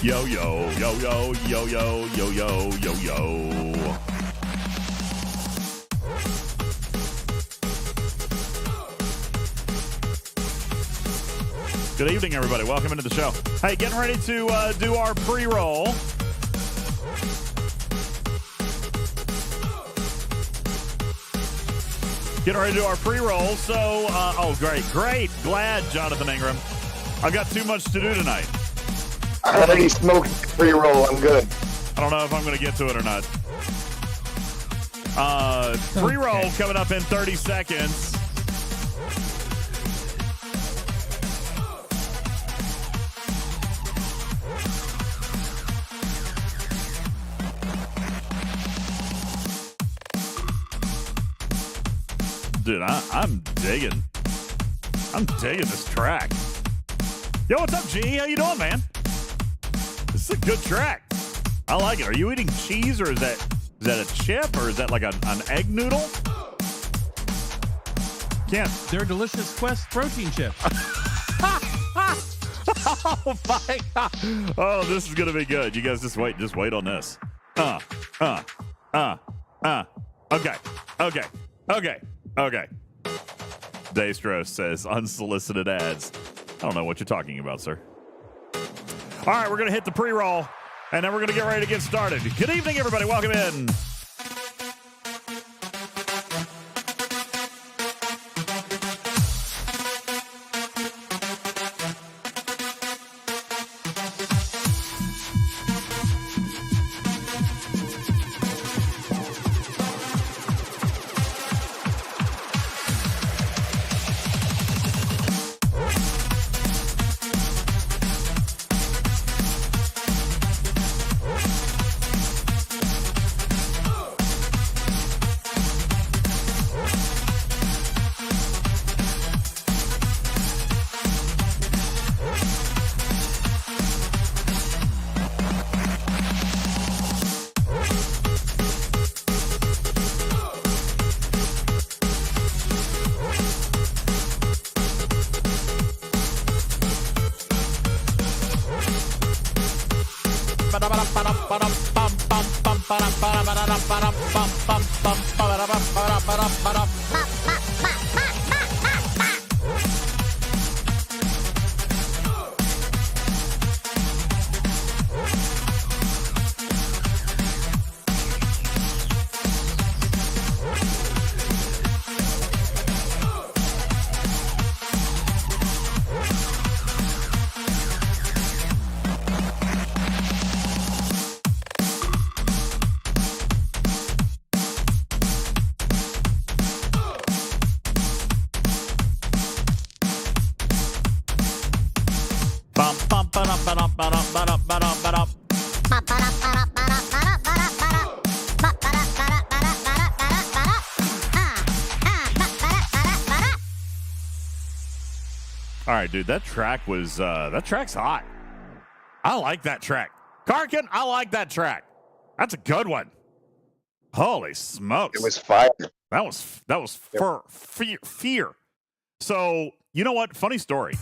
Yo, yo, yo, yo, yo, yo, yo, yo, yo, yo. Good evening, everybody. Welcome into the show. Hey, getting ready to do our pre-roll. Getting ready to do our pre-roll. So, oh, great. Glad, Jonathan Ingram. I've got too much to do tonight. I already smoked pre-roll. I'm good. I don't know if I'm going to get to it or not. Pre-roll coming up in 30 seconds. Dude, I'm digging this track. Yo, what's up, G? How you doing, man? This is a good track. I like it. Are you eating cheese, or is that a chip, or is that like an egg noodle? Can't. They're delicious Quest protein chips. Oh my God. Oh, this is gonna be good. You guys just wait on this. Okay. Daystro says unsolicited ads. I don't know what you're talking about, sir. All right, we're going to hit the pre-roll, and then we're going to get ready to get started. Good evening, everybody. Welcome in. All right, dude, that track's hot. I like that track. Karkin, I like that track. That's a good one. Holy smokes. It was fire. That was fear. So, you know what? Funny story.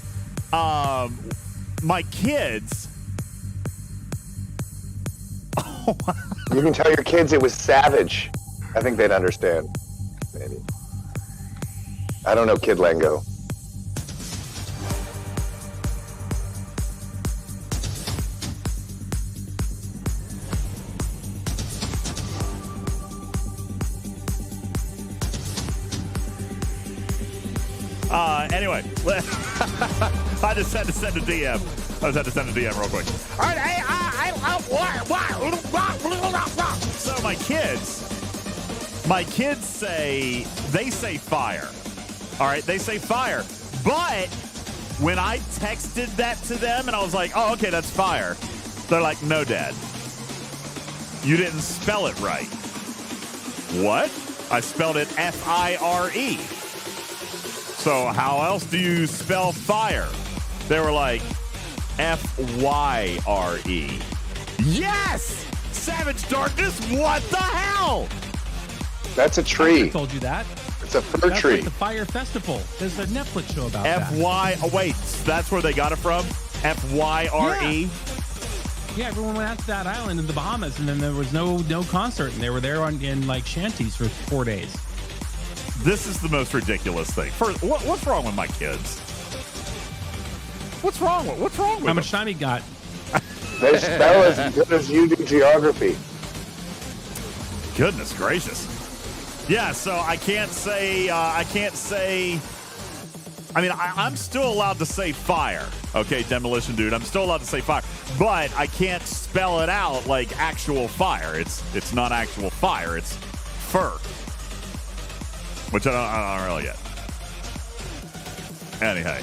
My kids. You can tell your kids it was savage. I think they'd understand. Maybe. I don't know kid lingo. Anyway, I just had to send a DM. Real quick. All right, so my kids say fire. All right, they say fire. But when I texted that to them and I was like, oh, okay, that's fire. They're like, no, Dad, you didn't spell it right. What? I spelled it F-I-R-E. So how else do you spell fire? They were like, F-Y-R-E. Yes! Savage Darkness, what the hell? That's a tree. I told you that. It's a fir That's tree. like the Fire Festival. There's a Netflix show about F-Y, oh wait, that's where they got it from? F-Y-R-E? Yeah. Yeah, everyone went out to that island in the Bahamas, and then there was no concert, and they were there in like shanties for 4 days. This is the most ridiculous thing. First, what's wrong with my kids? What's wrong with How them? much time he got? That was as good as you do geography. Goodness gracious. Yeah, so I can't say. I mean, I'm still allowed to say fire. Okay, Demolition Dude. I'm still allowed to say fire. But I can't spell it out like actual fire. It's not actual fire. It's fur. Which I don't really get. Anyhow.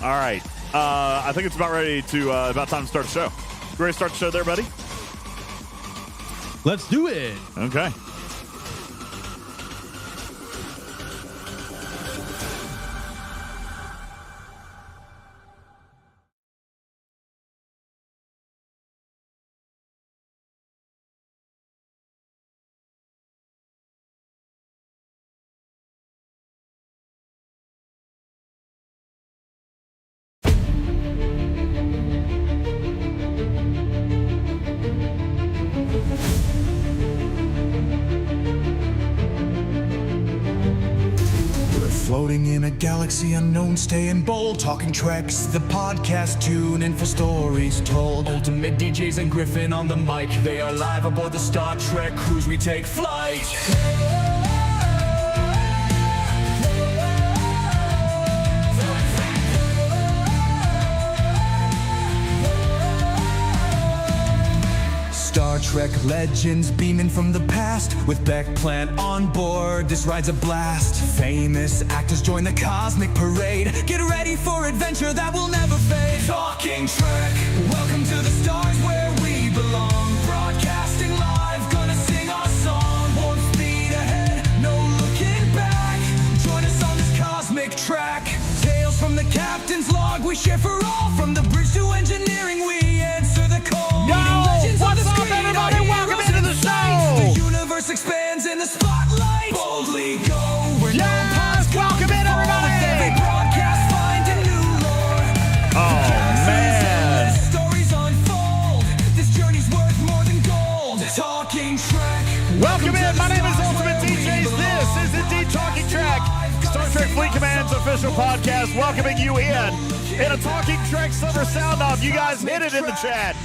All right. I think it's about time to start the show. You ready to start the show there, buddy? Let's do it. Okay. Floating in a galaxy unknown, staying bold, talking treks, the podcast, tune in for stories told. UltimatDJz and Griffin on the mic, they are live aboard the Star Trek cruise, we take flight. Star Trek legends beaming from the past. With Beck Plant on board, this ride's a blast. Famous actors join the cosmic parade. Get ready for adventure that will never fade. Talking Trek, welcome to the stars where we belong. Broadcasting live, gonna sing our song. Warp speed ahead, no looking back. Join us on this cosmic track. Tales from the captain's log, we share for all. From the bridge to engineering, we answer the call. What's up, everybody? Welcome into the show. The universe expands in the spotlight. Boldly go where no Yes, welcome in, everybody. With every broadcast, find a new lore. Oh, man. Stories unfold. This journey's worth more than gold. Talking Trek. Welcome in. My name is UltimatDJz. This is indeed Talking Trek, Star Trek Fleet Command's official podcast, welcoming you in a Talking Trek server sound off. You guys hit it in the chat.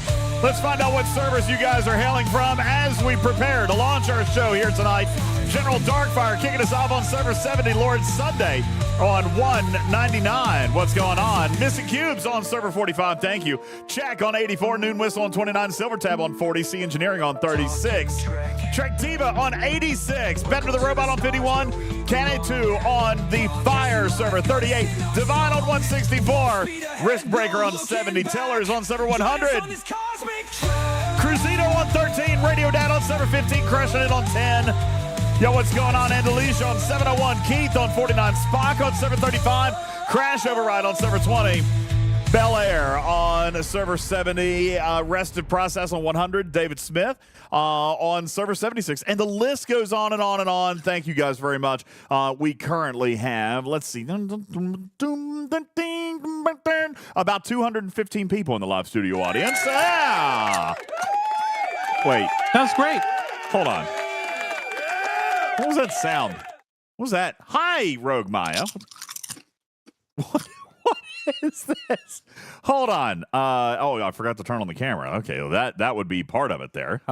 Let's find out what servers you guys are hailing from as we prepare to launch our show here tonight. General Darkfire kicking us off on server 70, Lord Sunday on 199. What's going on? Missing Cubes on server 45. Thank you. Check on 84. Noon Whistle on 29. Silver Tab on 40. C Engineering on 36. Trek Diva on 86. Better the Robot on 51. Cane2 on the Fire server 38. Divine on 164. Risk Breaker on 70. Tellers on server 100. Cruzito on 13. Radio Dad on server 15. Crushing it on 10. Yo, what's going on? Andalisha on 701. Keith on 49. Spock on server 35. Crash Override on server 20. Bel Air on server 70. Rested Process on 100. David Smith on server 76. And the list goes on and on and on. Thank you guys very much. We currently have, let's see, about 215 people in the live studio audience. Ah! Wait. That's great. Hold on. What was that sound? What was that? Hi, Rogue Maya. What is this? Hold on. I forgot to turn on the camera. Okay, well, that would be part of it there.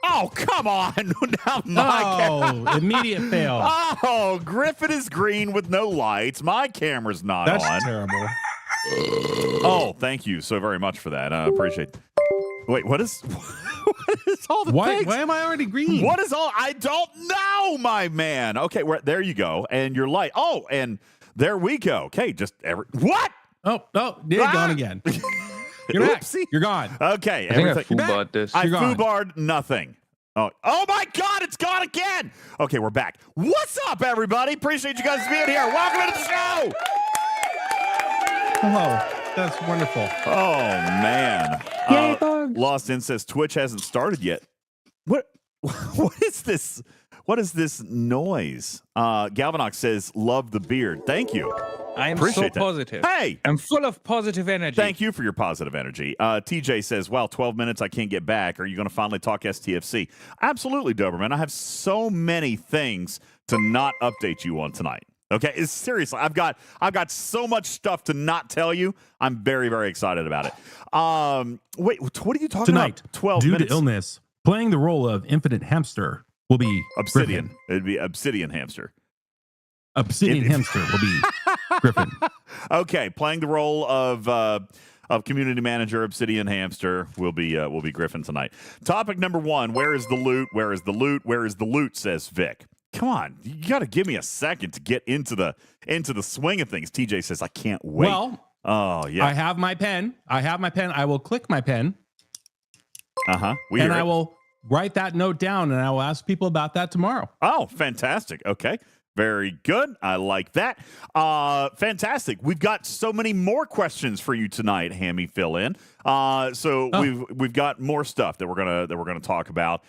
Oh, come on. Now Immediate fail. Oh, Griffin is green with no lights. My camera's not That's on. terrible. Oh, thank you so very much for that. I appreciate it. Wait, what is all the Why things? am I already green? What is all? I don't know, my man. Okay, there you go. And your light. Oh, and there we go. Okay, what? Oh, you're gone again. You're back. Oopsie. You're gone. Okay, I think everything. I foobarred this. I You're gone. foobarred nothing. Oh my God, it's gone again. Okay, we're back. What's up, everybody? Appreciate you guys being here. Welcome to the show. Hello. That's wonderful. Oh man. Lost In says Twitch hasn't started yet. What is this? What is this noise? Galvanox says love the beard. Thank you. I am Appreciate so that. positive. Hey! I'm full of positive energy. Thank you for your positive energy. TJ says, wow, 12 minutes, I can't get back. Are you going to finally talk STFC? Absolutely, Doberman. I have so many things to not update you on tonight. Okay, seriously, I've got so much stuff to not tell you. I'm very, very excited about it. Wait, what are you talking Tonight, about? 12 due minutes. to illness, playing the role of Infinite Hamster will be Obsidian. Griffin. It'd be Obsidian Hamster. Obsidian Hamster will be Griffin. Okay, playing the role of community manager Obsidian Hamster will be Griffin tonight. Topic number 1: where is the loot? Where is the loot? Where is the loot? Says Vic. Come on, you got to give me a second to get into the swing of things. TJ says I can't wait. Well, oh yeah, I have my pen. I will click my pen. And I will write that note down, and I will ask people about that tomorrow. Oh, fantastic. Okay. Very good. I like that. Fantastic. We've got so many more questions for you tonight, Hammy fill in. We've got more stuff that we're gonna talk about.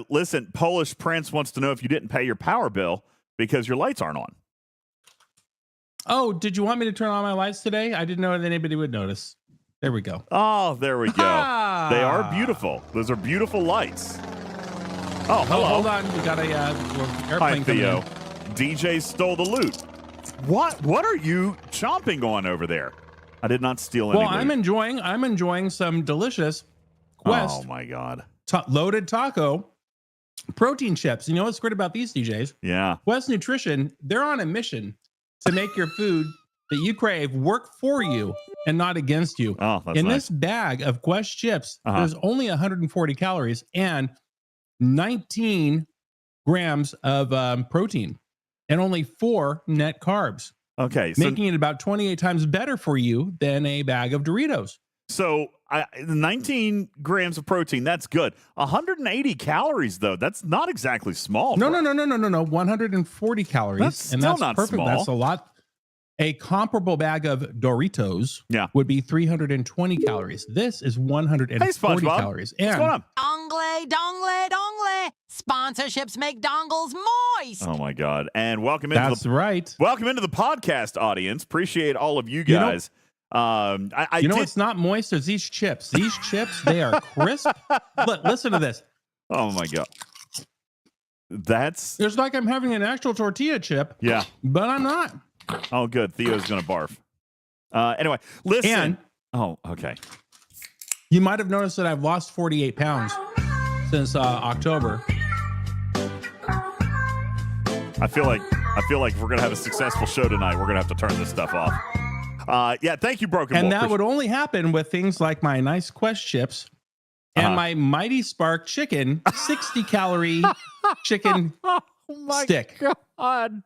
Listen, Polish Prince wants to know if you didn't pay your power bill because your lights aren't on. Oh, did you want me to turn on my lights today? I didn't know that anybody would notice. There we go. Oh, there we go. They are beautiful. Those are beautiful lights. Oh, hello. Hold on. We got a airplane Hi, Theo. coming in. DJ stole the loot. What are you chomping on over there? I did not steal any Well, loot. I'm enjoying some delicious Quest Oh my God. loaded taco protein chips. You know what's great about these DJs? Yeah. Quest Nutrition, they're on a mission to make your food that you crave work for you and not against you. Oh, that's In nice. this bag of Quest chips, there's only 140 calories and 19 grams of protein and only 4 net carbs, Okay. So, making it about 28 times better for you than a bag of Doritos. so 19 grams of protein. That's good. 180 calories, though. That's not exactly small. No. 140 calories. That's and still that's not perfect. small. That's a lot. A comparable bag of Doritos would be 320 calories. This is 140 Hey, SpongeBob. calories. What's going And on? Dongle. Sponsorships make dongles moist. Oh my God! And welcome that's into right. welcome into the podcast audience. Appreciate all of you You know- guys. I did, what's not moist is these chips. These chips, they are crisp. Listen to this. Oh my God! That's It's like I'm having an actual tortilla chip. yeah. But I'm not. Oh, good. Theo's gonna barf. Anyway, listen. And oh, okay. you might have noticed that I've lost 48 pounds since October. I feel like if we're gonna have a successful show tonight, we're gonna have to turn this stuff off. Yeah. Thank you, Broken And Wolf. that would only happen with things like my nice Quest chips and my Mighty Spark chicken, 60 calorie chicken stick. God.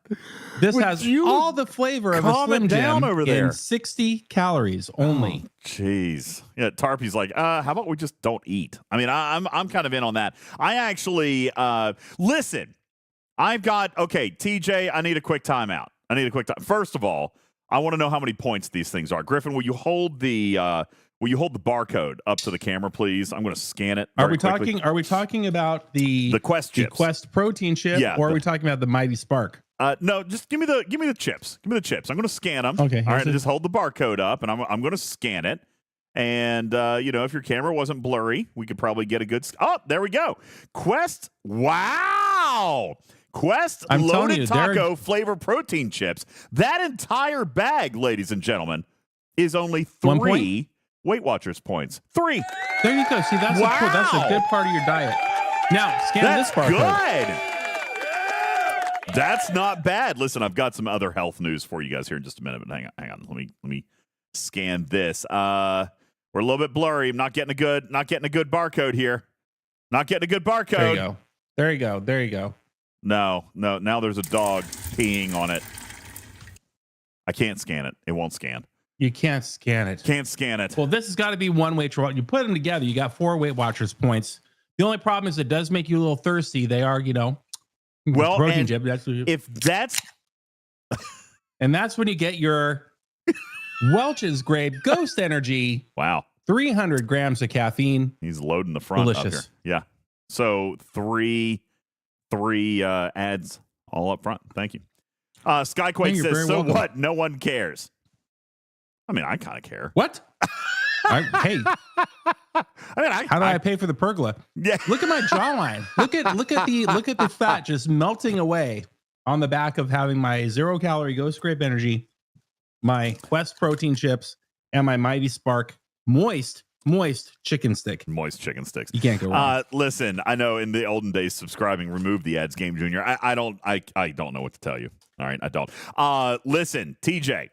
This Would has you all the flavor of a calm Slim it down Jim over there? in 60 calories only. Jeez. Yeah, Tarpy's like, how about we just don't eat? I mean, I'm kind of in on that. I actually listen. I've got TJ, I need a quick timeout. First of all, I want to know how many points these things are. Griffin, will you hold the barcode up to the camera, please? I'm going to scan it. Are very quickly. we talking about the Quest the chips? Quest protein chip, Yeah, or are we talking about the Mighty Spark? No, just give me the chips. Give me the chips. I'm going to scan them. Okay, All right, here's just hold the barcode up, and I'm going to scan it. And if your camera wasn't blurry, we could probably get a good. Oh, there we go. Quest. Wow. Quest I'm telling loaded you, taco flavor protein chips. That entire bag, ladies and gentlemen, is only 1 3 point? Weight Watchers points. 3. There you go. See, that's that's a Wow. good part of your diet. Now scan That's this barcode. good. That's not bad. Listen, I've got some other health news for you guys here in just a minute, but hang on. Let me scan this. We're a little bit blurry. I'm not getting a good barcode here. Not getting a good barcode. There you go. No. Now there's a dog peeing on it. I can't scan it. It won't scan. You can't scan it. Can't scan it. Well, this has got to be one Weight Watchers. You put them together, you got 4 Weight Watchers points. The only problem is it does make you a little thirsty. They are, Well, protein and chip. if that's And that's when you get your Welch's Grape Ghost Energy. wow, 300 grams of caffeine. he's loading the front up here. Delicious. Yeah. So three ads all up front. Thank you. Skyquake You're says, very so welcome. what? No one cares. I mean, I kind of care. What? Hey, I mean, how do I pay for the pergola? Yeah. Look at my jawline. Look at the fat just melting away on the back of having my 0 calorie Go Scrape Energy, my Quest protein chips, and my Mighty Spark moist chicken stick. Moist chicken sticks. You can't go wrong. Listen, I know in the olden days, subscribing removed the ads, Game Junior. I don't know what to tell you. All right, I don't. Listen, TJ.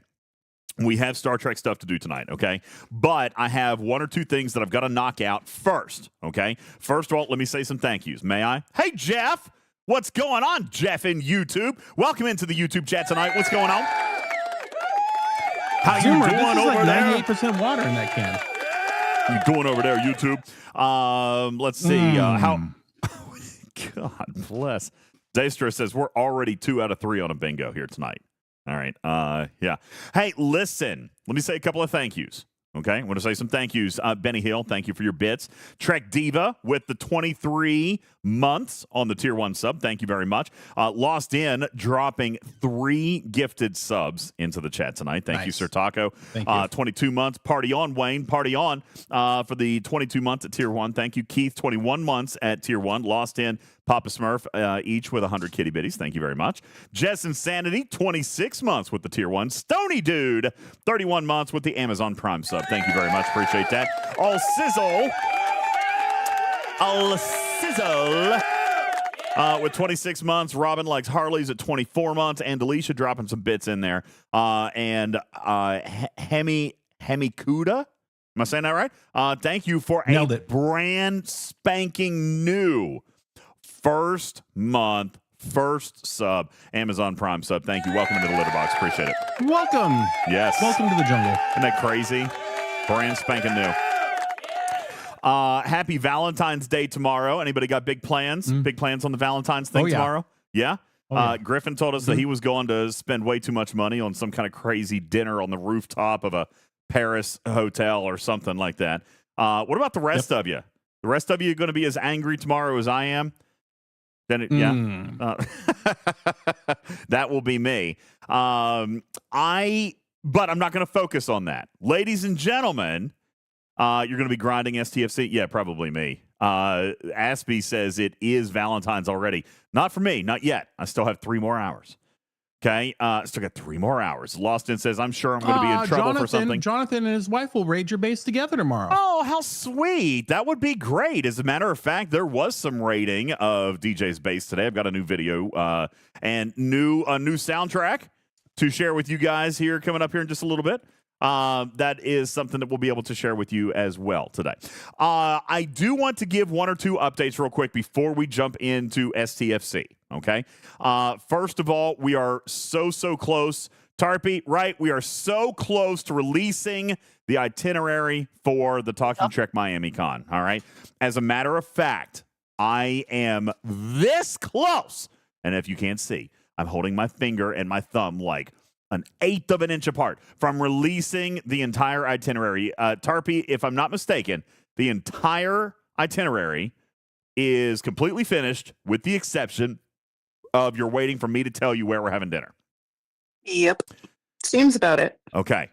We have Star Trek stuff to do tonight, okay? But I have one or two things that I've got to knock out first, okay? First of all, let me say some thank yous. May I? Hey, Jeff! What's going on, Jeff in YouTube? Welcome into the YouTube chat tonight. What's going on? How you Zoomer, doing this is over like there? 98% water in that can. You doing over there, YouTube? Let's see. How? God bless. Daystra says we're already 2 out of 3 on a bingo here tonight. All right. Yeah. Hey, listen. Let me say a couple of thank yous. Okay. I want to say some thank yous. Benny Hill, thank you for your bits. Trek Diva with the 23 months on the tier 1 sub. Thank you very much. Lost In dropping 3 gifted subs into the chat tonight. Thank you, Sir Taco. Thank you. 22 months. Party on, Wayne. Party on for the 22 months at tier 1. Thank you, Keith. 21 months at tier 1. Lost In. Papa Smurf, each with 100 kitty bitties. Thank you very much. Jess Insanity, 26 months with the tier 1. Stony Dude, 31 months with the Amazon Prime sub. Thank you very much. Appreciate that. All Sizzle. With 26 months. Robin likes Harley's at 24 months. And Alicia dropping some bits in there. And Hemikuda. Am I saying that right? Thank you for Nailed a it. brand spanking new first month, first sub, Amazon Prime sub. Thank you. Welcome to the Litterbox. Appreciate it. Welcome. Yes. Welcome to the jungle. Isn't that crazy? Brand spanking new. Happy Valentine's Day tomorrow. Anybody got big plans? Big plans on the Valentine's thing tomorrow? Yeah? Yeah. Griffin told us that he was going to spend way too much money on some kind of crazy dinner on the rooftop of a Paris hotel or something like that. What about the rest of you? The rest of you are going to be as angry tomorrow as I am? Then that will be me. But I'm not going to focus on that. Ladies and gentlemen, you're going to be grinding STFC? Yeah, probably me. Aspie says it is Valentine's already. Not for me, not yet. I still have 3 more hours. Okay, still got 3 more hours. Lost In says, I'm sure I'm going to be in trouble for something. Jonathan and his wife will raid your base together tomorrow. Oh, how sweet. That would be great. As a matter of fact, there was some raiding of DJ's base today. I've got a new video and a new soundtrack to share with you guys here coming up here in just a little bit. That is something that we'll be able to share with you as well today. I do want to give 1 or 2 updates real quick before we jump into STFC. Okay. First of all, we are so close. Tarpy, right? We are so close to releasing the itinerary for the Talking Trek Miami Con. All right. As a matter of fact, I am this close. And if you can't see, I'm holding my finger and my thumb like an 1/8 of an inch apart from releasing the entire itinerary. Tarpy, if I'm not mistaken, the entire itinerary is completely finished with the exception of you're waiting for me to tell you where we're having dinner. Yep. Seems about it. Okay.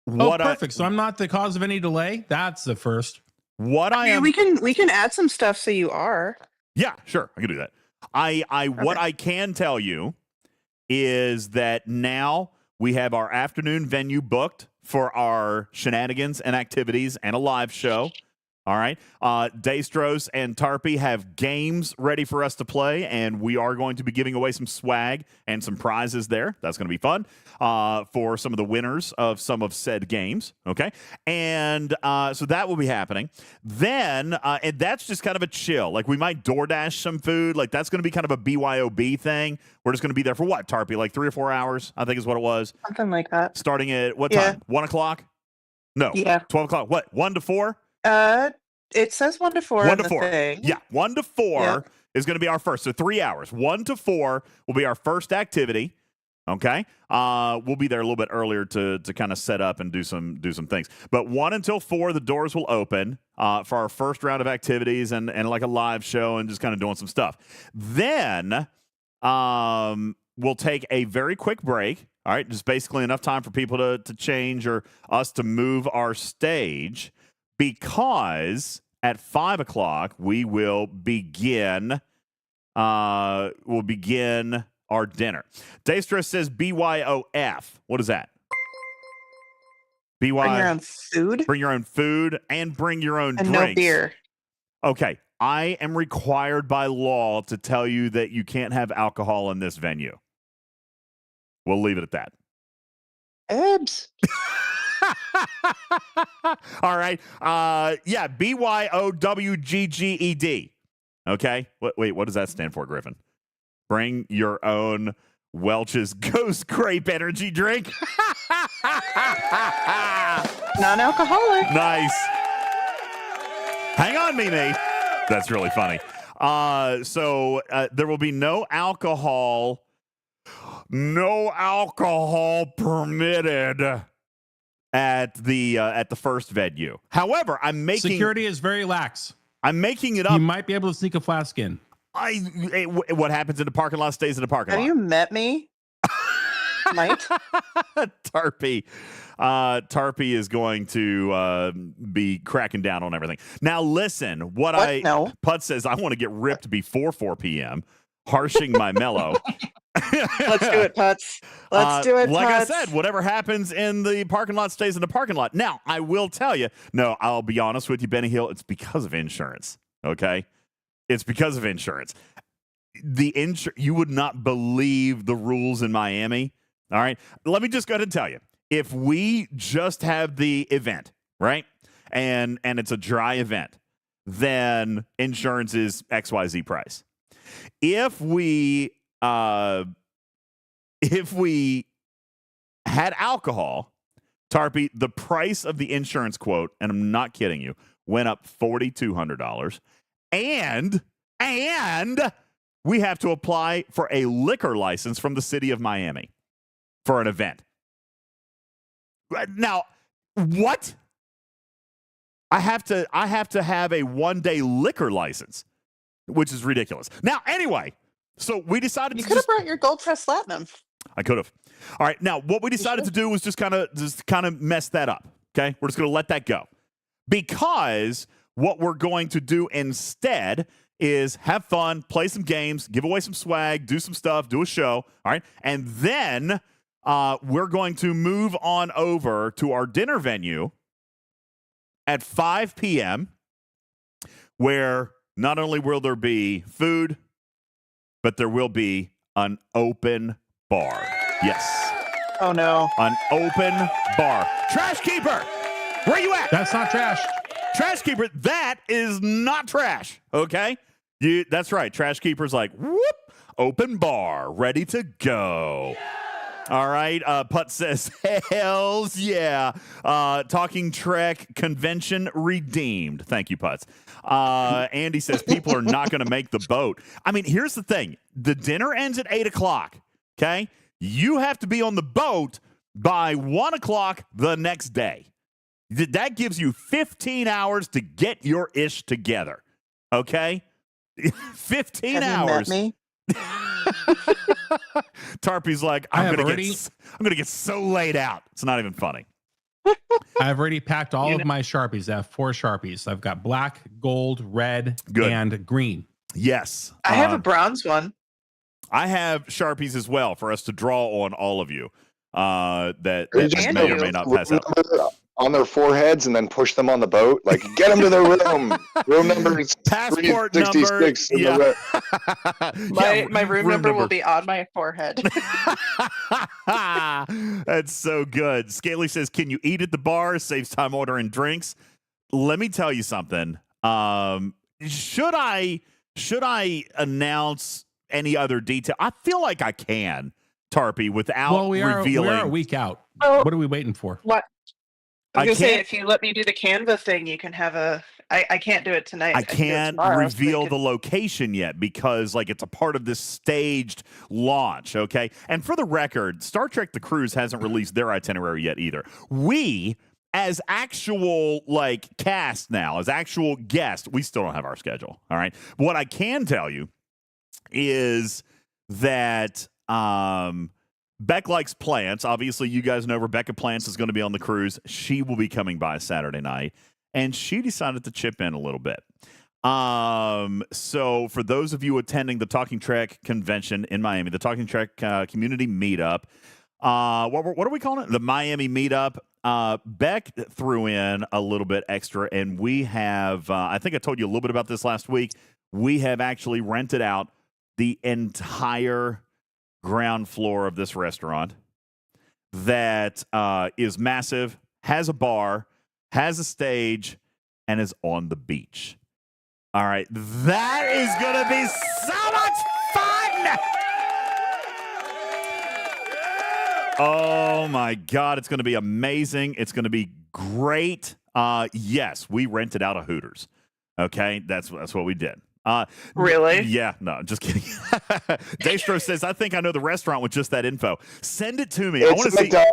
Perfect. So I'm not the cause of any delay. That's the first. What I am. We can add some stuff so you are. Yeah, sure. I can do that. What I can tell you is that now we have our afternoon venue booked for our shenanigans and activities and a live show. All right. Daystros and Tarpy have games ready for us to play, and we are going to be giving away some swag and some prizes there. That's going to be fun for some of the winners of some of said games. Okay. And so that will be happening. Then, and that's just kind of a chill. Like we might DoorDash some food. Like that's going to be kind of a BYOB thing. We're just going to be there for what, Tarpy? Like 3 or 4 hours, I think is what it was. Something like that. Starting at what time? 1 o'clock? No. Yeah. 12 o'clock. What? 1 to 4? It says 1 to 4. 1 to 4. Thing. Yeah, 1 to 4 is going to be our first. So 3 hours. 1 to 4 will be our first activity. Okay, we'll be there a little bit earlier to kind of set up and do some things. But 1 until 4, the doors will open for our first round of activities and like a live show and just kind of doing some stuff. Then we'll take a very quick break. All right, just basically enough time for people to change or us to move our stage, because at 5 o'clock we will begin. We'll begin our dinner. Dave Stress says BYOF. What is that? Bring your own food Bring your own food and bring your own and drinks. no beer. Okay, I am required by law to tell you that you can't have alcohol in this venue. We'll leave it at that. Ebs. All right. Yeah, BYOWGGED. Okay. Wait, what does that stand for, Griffin? Bring your own Welch's Ghost Grape energy drink. Non-alcoholic. Nice. Hang on, Mimi. That's really funny. So there will be no alcohol permitted at the first venue. However, I'm making Security is very lax. I'm making it up. You might be able to sneak a flask in. What happens in the parking lot stays in the parking Have lot. you met me? Might. Tarpy is going to be cracking down on everything. Now, listen, No. Putz says I want to get ripped before 4 p.m., harshing my mellow. Let's do it, Putz. Let's do it, Like I Putz. said, whatever happens in the parking lot stays in the parking lot. Now, I will tell you, no, I'll be honest with you, Benny Hill, it's because of insurance, okay? It's because of insurance. You would not believe the rules in Miami, all right? Let me just go ahead and tell you. If we just have the event, right, and it's a dry event, then insurance is XYZ price. If we had alcohol, Tarpy, the price of the insurance quote, and I'm not kidding you, went up $4,200, and we have to apply for a liquor license from the city of Miami for an event. Now, what? I have to have a 1-day liquor license, which is ridiculous. Now, anyway, so we decided You to could have brought your Gold Press Platinum. I could have. All right. Now, what we decided to do was just kind of mess that up. Okay. We're just going to let that go, because what we're going to do instead is have fun, play some games, give away some swag, do some stuff, do a show. All right. And then we're going to move on over to our dinner venue at 5 p.m., where not only will there be food, but there will be an open bar. Yes. Oh, no. An open bar. Trash Keeper, where you at? That's not trash. Trash Keeper, that is not trash, okay? That's right. Trash Keeper's like, whoop, open bar, ready to go. All right. Putt says, hells yeah. Talking Trek convention redeemed. Thank you, Putz. Andy says people are not going to make the boat. I mean, here's the thing. The dinner ends at 8 o'clock, okay? You have to be on the boat by 1 o'clock the next day. That gives you 15 hours to get your ish together, okay? 15 Have hours. you met me? Tarpy's like, I'm gonna get so laid out. It's not even funny. I've already packed all of my Sharpies. I have 4 Sharpies. I've got black, gold, red, and green. Yes. I have a bronze one. I have Sharpies as well for us to draw on all of you that just may or may not pass out. On their foreheads and then push them on the boat. Like, get them to their room. Room number is Passport number. 366. Yeah. My room number will be on my forehead. That's so good. Scaly says, can you eat at the bar? Saves time ordering drinks. Let me tell you something. Should I announce any other detail? I feel like I can, Tarpy, without revealing. We're a week out. Oh. What are we waiting for? What? I was I going to say, can't- if you let me do the Canva thing, you can have a... I can't do it tonight. I can do it can't tomorrow, so reveal we the location yet because, like, it's a part of this staged launch, okay? And for the record, Star Trek The Cruise hasn't released their itinerary yet either. We, as actual, like, cast now, as actual guests, we still don't have our schedule, all right? What I can tell you is that Beck likes plants. Obviously, you guys know Rebecca Plants is going to be on the cruise. She will be coming by Saturday night, and she decided to chip in a little bit. So for those of you attending the Talking Trek convention in Miami, the Talking Trek community meetup, what are we calling it? The Miami meetup. Beck threw in a little bit extra, and we have, I think I told you a little bit about this last week. We have actually rented out the entire ground floor of this restaurant that is massive, has a bar, has a stage, and is on the beach. All right, that is going to be so much fun. Oh my God, it's going to be amazing. It's going to be great. Yes, we rented out a Hooters. Okay, that's what we did. Really? Yeah, no, just kidding. Dastro says, I think I know the restaurant with just that info. Send it to me. I want to see. I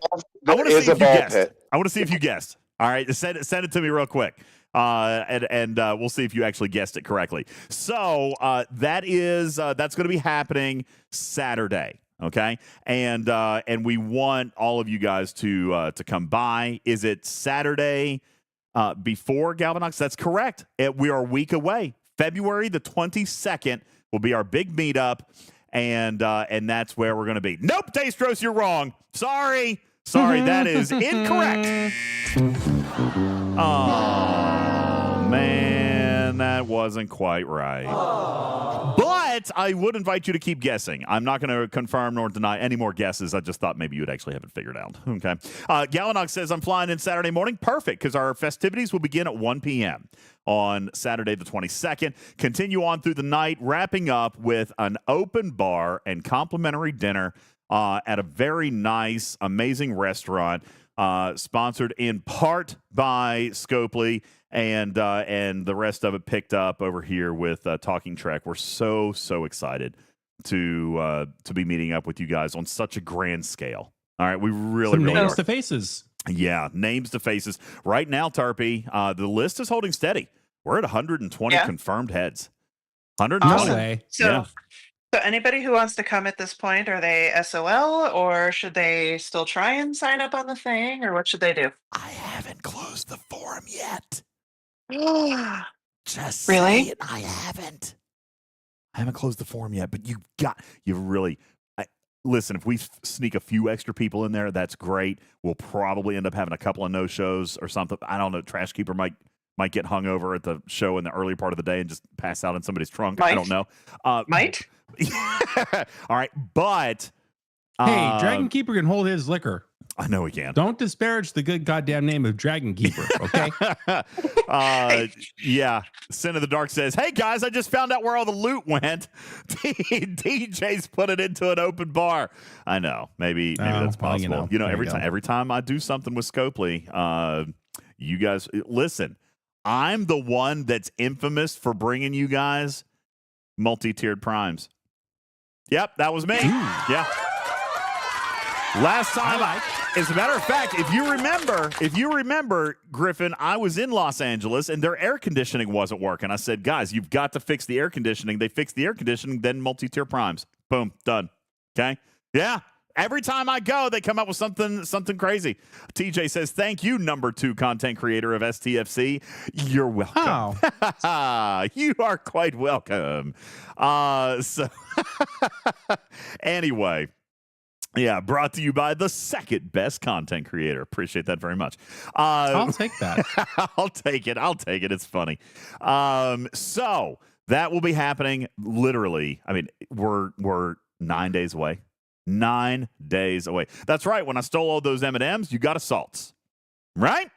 want to see if you guessed. I want to see if you guessed. All right, send it to me real quick. And we'll see if you actually guessed it correctly. So that's going to be happening Saturday. Okay, and we want all of you guys to come by. Is it Saturday before Galvanox? That's correct. We are a week away. February the 22nd will be our big meetup, and that's where we're going to be. Nope, Dastros, you're wrong. Sorry, that is incorrect. Oh, man, that wasn't quite right. But I would invite you to keep guessing. I'm not going to confirm nor deny any more guesses. I just thought maybe you would actually have it figured out. Okay. Galanox says, I'm flying in Saturday morning. Perfect, because our festivities will begin at 1 p.m. on Saturday the 22nd. Continue on through the night, wrapping up with an open bar and complimentary dinner at a very nice, amazing restaurant, sponsored in part by Scopely, and the rest of it picked up over here with Talking Trek. We're so excited to be meeting up with you guys on such a grand scale. All right, we really names are. to faces. Yeah, names to faces. Right now, Tarpy, the list is holding steady. We're at 120 confirmed heads. 120. No way. So anybody who wants to come at this point, are they SOL, or should they still try and sign up on the thing, or what should they do? I haven't closed the forum yet. Just really? saying, I haven't closed the forum yet, but listen, if we sneak a few extra people in there, that's great. We'll probably end up having a couple of no-shows or something. I don't know. Trash Keeper might get hung over at the show in the early part of the day and just pass out in somebody's trunk. I don't know. Might? All right, but hey, Dragon Keeper can hold his liquor. I know he can. Don't disparage the good goddamn name of Dragon Keeper, okay? Yeah. Sin of the Dark says, hey, guys, I just found out where all the loot went. DJ's put it into an open bar. I know. Maybe that's possible. You know, every time I do something with Scopely, you guys, listen, I'm the one that's infamous for bringing you guys multi-tiered primes. Yep, that was me. Yeah. Last time, as a matter of fact, if you remember, Griffin, I was in Los Angeles and their air conditioning wasn't working. I said, guys, you've got to fix the air conditioning. They fixed the air conditioning, then multi-tier primes. Boom, done. Okay? Yeah. Every time I go, they come up with something crazy. TJ says, thank you, number 2 content creator of STFC. You're welcome. Oh. You are quite welcome. Anyway. Yeah, brought to you by the second best content creator. Appreciate that very much. I'll take that. I'll take it. It's funny. So that will be happening literally. I mean, we're 9 days away. 9 days away. That's right. When I stole all those M&Ms, you got assaults, right?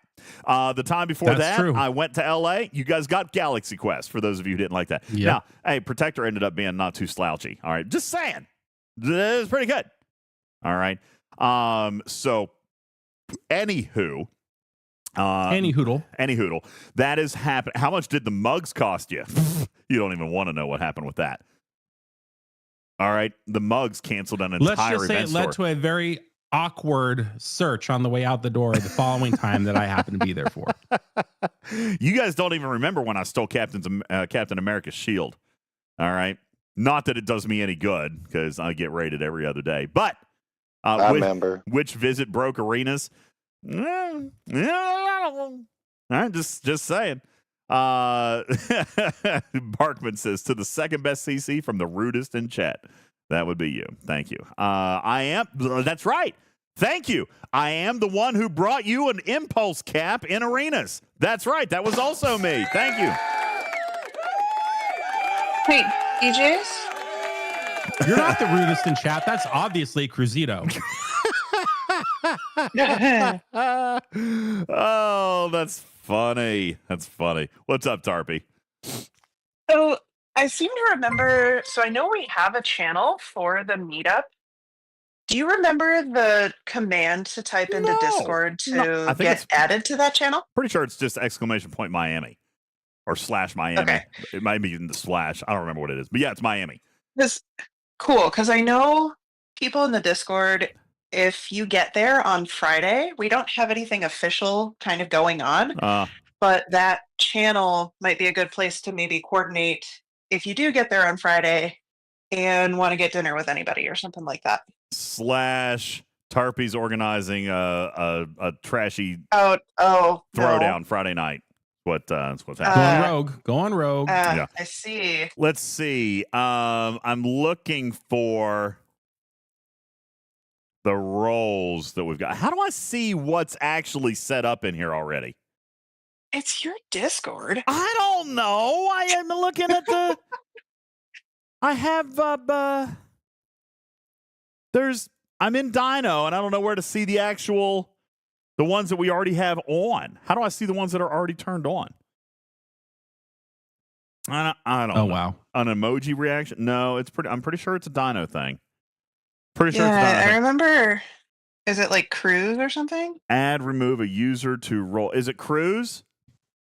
The time before true. I went to LA. You guys got Galaxy Quest, for those of you who didn't like that. Yep. Now, hey, Protector ended up being not too slouchy. All right. Just saying. It was pretty good. All right. So, anywho. Any hoodle. That is happening. How much did the mugs cost you? You don't even want to know what happened with that. All right. The mugs canceled an entire event store. Let's just say it led to a very awkward search on the way out the door the following time that I happened to be there for. You guys don't even remember when I stole Captain America's shield. All right. Not that it does me any good because I get rated every other day. But which visit broke arenas? All right, just saying. Barkman says, to the second best CC from the rudest in chat. That would be you. Thank you. That's right. Thank you. I am the one who brought you an impulse cap in arenas. That's right. That was also me. Thank you. Wait, DJs? You're not the rudest in chat. That's obviously Cruzito. Oh, that's funny. That's funny. What's up, Tarpy? So I seem to remember. So I know we have a channel for the meetup. Do you remember the command to type into Discord to get added to that channel? Pretty sure it's just !Miami or /Miami. Okay. It might be in the slash. I don't remember what it is, but yeah, it's Miami. Cool, because I know people in the Discord, if you get there on Friday, we don't have anything official kind of going on, but that channel might be a good place to maybe coordinate if you do get there on Friday and want to get dinner with anybody or something like that. /Tarpy's organizing a trashy throwdown Friday night. That's what's happening. Going rogue. Yeah. I see. Let's see. I'm looking for the roles that we've got. How do I see what's actually set up in here already? It's your Discord. I don't know. I am looking at the. I have I'm in Dino and I don't know where to see the ones that we already have on. How do I see the ones that are already turned on? I don't know. Oh, wow. An emoji reaction? No, I'm pretty sure it's a Dino thing. Pretty sure it's a Dino thing. I remember. Is it like Cruise or something? Add, remove a user to role. Is it Cruise?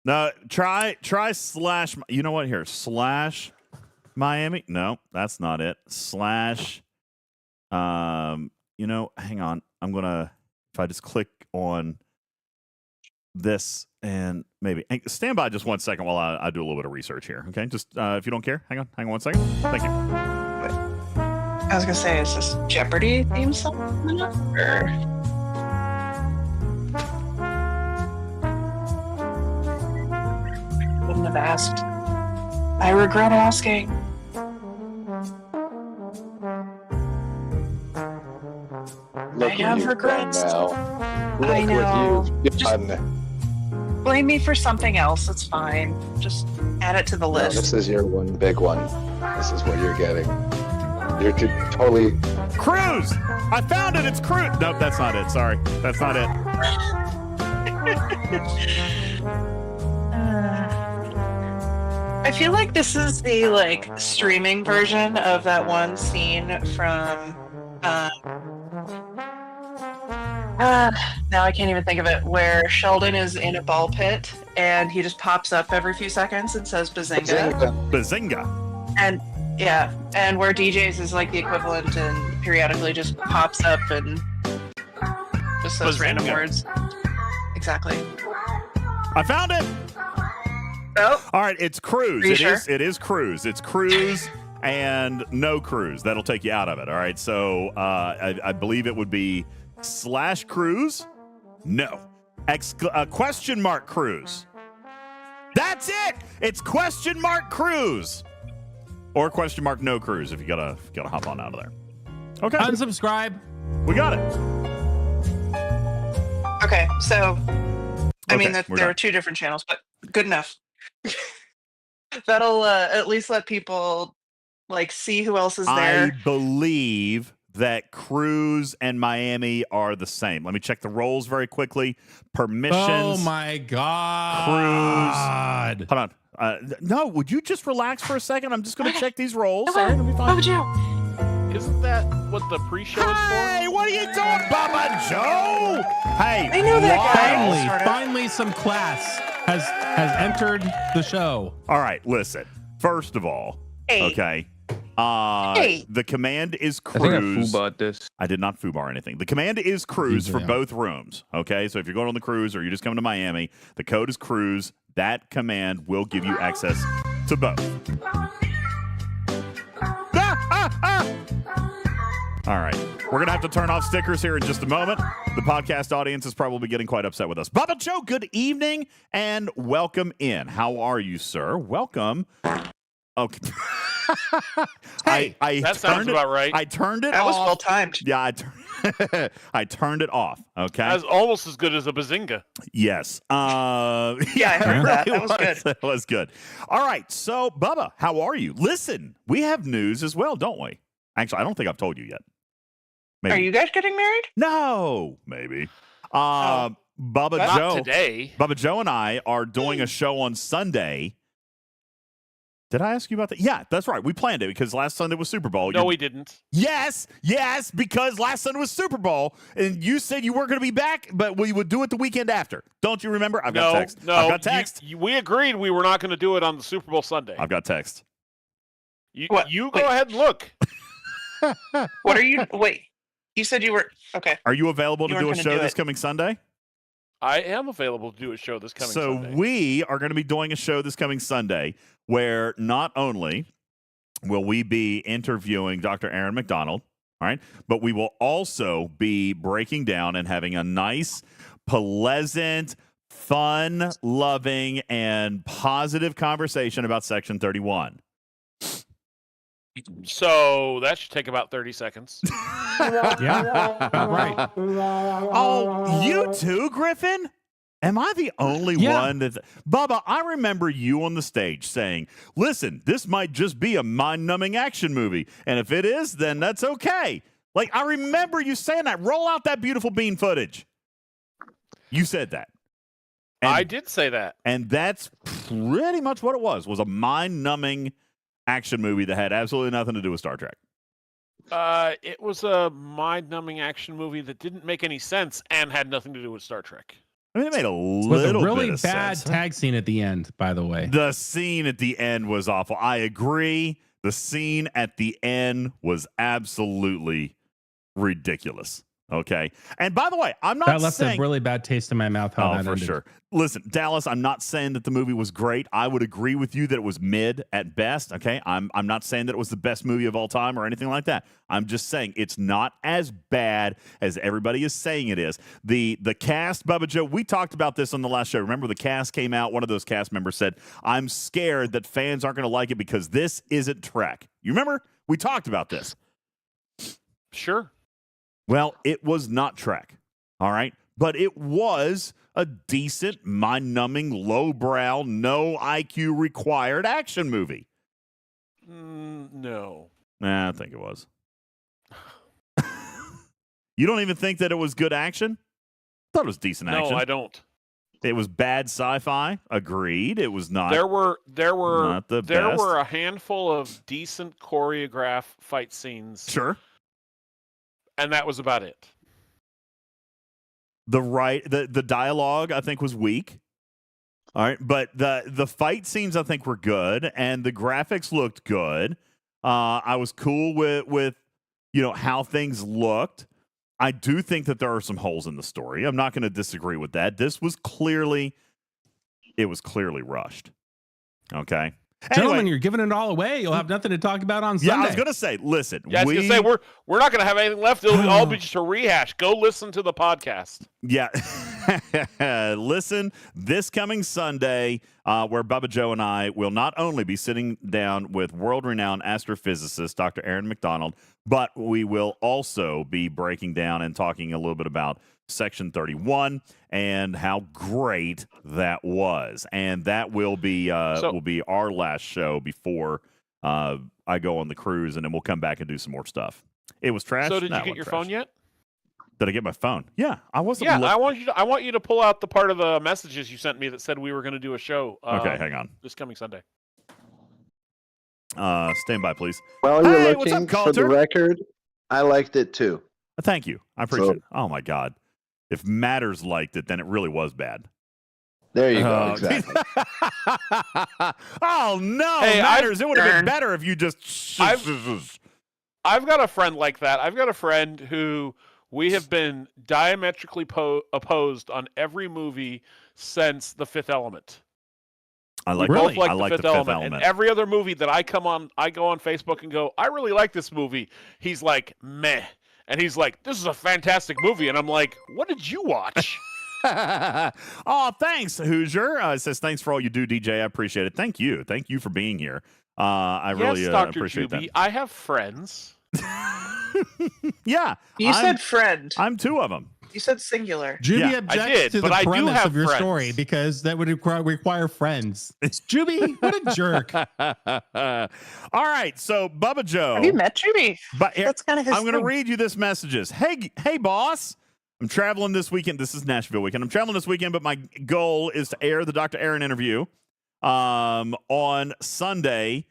No, try /. You know what? Here, /Miami. No, that's not it. Hang on. I'm gonna. If I just click on this and maybe stand by just 1 second while I do a little bit of research here. Okay, just if you don't care, hang on 1 second. Thank you. I was gonna say, is this Jeopardy theme song or? Wouldn't have asked. I regret asking. I have regrets. I know. Just blame me for something else. It's fine. Just add it to the list. This is your one big one. This is what you're getting. You're totally. Cruise! I found it. It's Cruise. Nope, that's not it. Sorry. That's not it. I feel like this is the streaming version of that one scene from now I can't even think of it, where Sheldon is in a ball pit and he just pops up every few seconds and says Bazinga. And yeah, and where DJz is like the equivalent and periodically just pops up and just says random words. Exactly. I found it. Oh. All right, it's Cruise. It is Cruise. It's Cruise and no Cruise. That'll take you out of it. All right. So I believe it would be /Cruise. No. Question mark Cruise. That's it. It's question mark Cruise. Or question mark no Cruise if you gotta hop on out of there. Okay. Unsubscribe. We got it. Okay, so I mean there are two different channels, but good enough. That'll at least let people see who else is there. I believe that Cruise and Miami are the same. Let me check the roles very quickly. Permissions. Oh my God. Cruise. Hold on. No, would you just relax for a second? I'm just going to check these roles. All right, it'll be fine. Baba Joe. Isn't that what the pre-show is for? Hey, what are you doing, Baba Joe? Hey, I know that guy. Finally, some class has entered the show. All right, listen. First of all, okay. The command is Cruise. I think I foobarred this. I did not foobar anything. The command is Cruise for both rooms. Okay, so if you're going on the cruise or you're just coming to Miami, the code is Cruise. That command will give you access to both. All right. We're going to have to turn off stickers here in just a moment. The podcast audience is probably getting quite upset with us. Bubba Joe, good evening and welcome in. How are you, sir? Welcome. Okay. Hey, I that sounds about right. I turned it That off. was well timed. Yeah, I turned it off. Okay. That's almost as good as a bazinga. Yes. Yeah, I heard that. That was good. That was good. All right. So, Bubba, how are you? Listen, we have news as well, don't we? Actually, I don't think I've told you yet. Maybe. Are you guys getting married? No, maybe. Bubba Not Joe. today. Bubba Joe and I are doing a show on Sunday. Did I ask you about that? Yeah, that's right. We planned it because last Sunday was Super Bowl. No, we didn't. Yes, because last Sunday was Super Bowl, and you said you weren't going to be back, but we would do it the weekend after. Don't you remember? I've got text. No, I've got text. We agreed we were not going to do it on the Super Bowl Sunday. I've got text. You What? go Wait. ahead and look. What are you? Wait, you said you were okay. Are you available to You do a weren't show gonna do this it. coming Sunday? I am available to do a show this coming Sunday. We are going to be doing a show this coming Sunday where not only will we be interviewing Dr. Aaron McDonald, all right, but we will also be breaking down and having a nice, pleasant, fun, loving, and positive conversation about Section 31. So that should take about 30 seconds. Yeah, right. Oh, you too, Griffin? Am I the only one that... Bubba, I remember you on the stage saying, listen, this might just be a mind-numbing action movie, and if it is, then that's okay. Like, I remember you saying that. Roll out that beautiful bean footage. You said that. And, I did say that. and that's pretty much what it was a mind-numbing action movie that had absolutely nothing to do with Star Trek. It was a mind-numbing action movie that didn't make any sense and had nothing to do with Star Trek. I mean, it made a With a little really bit of bad sense. tag scene at the end, by the way. The scene at the end was awful. I agree. The scene at the end was absolutely ridiculous. Okay. And by the way, I'm not That left saying... a really bad taste in my mouth. How that for ended. sure. Listen, Dallas, I'm not saying that the movie was great. I would agree with you that it was mid at best. Okay. I'm not saying that it was the best movie of all time or anything like that. I'm just saying it's not as bad as everybody is saying it is. The cast, Bubba Joe, we talked about this on the last show. Remember the cast came out. One of those cast members said, I'm scared that fans aren't going to like it because this isn't Trek. You remember? We talked about this. Sure. Well, it was not Trek, all right? But it was a decent, mind-numbing, lowbrow, no IQ required action movie. No. Nah, I think it was. You don't even think that it was good action? I thought it was decent action. No, I don't. It was bad sci-fi. Agreed. It was not. There were not the best. were a handful of decent choreographed fight scenes. Sure. And that was about it. The dialogue, I think, was weak. All right, but the fight scenes, I think, were good, and the graphics looked good. I was cool with how things looked. I do think that there are some holes in the story. I'm not going to disagree with that. This was clearly rushed. Okay. Gentlemen, Anyway, you're giving it all away. You'll have nothing to talk about on Sunday. yeah, I was going to say, listen, Yeah, I was gonna say we're not gonna have anything left. It'll all be just a rehash. Go listen to the podcast. yeah. Listen, this coming Sunday, where Bubba Joe and I will not only be sitting down with world-renowned astrophysicist Dr. Aaron McDonald, but we will also be breaking down and talking a little bit about Section 31 and how great that was. And that will be our last show before I go on the cruise, and then we'll come back and do some more stuff. It was trash. So did No, you it get wasn't your trash. phone yet? Did I get my phone? Yeah, I wasn't. Yeah, I want you to pull out the part of the messages you sent me that said we were going to do a show. Okay, hang on. This coming Sunday. Stand by, please. While Hey, you're what's up, looking, for Coulter? the record, I liked it too. Thank you. I appreciate So- it. Oh, my God. If Matters liked it, then it really was bad. There you go. Exactly. Oh, no, Hey, Matters. It would have been Darn. better if you just... I've got a friend like that. I've got a friend who we have been diametrically opposed on every movie since The Fifth Element. I We like both like I the like Fifth the Fifth Element. Element. And every other movie that I go on Facebook and go, I really like this movie. He's like, meh. And he's like, this is a fantastic movie. And I'm like, what did you watch? Oh, thanks, Hoosier. It says, thanks for all you do, DJ. I appreciate it. Thank you. Thank you for being here. I really Dr. appreciate Juby, I have friends. that. Yeah. You said friend. I'm two of them. You said singular. Juby Yeah, objects I did, to but the I do premise have of your friends. story because that would require friends. Juby, what a jerk. All right. So, Bubba Joe. Have you met Juby? But That's kind of his I'm going to thing. read you this messages. Hey, boss. I'm traveling this weekend. This is Nashville weekend. I'm traveling this weekend, but my goal is to air the Dr. Aaron interview on Sunday,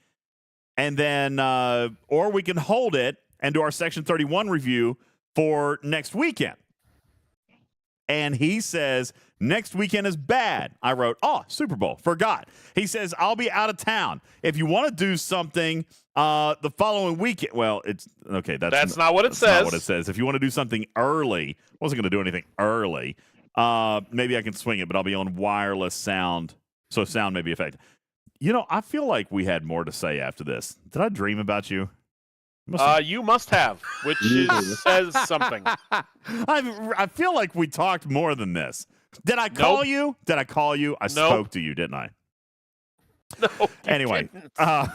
and then or we can hold it and do our Section 31 review for next weekend. And he says, next weekend is bad. I wrote, Super Bowl. Forgot. He says, I'll be out of town. If you want to do something the following weekend. Well, it's okay. That's not what it says. Not what it says. If you want to do something early, I wasn't going to do anything early. Maybe I can swing it, but I'll be on wireless sound. So sound may be affected. You know, I feel like we had more to say after this. Did I dream about you? You must have, which says something. I feel like we talked more than this. Did I call you? Did I call you? I spoke to you, didn't I? No. Anyway. All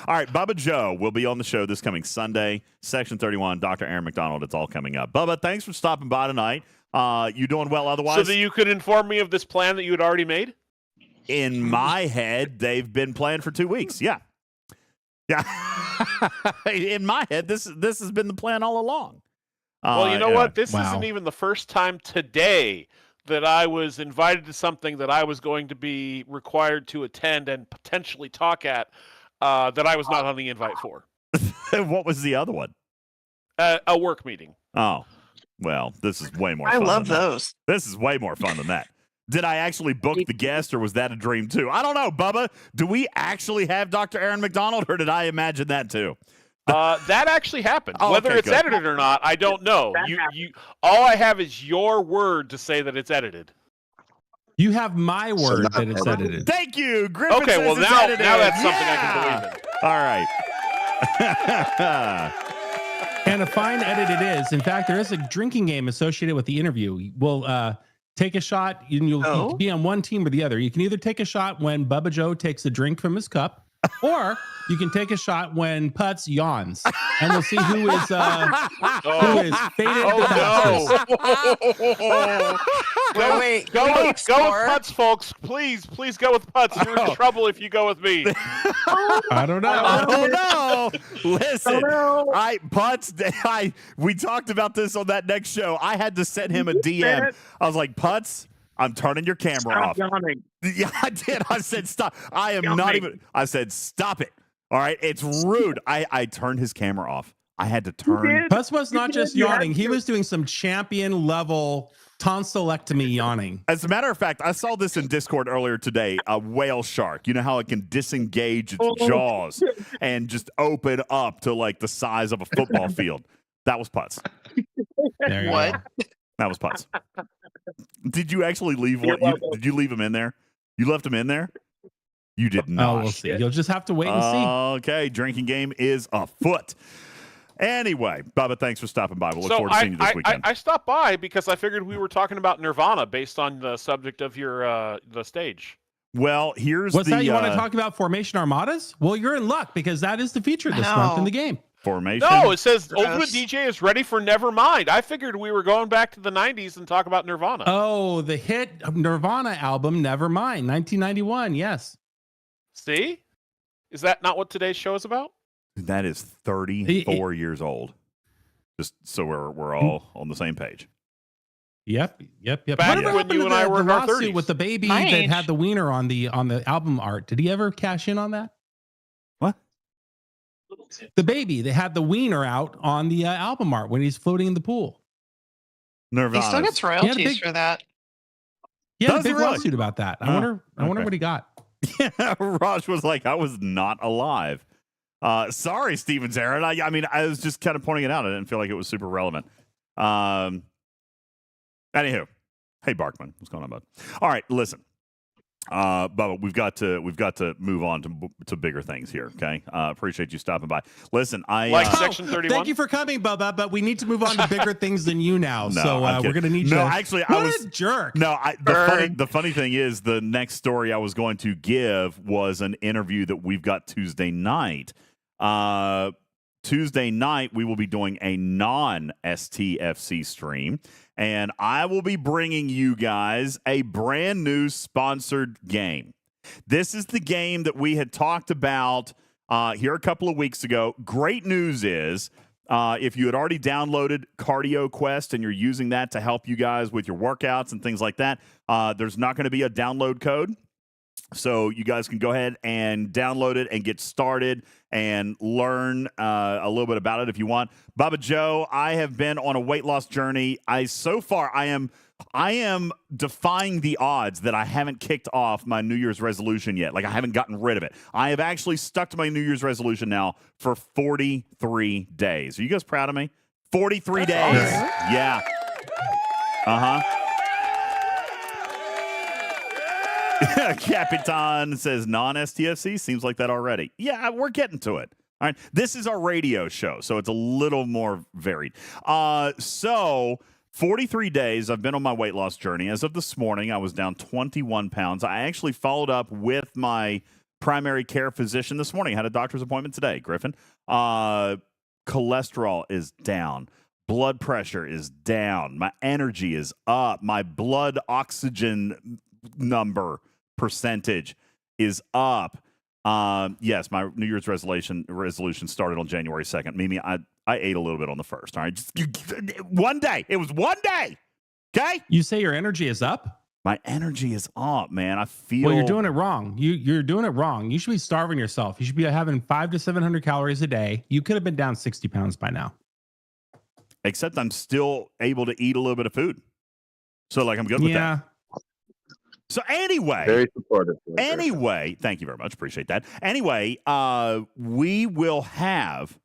right. Bubba Joe will be on the show this coming Sunday. Section 31, Dr. Aaron McDonald. It's all coming up. Bubba, thanks for stopping by tonight. You doing well otherwise? So that you could inform me of this plan that you had already made? In my head, they've been planned for 2 weeks. Yeah. Yeah. In my head, this has been the plan all along. Well, you know what? This isn't even the first time today that I was invited to something that I was going to be required to attend and potentially talk at that I was not on the invite for. What was the other one? A work meeting. Oh, well, this is way more fun. I love than that. those. This is way more fun than that. Did I actually book the guest, or was that a dream too? I don't know, Bubba. Do we actually have Dr. Aaron McDonald, or did I imagine that too? That actually happened. Oh, Whether okay, it's edited or not, I don't know. You all I have is your word to say that it's edited. You have my word that it's edited. Thank you, Griffin. Okay, well now that's something I can believe in. All right. And a fine edit it is. In fact, there is a drinking game associated with the interview. We'll take a shot, and you'll be on one team or the other. You can either take a shot when Bubba Joe takes a drink from his cup, or you can take a shot when Putz yawns, and we'll see who is faded the fastest. Wait, Go with Putz, folks. Please go with Putz. You're in trouble if you go with me. I don't know. Oh no! Listen, Putz. We talked about this on that next show. I had to send him a DM. I was like, Putz, I'm turning your camera off. Yawning. Yeah, I did. I said, stop. I am not even. I said, stop it. All right, it's rude. I turned his camera off. I had to turn. Putz was not just yawning; he was doing some champion level tonsillectomy yawning. As a matter of fact, I saw this in Discord earlier today. A whale shark. You know how it can disengage its jaws and just open up to like the size of a football field. That was Putz. There you go. That was Putz. Did you actually leave one? Did you leave him in there? You left him in there? You did not. Oh, we'll see. You'll just have to wait and see. Okay, drinking game is afoot. Anyway, Bubba, thanks for stopping by. We'll look forward to seeing you this weekend. I stopped by because I figured we were talking about Nirvana based on the subject of your the stage. Well, here's What's that? You want to talk about Formation Armadas? Well, you're in luck because that is the feature this month in the game. Formation? No, it says Ultimate DJ is ready for Nevermind. I figured we were going back to the 90s and talk about Nirvana. Oh, the hit Nirvana album, Nevermind, 1991. Yes. See? Is that not what today's show is about? That is 34 years old. Just so we're all on the same page. Yep. Back when you and I were in our 30s. With the baby that had the wiener on the album art. Did he ever cash in on that? What? The baby that had the wiener out on the album art when he's floating in the pool. Nirvana. He still gets royalties for that. He had a big lawsuit about that. I wonder what he got. Yeah, Raj was like, I was not alive. Sorry, Steven Zarin. I mean, I was just kind of pointing it out. I didn't feel like it was super relevant. Anywho, hey, Barkman, what's going on, bud? All right, listen. But we've got to move on to bigger things here. Okay, appreciate you stopping by. Listen, Section 31. Thank you for coming, Bubba. But we need to move on to bigger things than you now. No, so we're gonna need you. No, actually, what a jerk. No, the funny thing is, the next story I was going to give was an interview that we've got Tuesday night. Tuesday night, we will be doing a non-STFC stream, and I will be bringing you guys a brand new sponsored game. This is the game that we had talked about here a couple of weeks ago. Great news is, if you had already downloaded Cardio Quest and you're using that to help you guys with your workouts and things like that, there's not going to be a download code. So you guys can go ahead and download it and get started and learn a little bit about it if you want. Bubba Joe, I have been on a weight loss journey. I am defying the odds that I haven't kicked off my New Year's resolution yet. Like, I haven't gotten rid of it. I have actually stuck to my New Year's resolution now for 43 days. Are you guys proud of me? 43 days. Awesome. Yeah. Capitan says non-STFC. Seems like that already. Yeah, we're getting to it. All right. This is our radio show, so it's a little more varied. So 43 days I've been on my weight loss journey. As of this morning, I was down 21 pounds. I actually followed up with my primary care physician this morning. I had a doctor's appointment today, Griffin. Cholesterol is down. Blood pressure is down. My energy is up. My blood oxygen number percentage is up. Yes, my New Year's resolution started on January 2nd. Mimi, I ate a little bit on the 1st. All right, just one day. It was one day. Okay. You say your energy is up? My energy is up, man. I feel. Well, you're doing it wrong. You're doing it wrong. You should be starving yourself. You should be having 500 to 700 calories a day. You could have been down 60 pounds by now. Except I'm still able to eat a little bit of food. So, like, I'm good with that. So anyway, very supportive. Anyway, thank you very much. Appreciate that. Anyway, we will have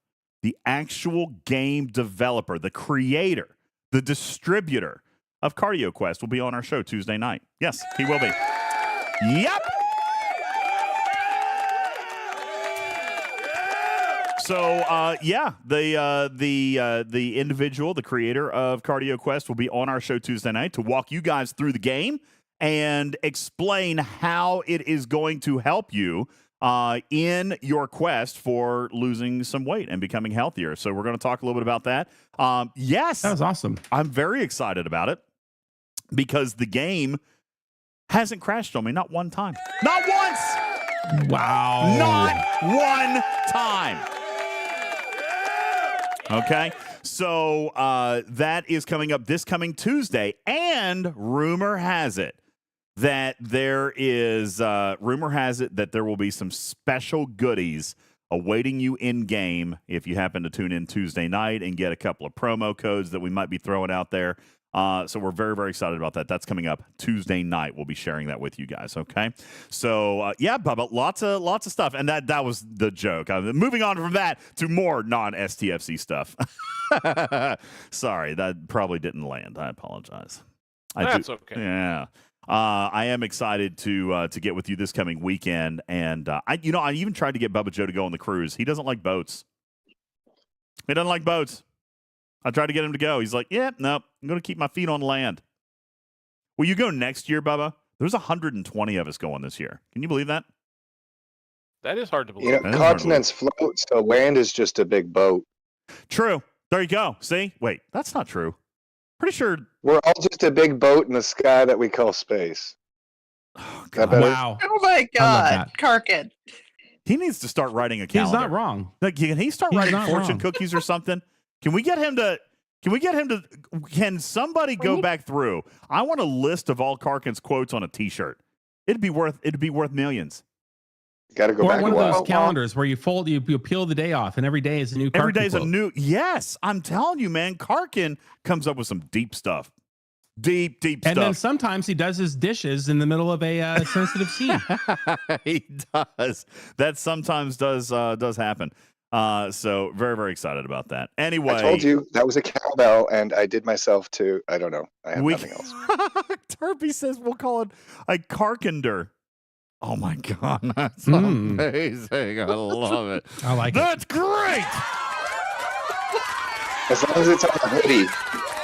the actual game developer, the creator, the distributor of Cardio Quest will be on our show Tuesday night. Yes, he will be. Yep. So, the individual, the creator of Cardio Quest, will be on our show Tuesday night to walk you guys through the game and explain how it is going to help you in your quest for losing some weight and becoming healthier. So we're going to talk a little bit about that. Yes. That was awesome. I'm very excited about it because the game hasn't crashed on me. Not one time. Not once. Wow. Not one time. Okay. So that is coming up this coming Tuesday. And rumor has it that there will be some special goodies awaiting you in game if you happen to tune in Tuesday night and get a couple of promo codes that we might be throwing out there. So we're very, very excited about that. That's coming up Tuesday night. We'll be sharing that with you guys. Okay. So yeah, Bubba, lots of stuff. And that was the joke. Moving on from that to more non-STFC stuff. Sorry, that probably didn't land. I apologize. That's okay. Yeah. I am excited to get with you this coming weekend, and I even tried to get Bubba Joe to go on the cruise. He doesn't like boats. He doesn't like boats. I tried to get him to go. He's like, "Yeah, nope. I'm going to keep my feet on land." Will you go next year, Bubba? There's 120 of us going this year. Can you believe that? That is hard to believe. Continents float, so land is just a big boat. True. There you go. See? Wait, that's not true. Pretty sure we're all just a big boat in the sky that we call space. Oh, wow. Oh my God, Karkin. He needs to start writing a calendar. He's not wrong. Like, can he start writing fortune cookies or something? Can somebody go back through? I want a list of all Karkin's quotes on a t-shirt. It'd be worth millions. Got to go back. Or one of those calendars where you peel the day off, and every day is a new. Every day is a new. Yes, I'm telling you, man. Karkin comes up with some deep stuff. Deep stuff. And then sometimes he does his dishes in the middle of a sensitive scene. He does. That sometimes does happen. So very, very excited about that. Anyway, I told you that was a cowbell, and I did myself too. I don't know. I have nothing else. Turpy says we'll call it a Karkender. Oh my God, that's amazing! I love it. I like That's great. As long as it's on a hoodie,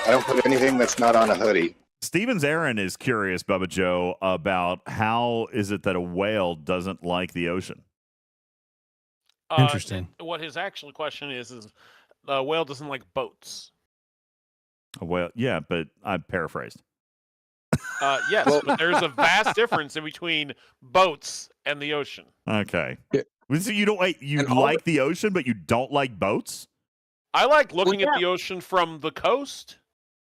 I don't put anything that's not on a hoodie. Stevens Aaron is curious, Bubba Joe, about how is it that a whale doesn't like the ocean? Interesting. What his actual question is a whale doesn't like boats. A whale, yeah, but I paraphrased. Yes, but there's a vast difference in between boats and the ocean. Okay. Yeah. So you don't like the ocean, but you don't like boats? I like looking at the ocean from the coast.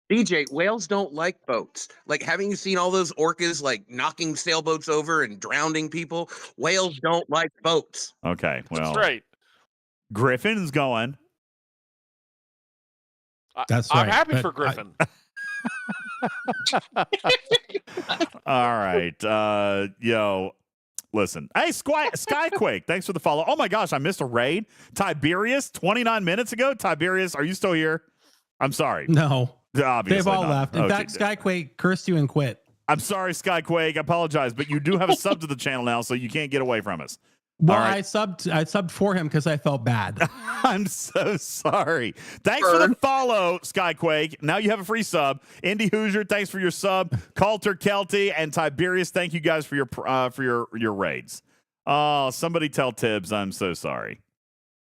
DJ, whales don't like boats. Like, haven't you seen all those orcas like knocking sailboats over and drowning people? Whales don't like boats. Okay, well, that's right. Griffin's going. That's right. I'm happy for Griffin. All right. Yo, listen. Hey, Skyquake, thanks for the follow. Oh my gosh, I missed a raid. Tiberius, 29 minutes ago. Tiberius, are you still here? I'm sorry. No. Obviously They've all not. left. In fact, Skyquake cursed you and quit. I'm sorry, Skyquake. I apologize, but you do have a sub to the channel now, so you can't get away from us. Well, right. I subbed for him because I felt bad. I'm so sorry. Thanks for the follow, Skyquake. Now you have a free sub. Indy Hoosier, thanks for your sub. Coulter Kelty and Tiberius, thank you guys for your raids. Oh, somebody tell Tibbs I'm so sorry.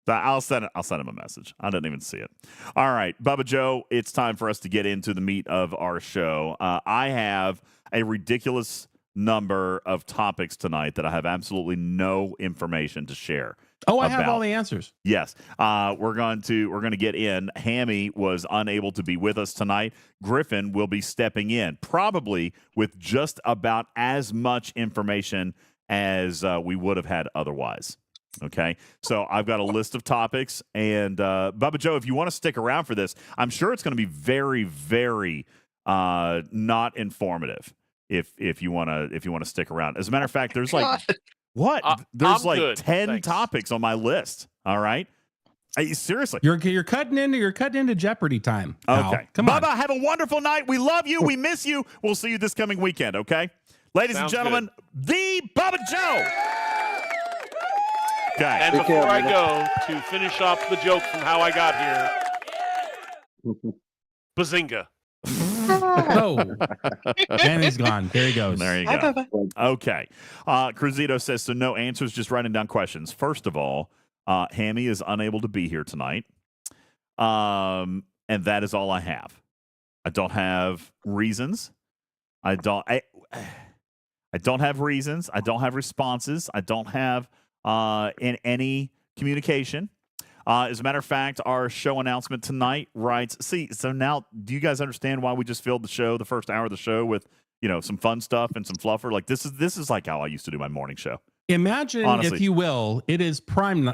I'll send him a message. I didn't even see it. All right, Bubba Joe, it's time for us to get into the meat of our show. I have a ridiculous number of topics tonight that I have absolutely no information to share. Oh, I have all the answers. Yes. We're going to get in. Hammy was unable to be with us tonight. Griffin will be stepping in, probably with just about as much information as we would have had otherwise. Okay, so I've got a list of topics, and Bubba Joe, if you want to stick around for this, I'm sure it's going to be very, very not informative. If you want to stick around, as a matter of fact, there's like there's like good. 10 Thanks. Topics on my list. All right, seriously, you're cutting into Jeopardy time. Okay, now. Come Bubba, on. have a wonderful night. We love you. We miss you. We'll see you this coming weekend. Okay, ladies and gentlemen, the Bubba Joe. Okay. And before I go, to finish off the joke from how I got here, Bazinga. Oh, and he's gone. There he goes. There you go. Okay. Cruzito says, so no answers, just writing down questions. First of all, Hammy is unable to be here tonight. And that is all I have. I don't have reasons. I don't have reasons. I don't have responses. I don't have in any communication. As a matter of fact, our show announcement tonight writes, so now do you guys understand why we just filled the first hour of the show with, some fun stuff and some fluffer? Like this is like how I used to do my morning show. Imagine, honestly, if you will, it is prom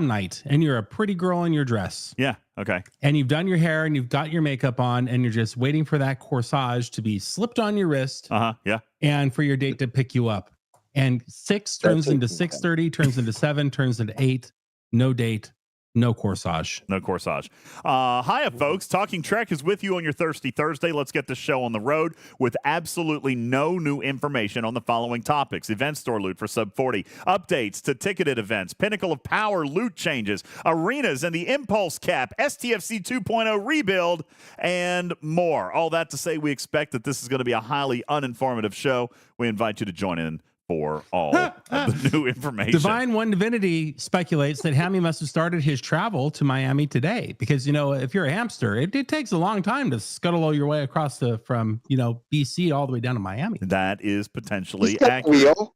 night and you're a pretty girl in your dress. Yeah. Okay. And you've done your hair and you've got your makeup on and you're just waiting for that corsage to be slipped on your wrist. Yeah. And for your date to pick you up. And 6 turns into 6:30, turns into 7, turns into 8. No date, no corsage. No corsage. Hiya, folks. Talking Trek is with you on your Thirsty Thursday. Let's get the show on the road with absolutely no new information on the following topics. Event store loot for Sub 40. Updates to ticketed events. Pinnacle of Power loot changes. Arenas and the Impulse Cap. STFC 2.0 rebuild. And more. All that to say we expect that this is going to be a highly uninformative show. We invite you to join in for all of the new information. Divine One Divinity speculates that Hammy must have started his travel to Miami today because, if you're a hamster, it takes a long time to scuttle your way across from BC all the way down to Miami. That is potentially He's got accurate. A wheel.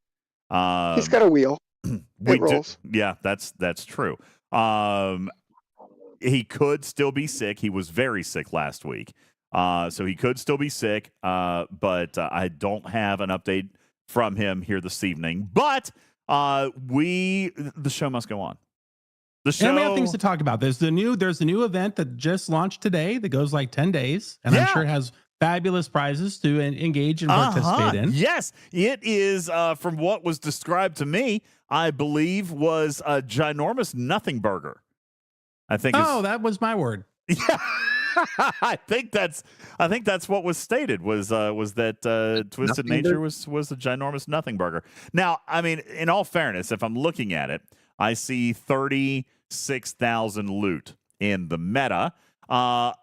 He's got a wheel. It rolls. Yeah, that's true. He could still be sick. He was very sick last week. So he could still be sick, but I don't have an update from him here this evening, but the show must go on. The show. And we have things to talk about. There's the new event that just launched today that goes like 10 days, and I'm sure it has fabulous prizes to engage and participate in. Yes, it is. From what was described to me, I believe was a ginormous nothing burger. I think. Oh, that was my word. Yeah. I think that's what was stated was that Twisted Nothing Nature was a ginormous nothing burger. Now, I mean, in all fairness, if I'm looking at it, I see 36,000 loot in the meta.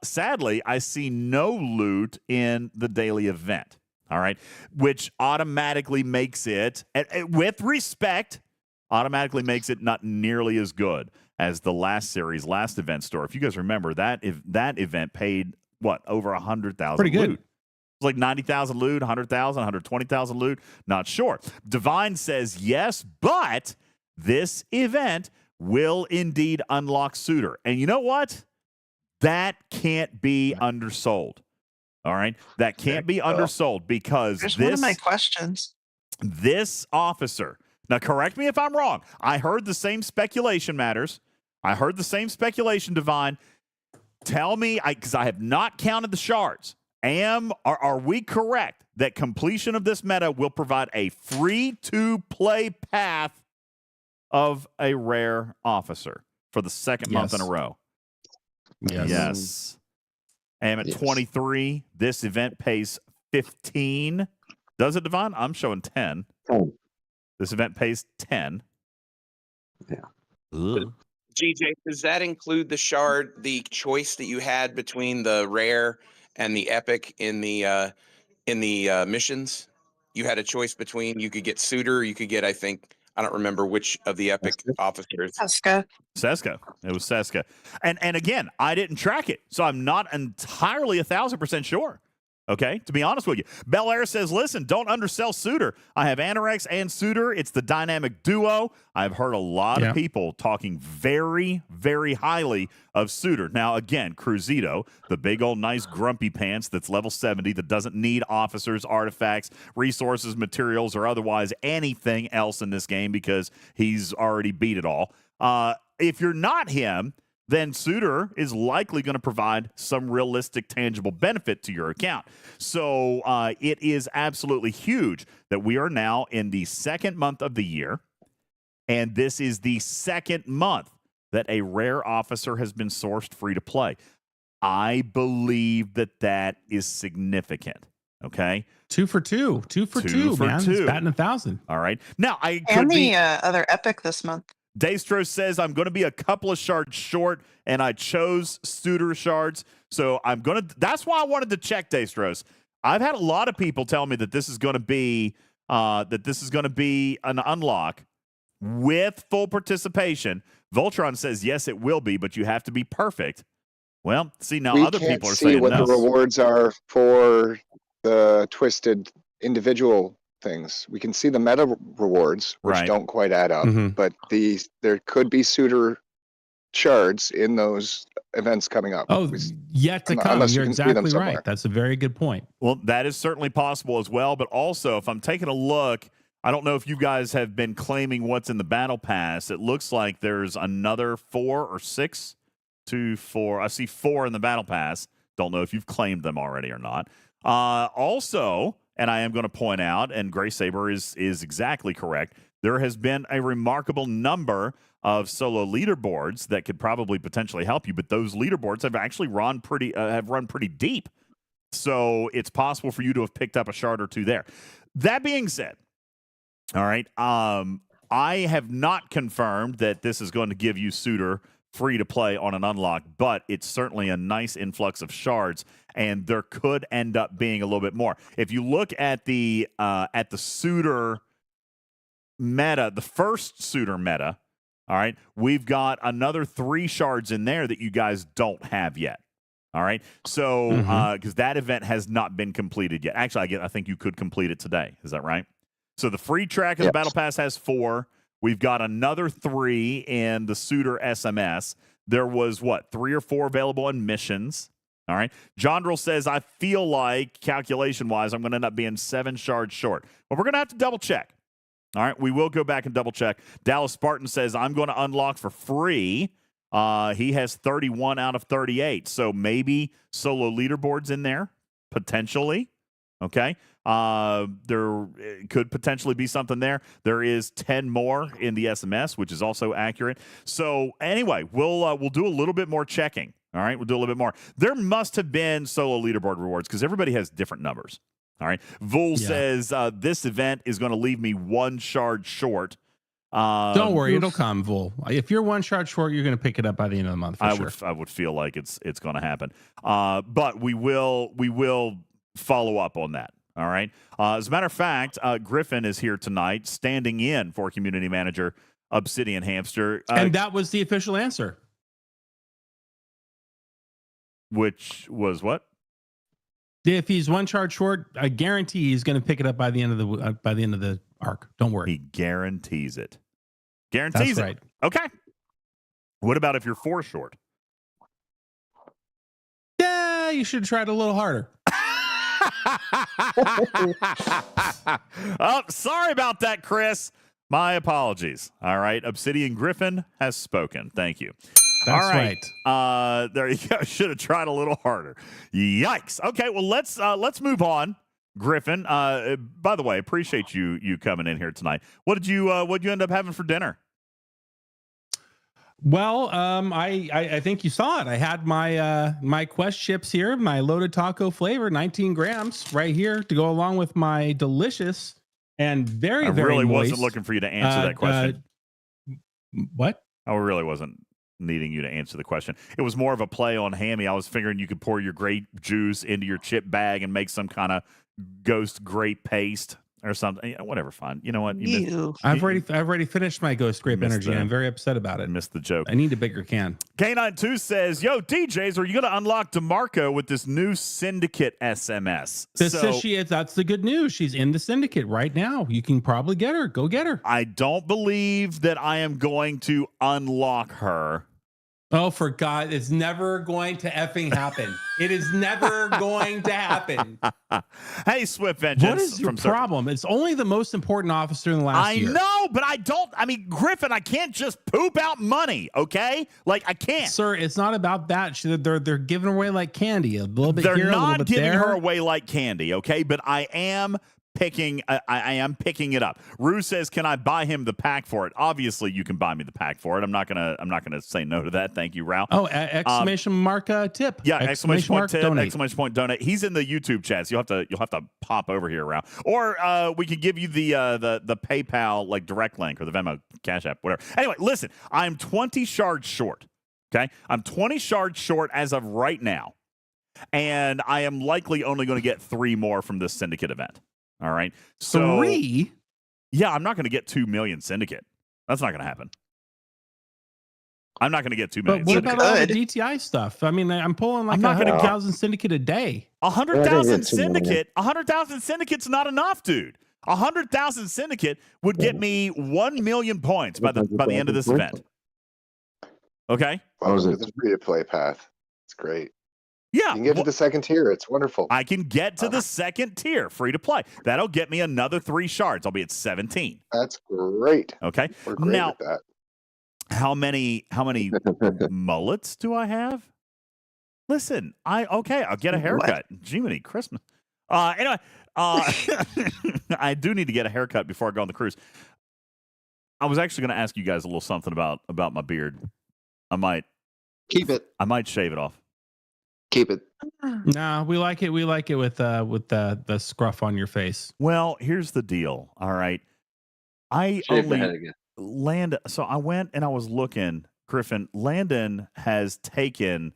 Sadly, I see no loot in the daily event. All right, which automatically makes it, with respect, automatically makes it not nearly as good as the last event store. If you guys remember, that event paid what, over 100,000 Pretty good. loot. It's like 90,000 loot, 100,000, 120,000 loot. Not sure. Divine says yes, but this event will indeed unlock Suitor. And you know what? That can't be undersold. All right? That can't be undersold because There's one of my questions. This officer, now correct me if I'm wrong. I heard the same speculation, Matters. I heard the same speculation, Divine. Tell me, because I have not counted the shards. Are we correct that completion of this meta will provide a free-to-play path of a rare officer for the second month in a row? Yes. I am at 23. This event pays 15. Does it, Devon? I'm showing 10. This event pays 10. Yeah. Ugh. GJ, does that include the choice that you had between the rare and the epic in the missions? You had a choice between, you could get Suitor, you could get, I don't remember which of the epic officers. Seska. It was Seska. And again, I didn't track it, so I'm not entirely 1,000% sure. Okay, to be honest with you. Bel Air says, listen, don't undersell Suitor. I have Anorex and Suitor. It's the dynamic duo. I've heard a lot of people talking very, very highly of Suitor. Now, again, Cruzito, the big old nice grumpy pants that's level 70 that doesn't need officers, artifacts, resources, materials, or otherwise anything else in this game because he's already beat it all. If you're not him, then Suitor is likely going to provide some realistic, tangible benefit to your account. So it is absolutely huge that we are now in the second month of the year, and this is the second month that a rare officer has been sourced free to play. I believe that is significant. Okay, 2 for 2, 2 for 2, man. It's batting 1,000. All right, now I and the other epic this month. Daystro says, I'm going to be a couple of shards short, and I chose Suitor shards. So I'm going to, that's why I wanted to check Daystros. I've had a lot of people tell me that this is going to be, an unlock with full participation. Voltron says, yes, it will be, but you have to be perfect. Well, see, now other people are saying what no. the rewards are for the twisted individual things. We can see the meta rewards, which don't quite add up, but there could be Suitor shards in those events coming up. Oh, yet to come. You're exactly right. That's a very good point. Well, that is certainly possible as well, but also if I'm taking a look, I don't know if you guys have been claiming what's in the battle pass. It looks like there's another 4 or 6 to 4. I see 4 in the battle pass. Don't know if you've claimed them already or not. Also, and I am going to point out, and Gray Saber is exactly correct, there has been a remarkable number of solo leaderboards that could probably potentially help you, but those leaderboards have actually run pretty deep. So it's possible for you to have picked up a shard or two there. That being said, all right, I have not confirmed that this is going to give you Suitor free to play on an unlock, but it's certainly a nice influx of shards, and there could end up being a little bit more. If you look at the Suitor meta, the first Suitor meta, all right, we've got another 3 shards in there that you guys don't have yet. All right, so because that event has not been completed yet. Actually, I think you could complete it today. Is that right? So the free track of the Battle Pass has 4. We've got another 3 in the Suitor SMS. There was, 3 or 4 available in missions. All right. Jondrel says, I feel like, calculation-wise, I'm going to end up being 7 shards short. But we're going to have to double-check. All right. We will go back and double-check. Dallas Spartan says, I'm going to unlock for free. He has 31 out of 38. So maybe solo leaderboards in there, potentially. Okay. There could potentially be something there. There is 10 more in the SMS, which is also accurate. So anyway, we'll do a little bit more checking. All right, we'll do a little bit more. There must have been solo leaderboard rewards because everybody has different numbers. All right. Vul says this event is going to leave me 1 shard short. Don't worry, it'll come, Vul. If you're 1 shard short, you're going to pick it up by the end of the month. I would feel like it's going to happen. But we will follow up on that. All right. As a matter of fact, Griffin is here tonight, standing in for community manager Obsidian Hamster, and that was the official answer. Which was what? If he's 1 shard short, I guarantee he's going to pick it up by the end of the arc. Don't worry. He guarantees it. Guarantees That's it. Right. Okay. What about if you're 4 short? Yeah, you should have tried a little harder. Oh, sorry about that, Chris. My apologies. All right. Obsidian Griffin has spoken. Thank you. That's all right. There you go. Should have tried a little harder. Yikes. Okay. Well, let's move on. Griffin. By the way, appreciate you coming in here tonight. What'd you end up having for dinner? Well, I think you saw it. I had my Quest chips here, my loaded taco flavor, 19 grams right here to go along with my delicious and very, very really moist, wasn't looking for you to answer that question. What? I really wasn't needing you to answer the question. It was more of a play on Hammy. I was figuring you could pour your grape juice into your chip bag and make some kind of ghost grape paste or something. Whatever, fine. You know what? I've already finished my ghost grape energy, and I'm very upset about it. Missed the joke. I need a bigger can. K92 says, "Yo, DJs, are you going to unlock DeMarco with this new syndicate SMS?" That's the good news. She's in the syndicate right now. You can probably get her. Go get her. I don't believe that I am going to unlock her. Oh, for God, it's never going to effing happen. It is never going to happen. Hey, Swift Vengeance. What is your problem? It's only the most important officer in the last year. I know, but Griffin, I can't just poop out money, okay? Like, I can't. Sir, it's not about that. They're giving away like candy. A little bit here, a little bit there. They're not giving her away like candy, okay? But I am picking it up. Rue says, "Can I buy him the pack for it?" Obviously, you can buy me the pack for it. I'm not gonna say no to that. Thank you, Ralph. Oh, exclamation mark tip. Yeah, exclamation point tip. Donate. Exclamation point donate. He's in the YouTube chat, so you'll have to pop over here, Ralph. Or we can give you the PayPal like direct link or the Venmo Cash App, whatever. Anyway, listen, I'm 20 shards short. Okay, I'm 20 shards short as of right now, and I am likely only going to get 3 more from this syndicate event. All right. So 3? Yeah, I'm not going to get 2 million syndicate. That's not going to happen. I'm not going to get 2 million. But what about all the DTI stuff? I mean, I'm pulling like 100,000 syndicate a day. 100,000 syndicate. 100,000 syndicate's not enough, dude. 100,000 syndicate would get me 1 million points by the end of this event. Okay. What was it? The free to play path. It's great. Yeah. You can get to the second tier. It's wonderful. I can get to the second tier, free to play. That'll get me another 3 shards. I'll be at 17. That's great. Okay. We're great now, at that. How many mullets do I have? Listen, I'll get a haircut. Jiminy Christmas. Anyway, I do need to get a haircut before I go on the cruise. I was actually going to ask you guys a little something about my beard. I might keep it. I might shave it off. Keep it. Nah, we like it. We like it with the scruff on your face. Well, here's the deal. All right, I So I went and I was looking. Griffin, Landon has taken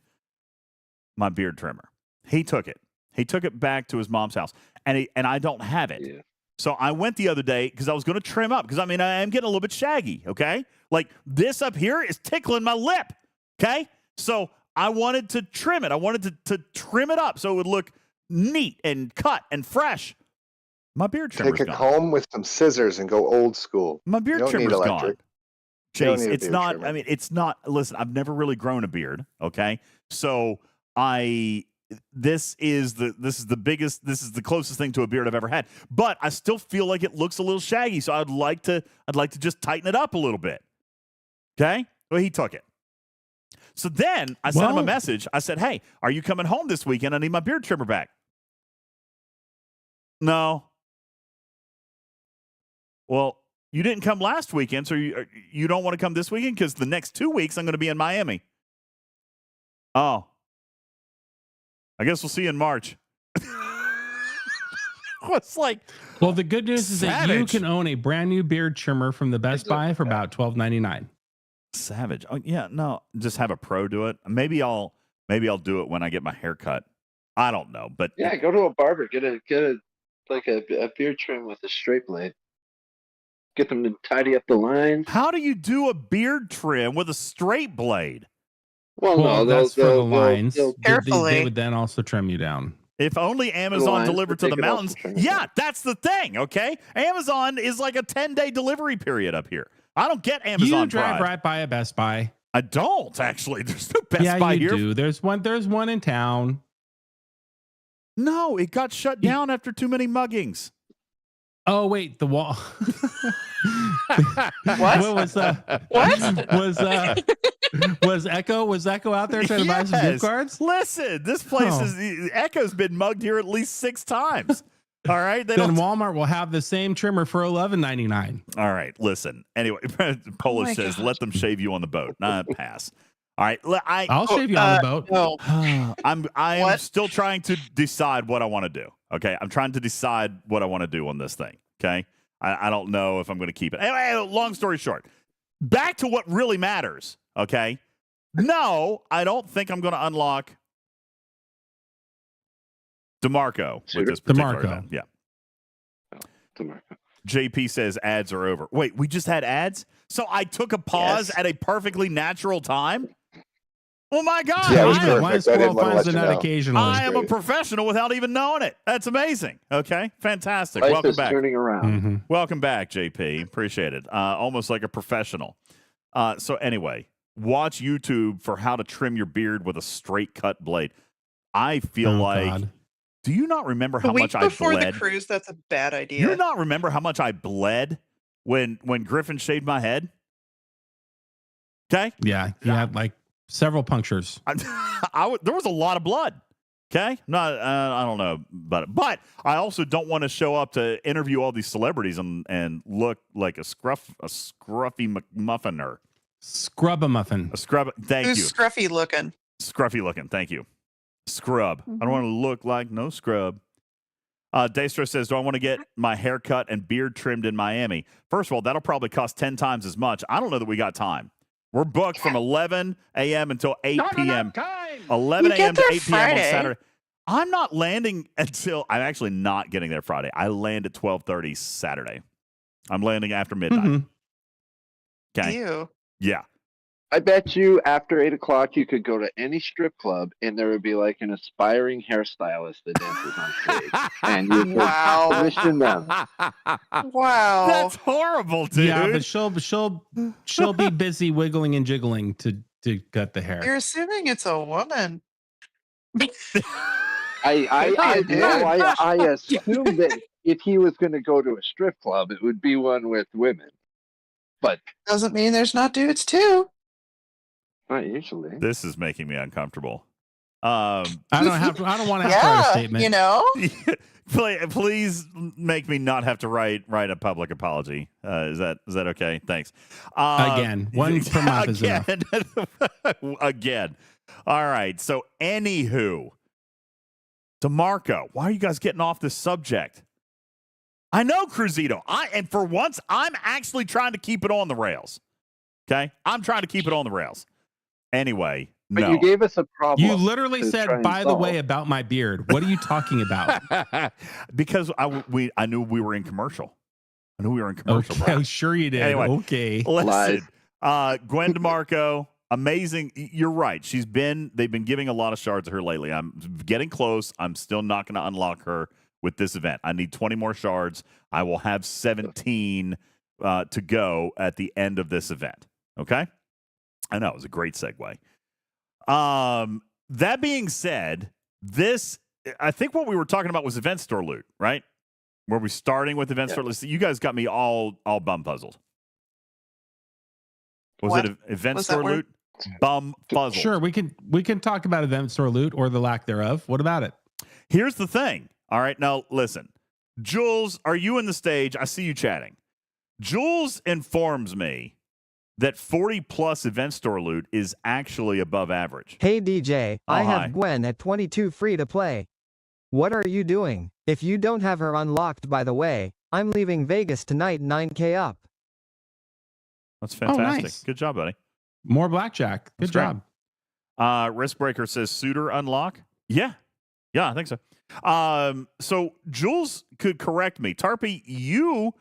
my beard trimmer. He took it. He took it back to his mom's house, and I don't have it. Yeah. So I went the other day because I was going to trim up because I am getting a little bit shaggy. Okay, like this up here is tickling my lip. Okay, so I wanted to trim it. I wanted to trim it up so it would look neat and cut and fresh. My beard trimmer's gone. Take a comb with some scissors and go old school. My beard trimmer's gone. Chase, it's not. Trimmer. I mean, it's not. Listen, I've never really grown a beard. Okay, so this is the closest thing to a beard I've ever had. But I still feel like it looks a little shaggy. So I'd like to just tighten it up a little bit. Okay, well he took it. So then I sent him a message. I said, "Hey, are you coming home this weekend? I need my beard trimmer back." No. Well, you didn't come last weekend, so you don't want to come this weekend because the next 2 weeks I'm going to be in Miami. Oh, I guess we'll see you in March. It's like, well, the good news is that you can own a brand new beard trimmer from the Best Buy for about $12.99. Savage. Oh yeah, no, just have a pro do it. Maybe I'll do it when I get my hair cut. I don't know, but yeah, go to a barber, get a beard trim with a straight blade. Get them to tidy up the lines. How do you do a beard trim with a straight blade? Well, no, that's for the lines. Carefully. They would then also trim you down. If only Amazon delivered to the mountains. Yeah, that's the thing, okay? Amazon is like a 10-day delivery period up here. I don't get Amazon You drive Prime. right by a Best Buy. I don't, actually. There's no Best Buy here. Yeah, you do. There's one in town. No, it got shut down after too many muggings. Oh, wait, the wall. What? Was Echo out there trying to buy some gift cards? Listen, this place is Echo's been mugged here at least 6 times. All right. Then Walmart will have the same trimmer for $11.99. All right. Listen. Anyway, Polish says, let them shave you on the boat. Not pass. All right. I'll shave you on the boat. No. I am still trying to decide what I want to do. Okay. I'm trying to decide what I want to do on this thing. Okay. I don't know if I'm going to keep it. Anyway, long story short, back to what really matters. Okay. No, I don't think I'm going to unlock DeMarco with this particular event. Yeah. DeMarco. JP says ads are over. Wait, we just had ads? So I took a pause at a perfectly natural time? Oh my God. Yeah, my squirrel finds the nut occasionally. I am a professional without even knowing it. That's amazing. Okay. Fantastic. Life Welcome is back. turning around. Mm-hmm. Welcome back, JP. Appreciate it. Almost like a professional. So anyway, watch YouTube for how to trim your beard with a straight cut blade. I feel God. Do you not remember how much I bled? Before the cruise, that's a bad idea. You not remember how much I bled when Griffin shaved my head? Okay. Yeah, he had like several punctures. There was a lot of blood. Okay. I don't know, but I also don't want to show up to interview all these celebrities and look like a scruffy McMuffiner. Scrub-a-muffin. A scrub. Thank you. Who's scruffy looking? Scruffy looking. Thank you. Scrub. I don't want to look like no scrub. Daystro says, do I want to get my hair cut and beard trimmed in Miami? First of all, that'll probably cost 10 times as much. I don't know that we got time. We're booked from 11 a.m. until 8 p.m. 11 a.m. to 8 p.m. on Saturday. I'm not landing until I'm actually not getting there Friday. I land at 12:30 Saturday. I'm landing after midnight. Okay. Ew. Yeah. I bet you after 8 o'clock you could go to any strip club and there would be like an aspiring hairstylist that dances on stage, and you could position them. Wow, that's horrible, dude. Yeah, but she'll be busy wiggling and jiggling to cut the hair. You're assuming it's a woman. I assumed that if he was going to go to a strip club, it would be one with women, but doesn't mean there's not dudes too. Not usually. This is making me uncomfortable. I don't want to have to write a statement. You know, please make me not have to write a public apology. Is that okay? Thanks. Again, one per month is enough. Again. All right. So, anywho, DeMarco, why are you guys getting off this subject? I know, Cruzito. And for once, I'm actually trying to keep it on the rails. Okay, I'm trying to keep it on the rails. Anyway, but you gave us a problem. You literally said, by the way, about my beard. What are you talking about? Because I knew we were in commercial. I knew we were in commercial. Okay, sure you did. Anyway, okay. Listen, Gwen DeMarco, amazing. You're right. They've been giving a lot of shards of her lately. I'm getting close. I'm still not going to unlock her with this event. I need 20 more shards. I will have 17 to go at the end of this event. Okay. I know, it was a great segue. That being said, I think what we were talking about was event store loot, right? Were we starting with event store loot? You guys got me all bum puzzled. Was it event store loot? Bum puzzled. Sure, we can talk about event store loot or the lack thereof. What about it? Here's the thing. All right, now listen. Jules, are you in the stage? I see you chatting. Jules informs me that 40 plus event store loot is actually above average. Hey DJ, I hi. have Gwen at 22 free to play. What are you doing? If you don't have her unlocked, by the way, I'm leaving Vegas tonight 9K up. That's fantastic. Nice. Good job, buddy. More blackjack. Good job. Riskbreaker says suitor unlock. Yeah, I think so. So Jules could correct me. Tarpy, you,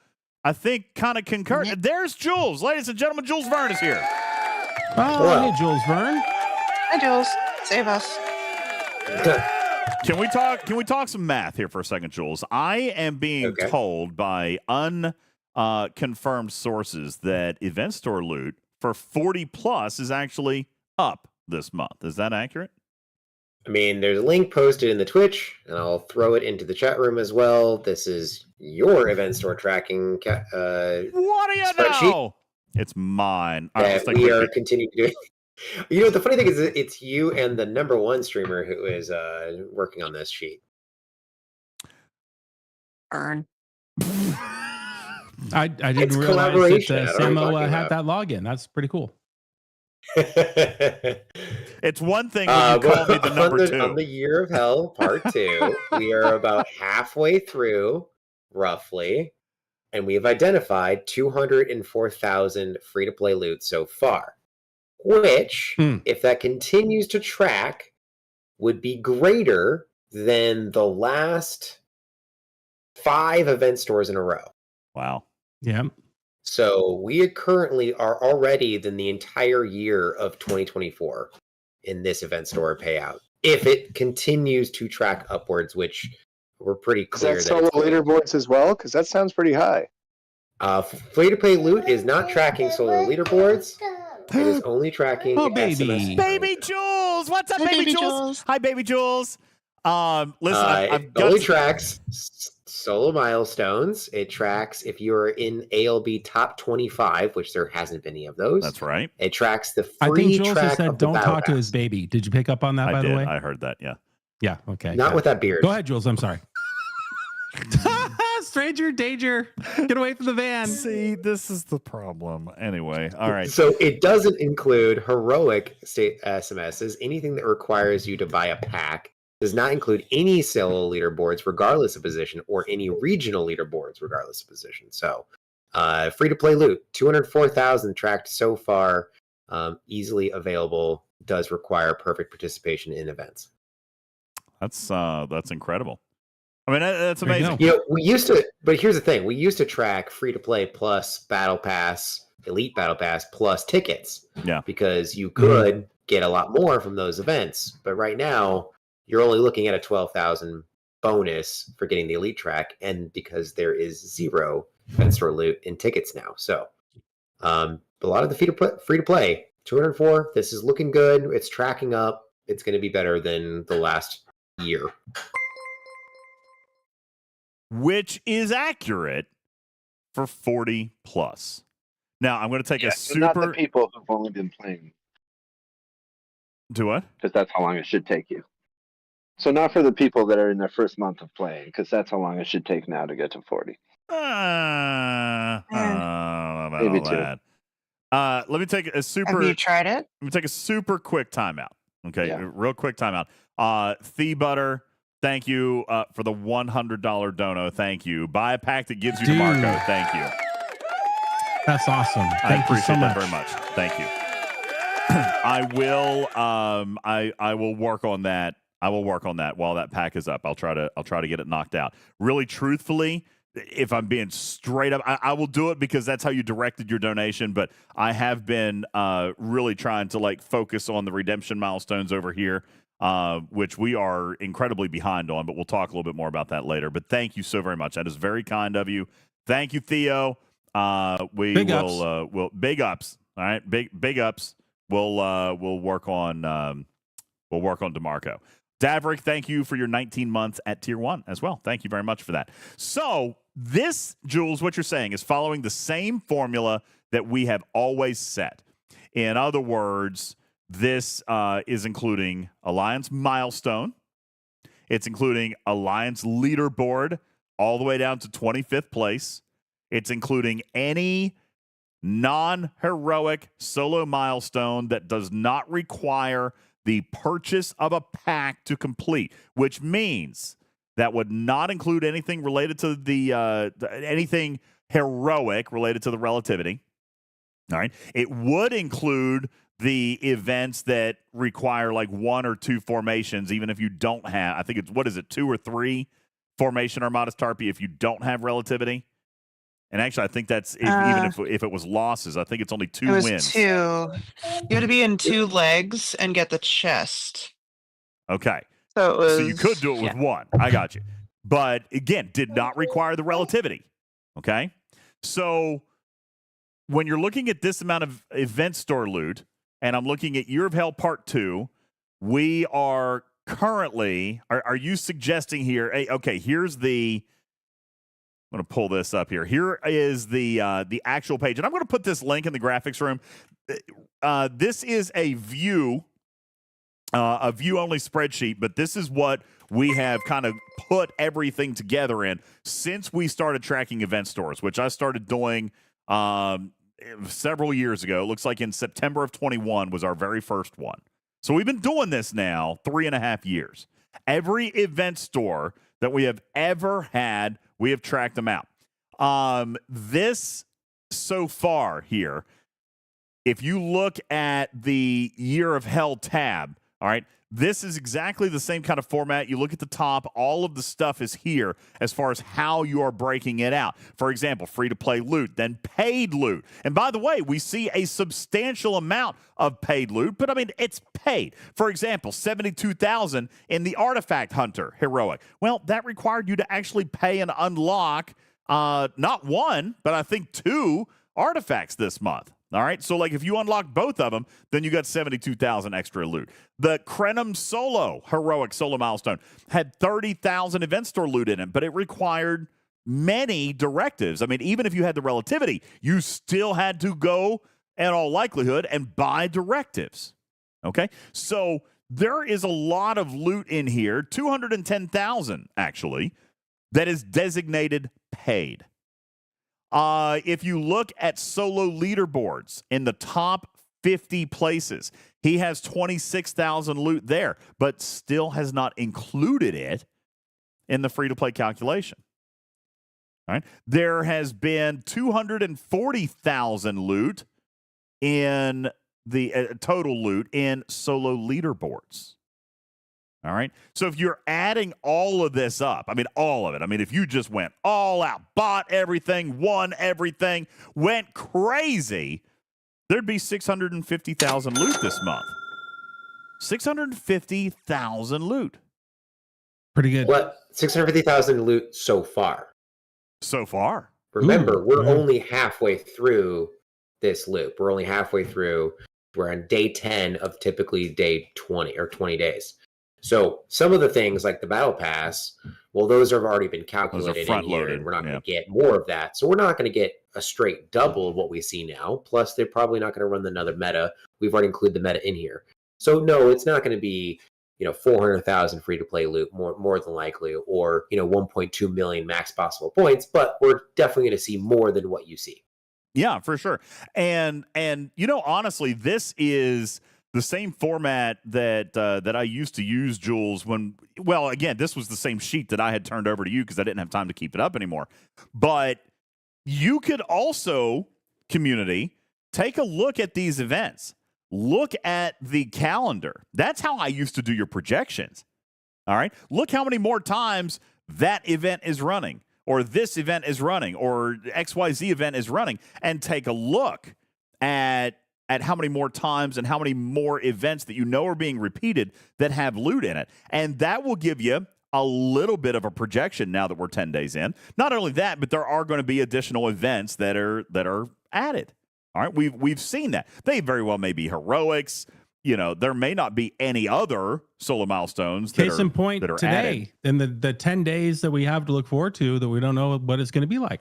I think, kind of concur. There's Jules. Ladies and gentlemen, Jules Verne is here. Oh, hey, Jules Verne. Hi, Jules. Save us. Can we talk some math here for a second, Jules? I am being told by unconfirmed sources that event store loot for 40 plus is actually up this month. Is that accurate? I mean, there's a link posted in the Twitch, and I'll throw it into the chat room as well. This is your event store tracking what do you spreadsheet know? It's mine. That we are continuing to do. You know, the funny thing is it's you and the #1 streamer who is working on this sheet. Earn. I didn't It's realize collaboration. that Samo had that login. That's pretty cool. It's one thing when you call me the number 2. On the Year of Hell Part 2, we are about halfway through, roughly, and we have identified 204,000 free-to-play loot so far, which, if that continues to track, would be greater than the last 5 event stores in a row. Wow. Yeah. So we currently are already than the entire year of 2024 in this event store payout. If it continues to track upwards, which we're pretty clear Is that solo leaderboards as well? Because that sounds pretty high. Free-to-play loot is not tracking solo leaderboards. It is only tracking SMS. Baby Jules! What's up, baby Jules? Hi, baby Jules. Listen, it only tracks solo milestones. It tracks if you're in ALB top 25, which there hasn't been any of those. That's right. It tracks the free I think Jules track has said of the don't battle talk to his pass. baby. Did you pick up on that, by the way? I heard that, yeah. Yeah, okay. Not with that beard. Go ahead, Jules. I'm sorry. Stranger danger. Get away from the van. See, this is the problem. Anyway, all right. So it doesn't include heroic state SMSs. Anything that requires you to buy a pack does not include any solo leaderboards, regardless of position, or any regional leaderboards, regardless of position. So free-to-play loot, 204,000 tracked so far, easily available, does require perfect participation in events. That's incredible. I mean, that's amazing. You know, we used to, but here's the thing: we used to track free-to-play plus battle pass, elite battle pass plus tickets. Yeah, because you could get a lot more from those events. But right now, you're only looking at a 12,000 bonus for getting the elite track, and because there is 0 event store loot in tickets now. So a lot of the free to play 204. This is looking good. It's tracking up. It's going to be better than the last year, which is accurate for 40 plus. Now I'm going to take a super. Not the people who've only been playing. Do what? Because that's how long it should take you. So not for the people that are in their first month of playing, because that's how long it should take now to get to 40. Maybe 2. Let me take a super. Have you tried it? Let me take a super quick timeout. Okay, real quick timeout. Thea Butter, thank you for the $100 dono. Thank you. Buy a pack that gives you DeMarco. Thank you. That's awesome. I Thank you so appreciate that much. very much. Thank you. I will. I will work on that. I will work on that while that pack is up. I'll try to get it knocked out. Really, truthfully, if I'm being straight up, I will do it because that's how you directed your donation. But I have been really trying to focus on the redemption milestones over here, which we are incredibly behind on. But we'll talk a little bit more about that later. But thank you so very much. That is very kind of you. Thank you, Theo. Big ups. All right, big ups. We'll work on DeMarco. Daverick, thank you for your 19 months at Tier 1 as well. Thank you very much for that. So this, Jules, what you're saying is following the same formula that we have always set. In other words, this is including Alliance Milestone. It's including Alliance Leaderboard all the way down to 25th place. It's including any non-heroic solo milestone that does not require the purchase of a pack to complete, which means that would not include anything related to anything heroic related to the relativity. All right. It would include the events that require like 1 or 2 formations, even if you don't have, I think it's, 2 or 3 formation Armadas Tarpey if you don't have relativity. And actually, I think that's even if it was losses, I think it's only 2 wins. 2. You had to be in 2 legs and get the chest. Okay. So it was, so you could do it with 1. I got you. But again, did not require the relativity. Okay. So when you're looking at this amount of event store loot, and I'm looking at Year of Hell Part 2, we are currently, are you suggesting here, okay, here's the, I'm going to pull this up here. Here is the actual page. And I'm going to put this link in the graphics room. This is a view only spreadsheet, but this is what we have kind of put everything together in since we started tracking event stores, which I started doing several years ago. It looks like in September of 21 was our very first one. So we've been doing this now 3.5 years. Every event store that we have ever had, we have tracked them out. This so far here, if you look at the Year of Hell tab, all right, this is exactly the same kind of format. You look at the top, all of the stuff is here as far as how you are breaking it out. For example, free-to-play loot, then paid loot. And by the way, we see a substantial amount of paid loot, but I mean, it's paid. For example, 72,000 in the Artifact Hunter Heroic. Well, that required you to actually pay and unlock not 1, but I think 2 artifacts this month. All right, so like if you unlock both of them, then you got 72,000 extra loot. The Krenum Solo Heroic Solo Milestone had 30,000 event store loot in it, but it required many directives. I mean, even if you had the relativity, you still had to go, in all likelihood, and buy directives. Okay, so there is a lot of loot in here, 210,000 actually, that is designated paid. If you look at solo leaderboards in the top 50 places, he has 26,000 loot there, but still has not included it in the free-to-play calculation. All right. There has been 240,000 loot in the total loot in solo leaderboards. All right. So if you're adding all of this up, I mean, all of it. I mean, if you just went all out, bought everything, won everything, went crazy, there'd be 650,000 loot this month. 650,000 loot. Pretty good. What? 650,000 loot so far. So far. Remember, we're only halfway through this loop. We're only halfway through. We're on day 10 of typically day 20 or 20 days. So some of the things like the battle pass, well, those have already been calculated in here, and we're not going to get more of that. So we're not going to get a straight double of what we see now. Plus, they're probably not going to run another meta. We've already included the meta in here. So no, it's not going to be 400,000 free to play loot more than likely, or 1.2 million max possible points. But we're definitely going to see more than what you see. Yeah, for sure. And honestly, this is the same format that I used to use, Jules, again, this was the same sheet that I had turned over to you because I didn't have time to keep it up anymore. But you could also, community, take a look at these events. Look at the calendar. That's how I used to do your projections. All right? Look how many more times that event is running, or this event is running, or XYZ event is running, and take a look at how many more times and how many more events that are being repeated that have loot in it. And that will give you a little bit of a projection now that we're 10 days in. Not only that, but there are going to be additional events that are added. All right, we've seen that. They very well may be heroics. There may not be any other solo milestones that Case in point that are today, in the 10 days that we have to look forward to, that we don't know what it's going to be like.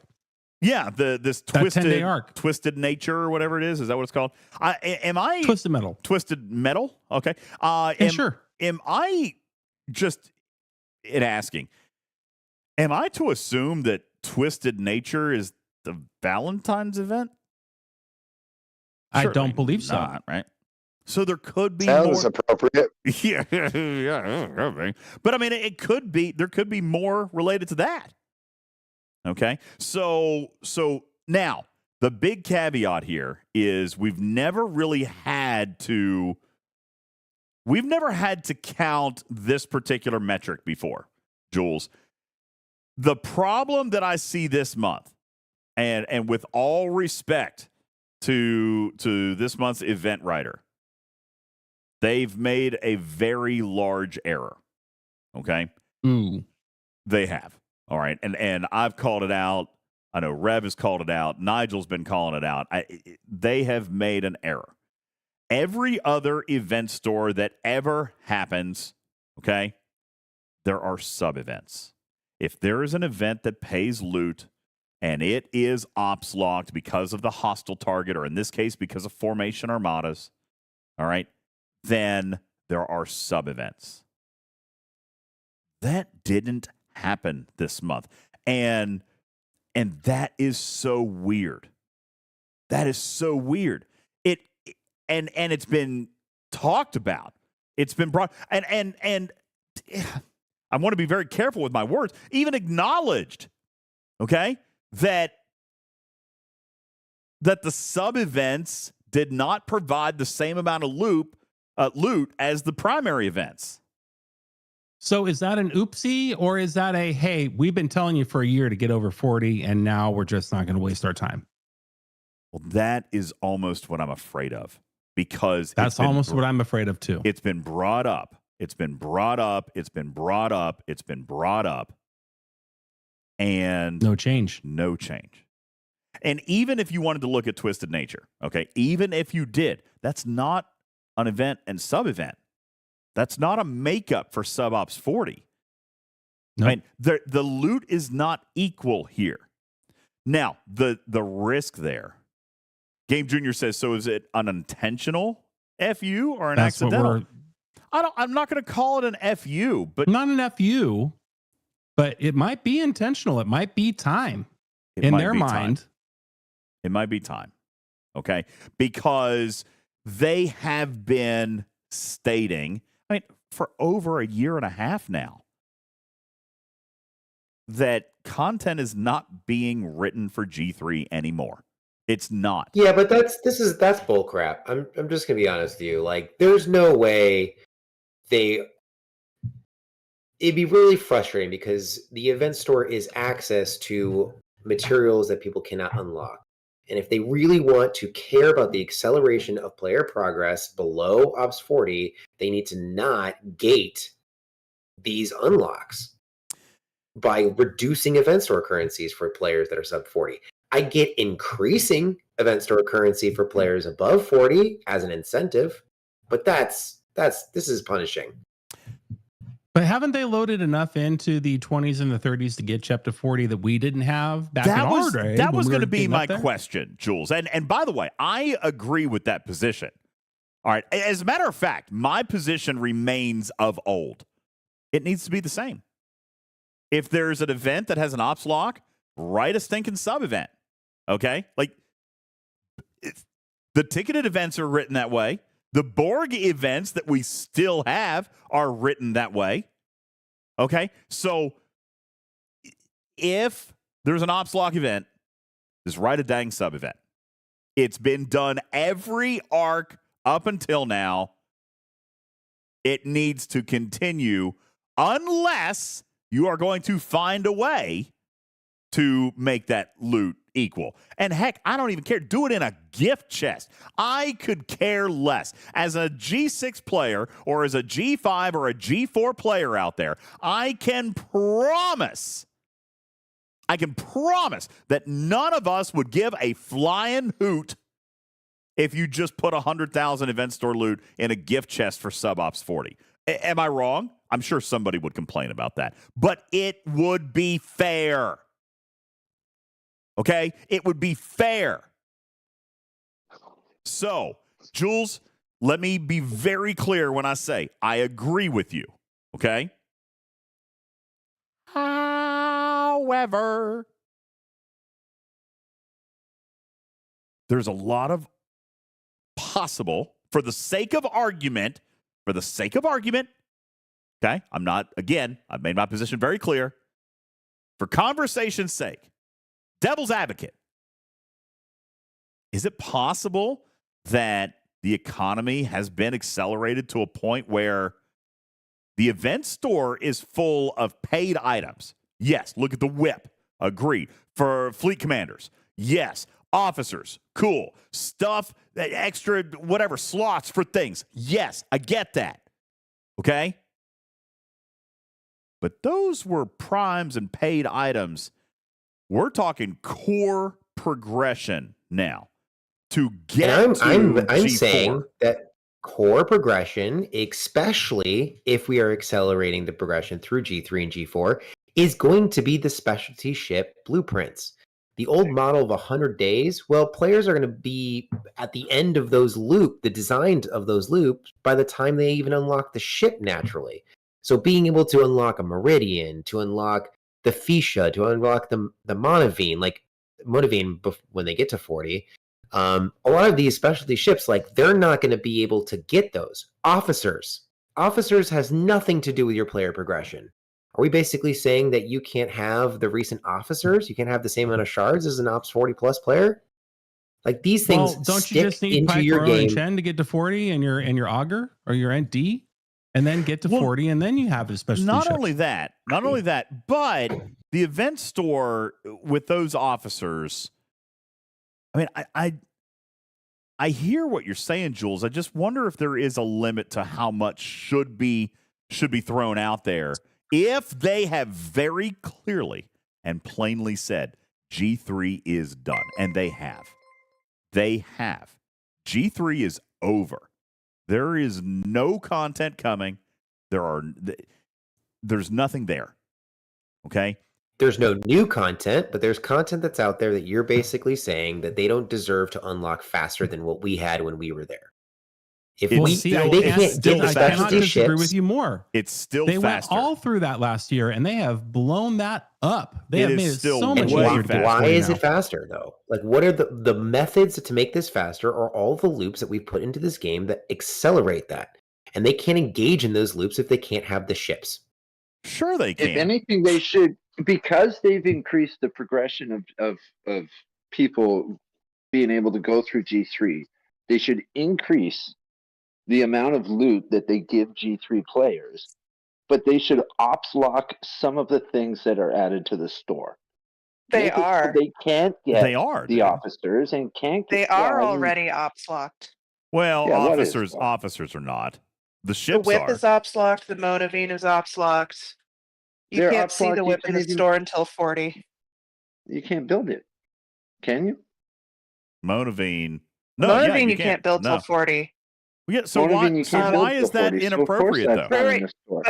Yeah, this twisted nature or whatever it is. Is that what it's called? Am I Twisted Metal? Twisted Metal. Okay. Sure. Am I just asking? Am I to assume that Twisted Nature is the Valentine's event? I don't believe so. Not, right? So there could be Sounds more. appropriate. Yeah. But I mean, it could be. There could be more related to that. Okay. So now the big caveat here is we've never had to count this particular metric before, Jules. The problem that I see this month, and with all respect to this month's event writer, they've made a very large error. Okay? Ooh. They have. All right. And I've called it out. I know Rev has called it out. Nigel's been calling it out. They have made an error. Every other event store that ever happens, okay, there are sub-events. If there is an event that pays loot and it is ops locked because of the hostile target, or in this case, because of formation armadas, all right, then there are sub-events. That didn't happen this month. And that is so weird. That is so weird. And it's been talked about. It's been brought and I want to be very careful with my words, even acknowledged, okay, that the sub-events did not provide the same amount of loot as the primary events. So is that an oopsie, or is that a, hey, we've been telling you for a year to get over 40, and now we're just not going to waste our time? Well, that is almost what I'm afraid of, because that's almost what I'm afraid of too. It's been brought up. It's been brought up. It's been brought up. It's been brought up. And no change. No change. And even if you wanted to look at Twisted Nature, okay, even if you did, that's not an event and sub-event. That's not a makeup for Sub-Ops 40. Nope. I mean, the loot is not equal here. Now, the risk there. Game Junior says, so is it an intentional FU or an accidental? I'm not going to call it an FU, but not an FU, but it might be intentional. It might be time in their mind. It might be time. Okay. Because they have been stating, I mean, for over a year and a half now, that content is not being written for G3 anymore. It's not. Yeah, but that's bullcrap. I'm just gonna be honest with you. Like, there's no way it'd be really frustrating, because the event store is access to materials that people cannot unlock. And if they really want to care about the acceleration of player progress below Ops 40, they need to not gate these unlocks by reducing event store currencies for players that are sub 40. I get increasing event store currency for players above 40 as an incentive, but this is punishing. But haven't they loaded enough into the 20s and the 30s to get you up to 40 that we didn't have back in our day? That was going to be my question, Jules. And by the way, I agree with that position. All right. As a matter of fact, my position remains of old. It needs to be the same. If there's an event that has an ops lock, write a stinking sub-event. Okay? Like, the ticketed events are written that way. The Borg events that we still have are written that way. Okay? So if there's an ops lock event, just write a dang sub-event. It's been done every arc up until now. It needs to continue unless you are going to find a way to make that loot equal. And heck, I don't even care. Do it in a gift chest. I could care less. As a G6 player or as a G5 or a G4 player out there, I can promise that none of us would give a flying hoot if you just put 100,000 event store loot in a gift chest for Sub-Ops 40. Am I wrong? I'm sure somebody would complain about that. But it would be fair. Okay? It would be fair. So, Jules, let me be very clear when I say I agree with you. Okay? However, there's a lot of possible, for the sake of argument, okay, I'm not, again, I've made my position very clear. For conversation's sake, devil's advocate, is it possible that the economy has been accelerated to a point where the event store is full of paid items? Yes, look at the whip. Agreed. For fleet commanders, yes. Officers, cool. Stuff, extra, whatever, slots for things. Yes, I get that. Okay? But those were primes and paid items. We're talking core progression now to get I'm G4. saying that core progression, especially if we are accelerating the progression through G3 and G4, is going to be the specialty ship blueprints. The old model of 100 days, well, players are going to be at the end of those the design of those loops by the time they even unlock the ship naturally. So being able to unlock a Meridian, to unlock the Fuchsia, to unlock the Monavine, like Monavine when they get to 40, a lot of these specialty ships, like, they're not going to be able to get those. Officers has nothing to do with your player progression. Are we basically saying that you can't have the recent officers? You can't have the same amount of shards as an Ops 40 plus player? Like, these things don't you just need into Pike, your Rowan, game and Chen to get to 40 and your Augur or your ND, and then get to 40, and then you have a specialty Not ships. only that, but the event store with those officers, I mean, I hear what you're saying, Jules. I just wonder if there is a limit to how much should be thrown out there if they have very clearly and plainly said G3 is done, and they have. G3 is over. There is no content coming. There's nothing there. Okay? There's no new content, but there's content that's out there that you're basically saying that they don't deserve to unlock faster than what we had when we were there. If they can't get the I cannot specialty disagree ships, with you more. It's still they faster. went all through that last year, and they have blown that up. They have made it so much easier. Why is it faster, though? Like, what are the methods to make this faster? Are all the loops that we put into this game that accelerate that? And they can't engage in those loops if they can't have the ships. Sure, they can. If anything, they should, because they've increased the progression of people being able to go through G3. They should increase the amount of loot that they give G3 players, but they should ops lock some of the things that are added to the store. They are. They can't get the dude. officers and can't get. They are already ops locked. Well, Yeah, officers are not. The ships The whip are. is ops locked. The Monavine is ops locked. You They're can't ops see the locked, whip you in the can't even- store until 40. You can't build it, can you? Monavine. Monavine you can't build till 40. Yeah, so Monavine you can't build why is till that 40, inappropriate, so of course though? that's not in the store.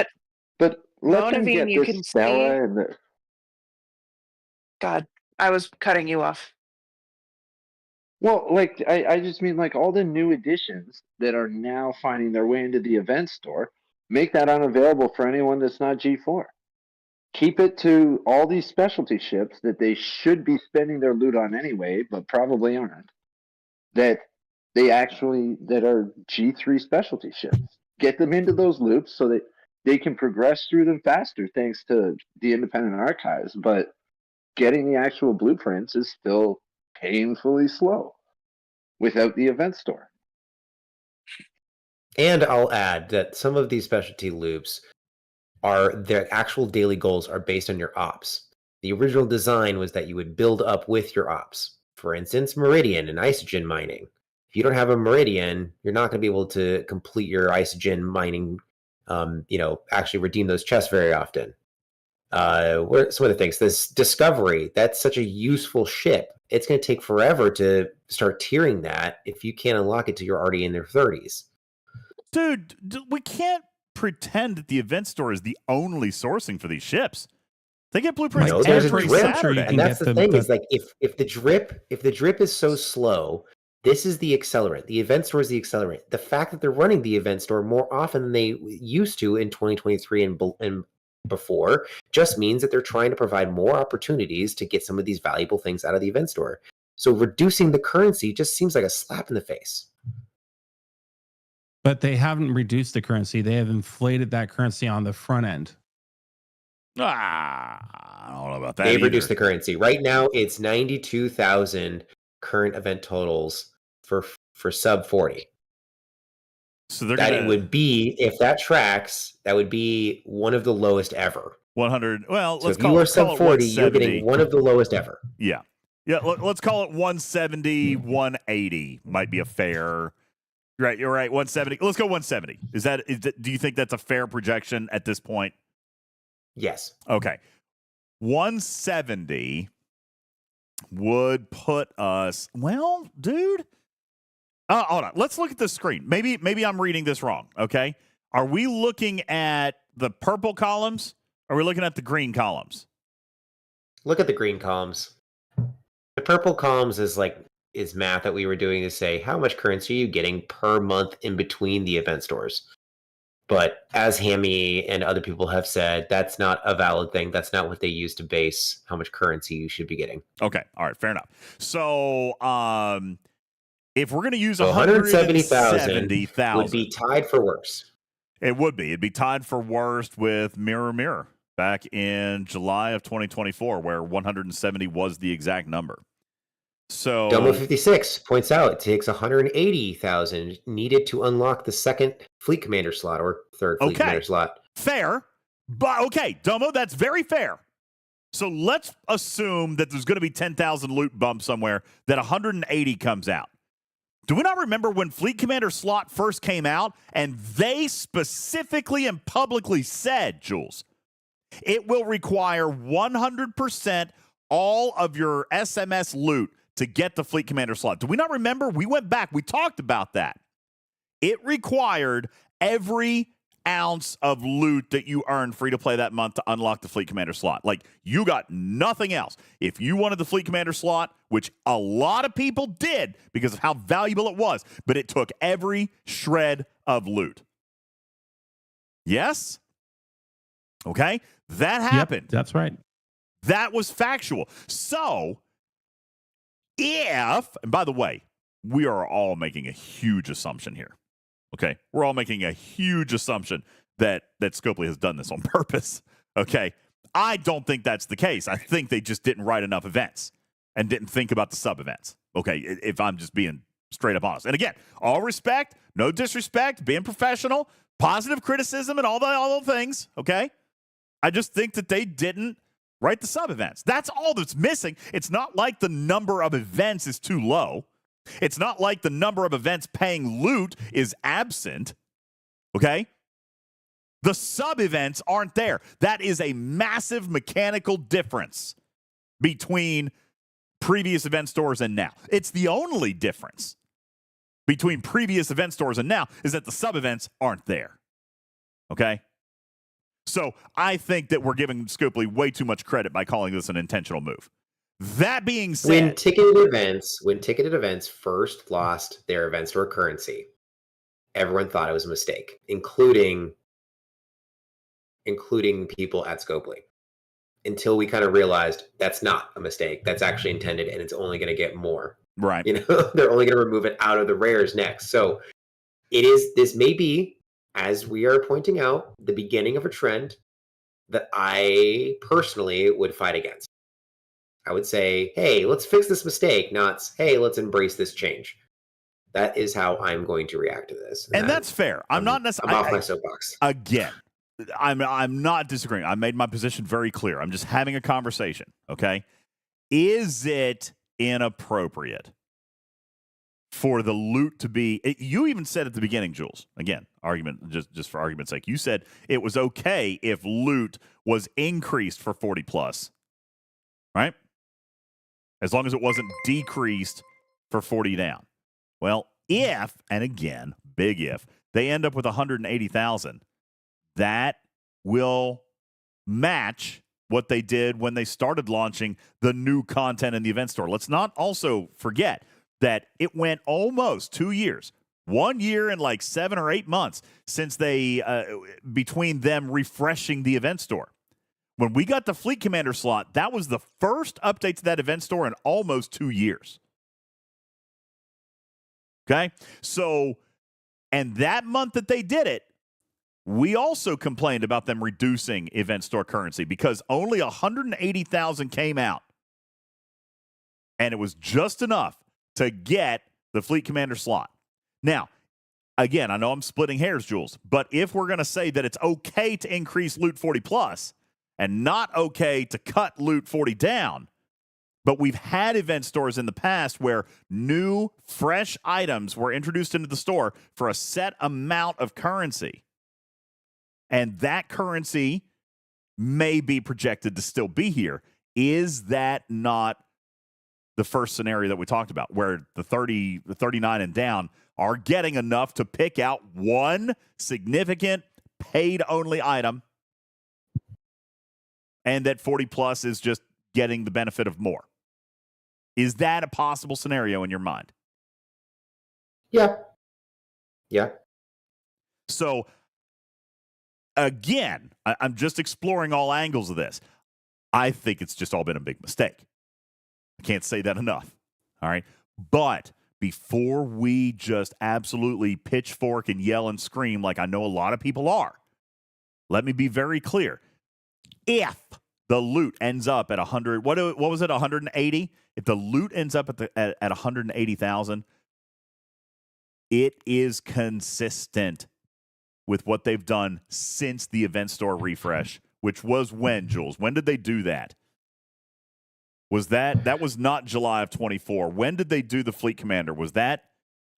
But let them Monavine get you this can Stella see. and the. God, I was cutting you off. Well, like I just mean like all the new additions that are now finding their way into the event store, make that unavailable for anyone that's not G4. Keep it to all these specialty ships that they should be spending their loot on anyway, but probably aren't. That are G3 specialty ships. Get them into those loops so that they can progress through them faster thanks to the independent archives, but getting the actual blueprints is still painfully slow without the event store. And I'll add that some of these specialty loops their actual daily goals are based on your ops. The original design was that you would build up with your ops. For instance, Meridian and Isogen mining. If you don't have a Meridian, you're not going to be able to complete your Isogen mining, actually redeem those chests very often. What are some of the things? This Discovery, that's such a useful ship. It's going to take forever to start tiering that if you can't unlock it till you're already in their 30s. Dude, we can't pretend that the event store is the only sourcing for these ships. They get blueprints every Saturday. And that's the thing is like if the drip is so slow, this is the accelerant. The event store is the accelerant. The fact that they're running the event store more often than they used to in 2023 and before just means that they're trying to provide more opportunities to get some of these valuable things out of the event store. So reducing the currency just seems like a slap in the face. But they haven't reduced the currency. They have inflated that currency on the front end. I don't know about that. They've reduced the currency. Right now, it's 92,000 current event totals for sub 40. So they're that it would be, if that tracks, that would be one of the lowest ever. 100. Well, So let's if call you are it sub 40, you're getting one of the lowest ever. Yeah. Yeah, let's call it 170, 180 might be a fair. Right, you're right. 170. Let's go 170. Do you think that's a fair projection at this point? Yes. Okay. 170 would put us, well, dude. Hold on. Let's look at the screen. Maybe I'm reading this wrong, okay? Are we looking at the purple columns? Or are we looking at the green columns? Look at the green columns. The purple columns is math that we were doing to say how much currency are you getting per month in between the event stores. But as Hammy and other people have said, that's not a valid thing. That's not what they use to base how much currency you should be getting. Okay. All right. Fair enough. So if we're going to use 170,000 would be tied for worst. It would be. It'd be tied for worst with Mirror back in July of 2024, where 170 was the exact number. So Domo 56 points out it takes 180,000 needed to unlock the second fleet commander slot or third fleet commander slot. Fair, but okay, Domo, that's very fair. So let's assume that there's going to be 10,000 loot bump somewhere, that 180 comes out. Do we not remember when Fleet Commander slot first came out and they specifically and publicly said, Jules, it will require 100% all of your SMS loot to get the Fleet Commander slot? Do we not remember? We went back. We talked about that. It required every ounce of loot that you earned free to play that month to unlock the Fleet Commander slot. Like, you got nothing else. If you wanted the Fleet Commander slot, which a lot of people did because of how valuable it was, but it took every shred of loot. Yes? Okay? That happened. Yep, that's right. That was factual. So, and by the way, we are all making a huge assumption here. Okay? We're all making a huge assumption that Scopely has done this on purpose. Okay? I don't think that's the case. I think they just didn't write enough events and didn't think about the sub-events. Okay? If I'm just being straight up honest. And again, all respect, no disrespect, being professional, positive criticism, and all the things. Okay? I just think that they didn't write the sub-events. That's all that's missing. It's not like the number of events is too low. It's not like the number of events paying loot is absent. Okay? The sub-events aren't there. That is a massive mechanical difference between previous event stores and now. It's the only difference between previous event stores and now is that the sub-events aren't there. Okay? So I think that we're giving Scopely way too much credit by calling this an intentional move. That being said, when ticketed events first lost their event store currency, everyone thought it was a mistake, including people at Scopely, until we kind of realized that's not a mistake. That's actually intended, and it's only going to get more. Right. They're only going to remove it out of the rares next. So this may be, as we are pointing out, the beginning of a trend that I personally would fight against. I would say, hey, let's fix this mistake, not, hey, let's embrace this change. That is how I'm going to react to this. And that's fair. I'm not necessarily off my soapbox. Again, I'm not disagreeing. I made my position very clear. I'm just having a conversation, okay? Is it inappropriate for the loot to be, you even said at the beginning, Jules, again, argument, just for argument's sake, you said it was okay if loot was increased for 40 plus, right? As long as it wasn't decreased for 40 down. Well, if, and again, big if, they end up with 180,000, that will match what they did when they started launching the new content in the event store. Let's not also forget that it went almost 2 years, 1 year and like 7 or 8 months since they, between them refreshing the event store. When we got the Fleet Commander slot, that was the first update to that event store in almost 2 years. Okay? So And that month that they did it, we also complained about them reducing event store currency because only 180,000 came out. And it was just enough to get the Fleet Commander slot. Now, again, I know I'm splitting hairs, Jules, but if we're going to say that it's okay to increase Loot 40 plus and not okay to cut Loot 40 down, but we've had event stores in the past where new, fresh items were introduced into the store for a set amount of currency. And that currency may be projected to still be here. Is that not the first scenario that we talked about, where the 39 and down are getting enough to pick out one significant paid-only item, and that 40 plus is just getting the benefit of more? Is that a possible scenario in your mind? Yeah. Yeah. So, again, I'm just exploring all angles of this. I think it's just all been a big mistake. I can't say that enough. All right. But before we just absolutely pitchfork and yell and scream like I know a lot of people are, let me be very clear. If the loot ends up at 100, what was it, 180? If the loot ends up at 180,000, it is consistent with what they've done since the event store refresh, which was when, Jules? When did they do that? That was not July of 24. When did they do the Fleet Commander? Was that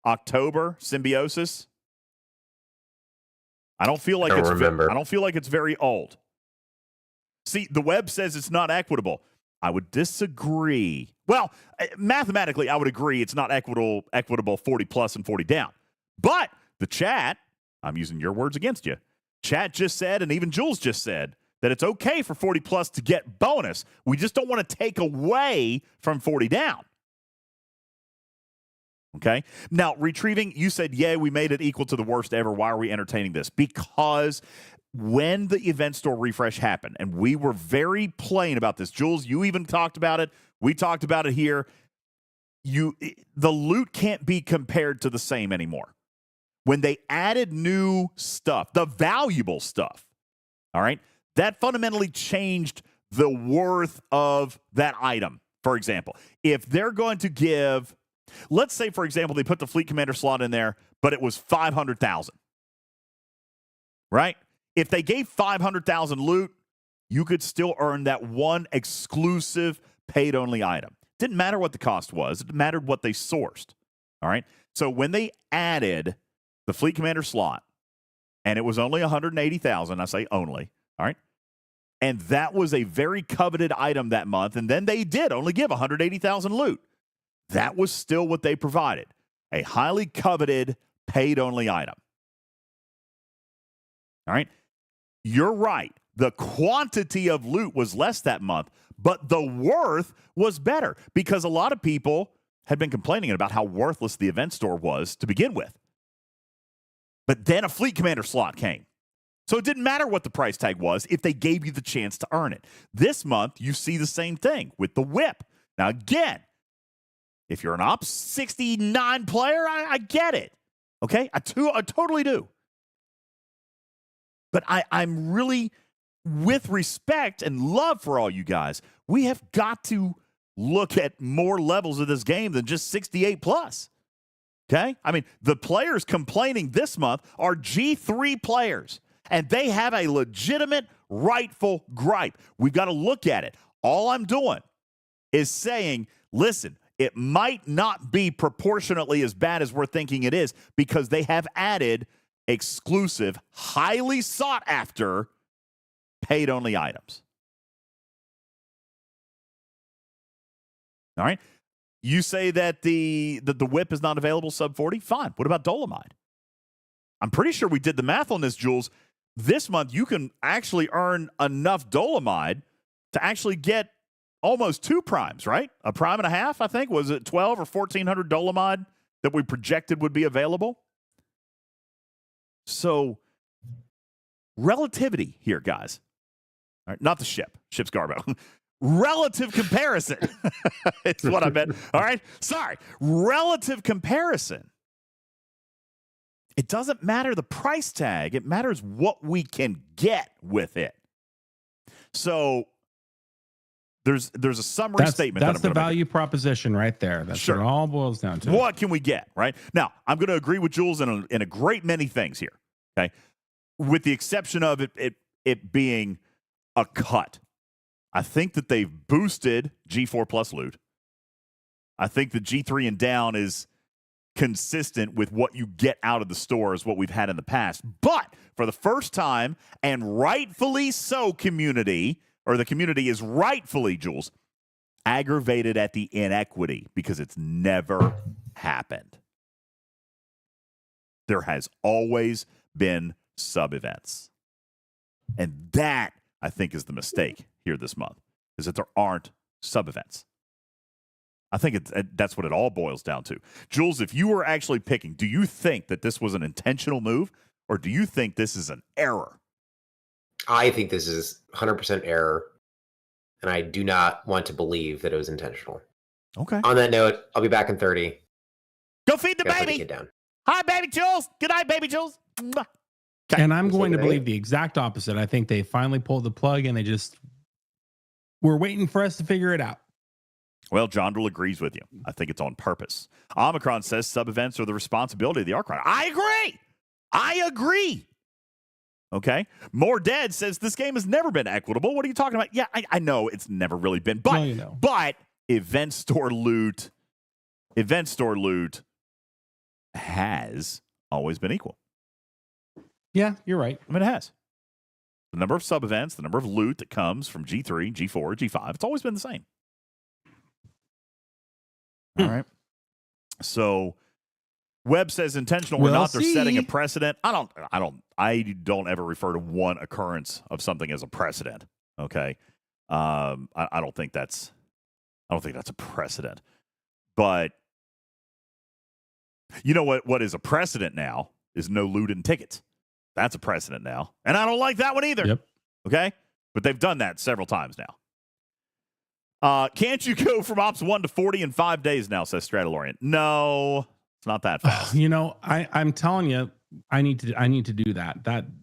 October Symbiosis? I don't feel like I don't feel like it's very old. See, the web says it's not equitable. I would disagree. Well, mathematically, I would agree it's not equitable 40 plus and 40 down. But the chat, I'm using your words against you. Chat just said, and even Jules just said, that it's okay for 40 plus to get bonus. We just don't want to take away from 40 down. Okay? Now, retrieving, you said, yeah, we made it equal to the worst ever. Why are we entertaining this? Because when the event store refresh happened, and we were very plain about this, Jules, you even talked about it. We talked about it here. The loot can't be compared to the same anymore. When they added new stuff, the valuable stuff, all right, that fundamentally changed the worth of that item. For example, if they're going to give, let's say, for example, they put the Fleet Commander slot in there, but it was 500,000, right? If they gave 500,000 loot, you could still earn that one exclusive paid-only item. Didn't matter what the cost was. It mattered what they sourced, all right? So when they added the Fleet Commander slot, and it was only 180,000, I say only, all right? And that was a very coveted item that month, and then they did only give 180,000 loot. That was still what they provided, a highly coveted, paid-only item. All right? You're right. The quantity of loot was less that month, but the worth was better because a lot of people had been complaining about how worthless the event store was to begin with. But then a Fleet Commander slot came. So it didn't matter what the price tag was if they gave you the chance to earn it. This month, you see the same thing with the whip. Now, again, if you're an Ops 69 player, I get it. Okay? I totally do. But I'm really, with respect and love for all you guys, we have got to look at more levels of this game than just 68 plus. Okay? I mean, the players complaining this month are G3 players, and they have a legitimate, rightful gripe. We've got to look at it. All I'm doing is saying, listen, it might not be proportionately as bad as we're thinking it is because they have added exclusive, highly sought after, paid-only items. All right? You say that the whip is not available sub 40? Fine. What about Dolomite? I'm pretty sure we did the math on this, Jules. This month, you can actually earn enough Dolomite to actually get almost 2 primes, right? A prime and a half, I think. Was it 12 or 1,400 Dolomite that we projected would be available? So, relativity here, guys. All right, not the ship. Ship's Garbo. Relative comparison. It's what I meant. All right? Sorry. Relative comparison. It doesn't matter the price tag. It matters what we can get with it. So there's a summary statement. That's the value proposition right there. That's what it all boils down to. What can we get, right? Now, I'm going to agree with Jules in a great many things here, okay? With the exception of it being a cut. I think that they've boosted G4 plus loot. I think the G3 and down is consistent with what you get out of the store as what we've had in the past. But for the first time, and rightfully so, community, or the community is rightfully, Jules, aggravated at the inequity because it's never happened. There has always been sub-events. And that, I think, is the mistake here this month, is that there aren't sub-events. I think that's what it all boils down to. Jules, if you were actually picking, do you think that this was an intentional move, or do you think this is an error? I think this is 100% error, and I do not want to believe that it was intentional. Okay. On that note, I'll be back in 30. Go feed the baby. Kid down. Hi, baby Jules. Good night, baby Jules. Okay. And I'm going to believe the exact opposite. I think they finally pulled the plug, and they just were waiting for us to figure it out. Well, John Drill agrees with you. I think it's on purpose. Omicron says sub-events are the responsibility of the Archon. I agree. Okay. More Dead says this game has never been equitable. What are you talking about? Yeah, I know it's never really been. But, but event store loot has always been equal. Yeah, you're right. I mean, it has. The number of sub-events, the number of loot that comes from G3, G4, G5, it's always been the same. All right. So Webb says intentional or not, they're setting a precedent. I don't ever refer to one occurrence of something as a precedent. Okay. I don't think that's a precedent. But you know what is a precedent now is no loot and tickets. That's a precedent now. And I don't like that one either. Yep. Okay? But they've done that several times now. Can't you go from Ops 1 to 40 in 5 days now, says Stradalorian. No, it's not that fast. I'm telling you, I need to do that.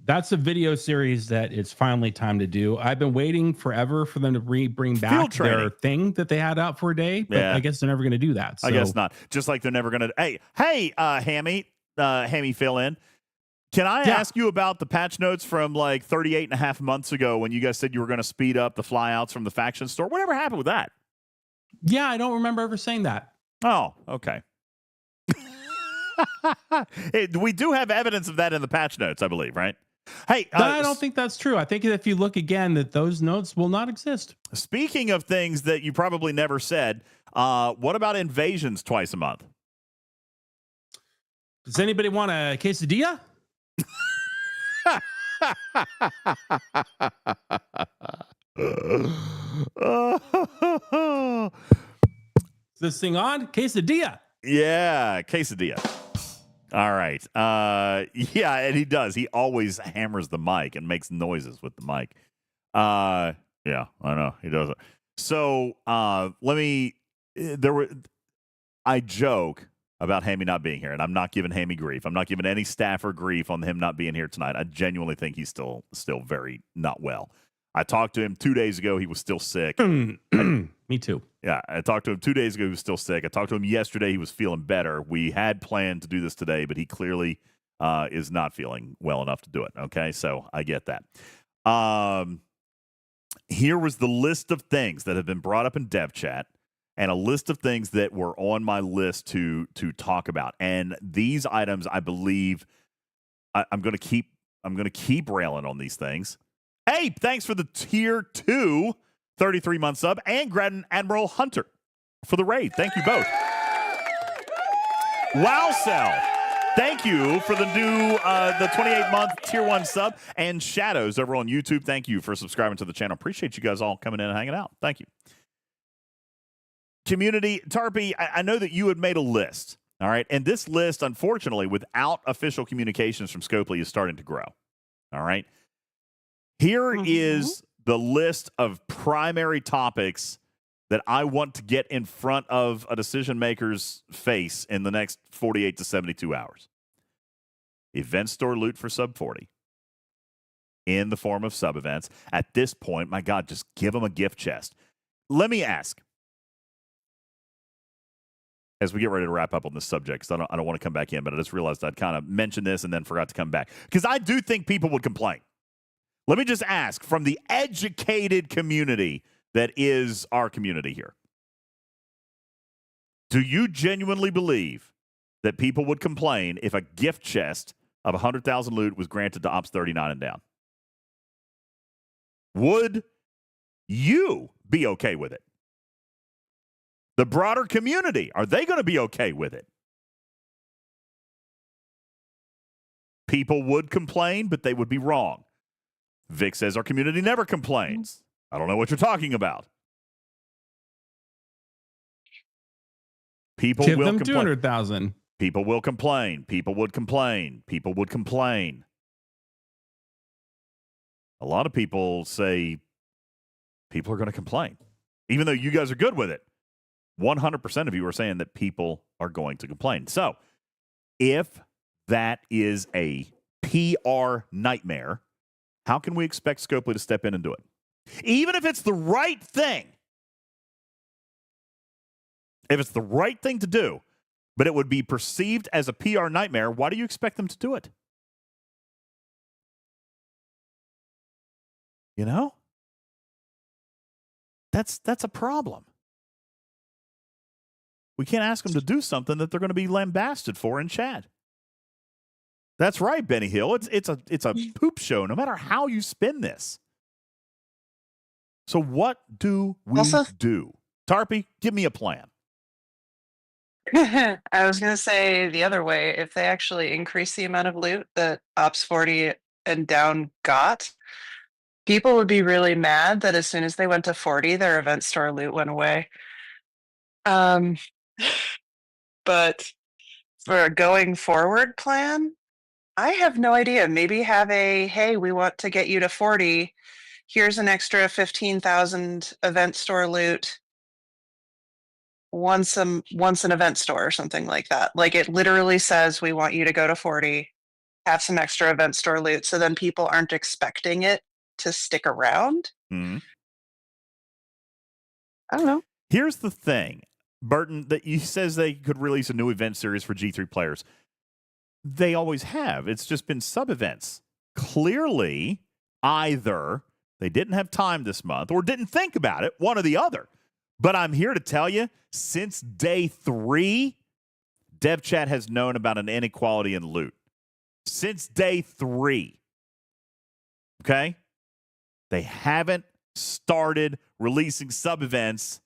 That's a video series that it's finally time to do. I've been waiting forever for them to bring back their thing that they had out for a day, but I guess they're never going to do that. So. I guess not. Just like they're never going to. Hey, Hammy, fill in. Can I ask you about the patch notes from like 38 and a half months ago when you guys said you were going to speed up the flyouts from the faction store? Whatever happened with that? Yeah, I don't remember ever saying that. Oh, okay. We do have evidence of that in the patch notes, I believe, right? Hey, I don't think that's true. I think if you look again, that those notes will not exist. Speaking of things that you probably never said, what about invasions twice a month? Does anybody want a quesadilla? Is this thing on? Quesadilla. Yeah, quesadilla. All right. Yeah, and he does. He always hammers the mic and makes noises with the mic. Yeah, I know. He does it. So I joke about Hammy not being here, and I'm not giving Hammy grief. I'm not giving any staffer grief on him not being here tonight. I genuinely think he's still very not well. I talked to him 2 days ago. He was still sick. Me too. Yeah, I talked to him 2 days ago. He was still sick. I talked to him yesterday. He was feeling better. We had planned to do this today, but he clearly is not feeling well enough to do it. Okay, so I get that. Here was the list of things that have been brought up in dev chat, and a list of things that were on my list to talk about. And these items, I believe, I'm going to keep railing on these things. Hey, thanks for the tier 2 33-month sub, and Grand Admiral Hunter for the raid. Thank you both. WowCell, thank you for the new the 28-month tier 1 sub, and Shadows over on YouTube. Thank you for subscribing to the channel. Appreciate you guys all coming in and hanging out. Thank you. Community, Tarpy, I know that you had made a list, all right? And this list, unfortunately, without official communications from Scopely, is starting to grow, all right? Here is the list of primary topics that I want to get in front of a decision maker's face in the next 48 to 72 hours. event store loot for sub 40 in the form of sub events. At this point, my God, just give them a gift chest. Let me ask, as we get ready to wrap up on this subject, because I don't want to come back in, but I just realized I'd kind of mentioned this and then forgot to come back. Because I do think people would complain. Let me just ask from the educated community that is our community here. Do you genuinely believe that people would complain if a gift chest of 100,000 loot was granted to Ops 39 and down? Would you be okay with it? The broader community, are they going to be okay with it? People would complain, but they would be wrong. Vic says our community never complains. I don't know what you're talking about. People Give will them complain. 200,000. People will complain. People would complain. People would complain. A lot of people say people are going to complain, even though you guys are good with it. 100% of you are saying that people are going to complain. So if that is a PR nightmare, how can we expect Scopely to step in and do it? Even if it's the right thing. If it's the right thing to do, but it would be perceived as a PR nightmare, why do you expect them to do it? You know? That's a problem. We can't ask them to do something that they're going to be lambasted for in chat. That's right, Benny Hill. It's a poop show, no matter how you spin this. So what do we do? Tarpy, give me a plan. I was going to say the other way. If they actually increase the amount of loot that Ops 40 and down got, people would be really mad that as soon as they went to 40, their event store loot went away. But for a going forward plan, I have no idea. Maybe have a, hey, we want to get you to 40. Here's an extra 15,000 event store loot once an event store or something like that. Like it literally says we want you to go to 40, have some extra event store loot, so then people aren't expecting it to stick around. Mm-hmm. I don't know. Here's the thing, Burton, that he says they could release a new event series for G3 players. They always have. It's just been sub-events. Clearly, either they didn't have time this month or didn't think about it, one or the other. But I'm here to tell you, since day 3, Dev Chat has known about an inequality in loot. Since day 3. Okay? They haven't started releasing sub-events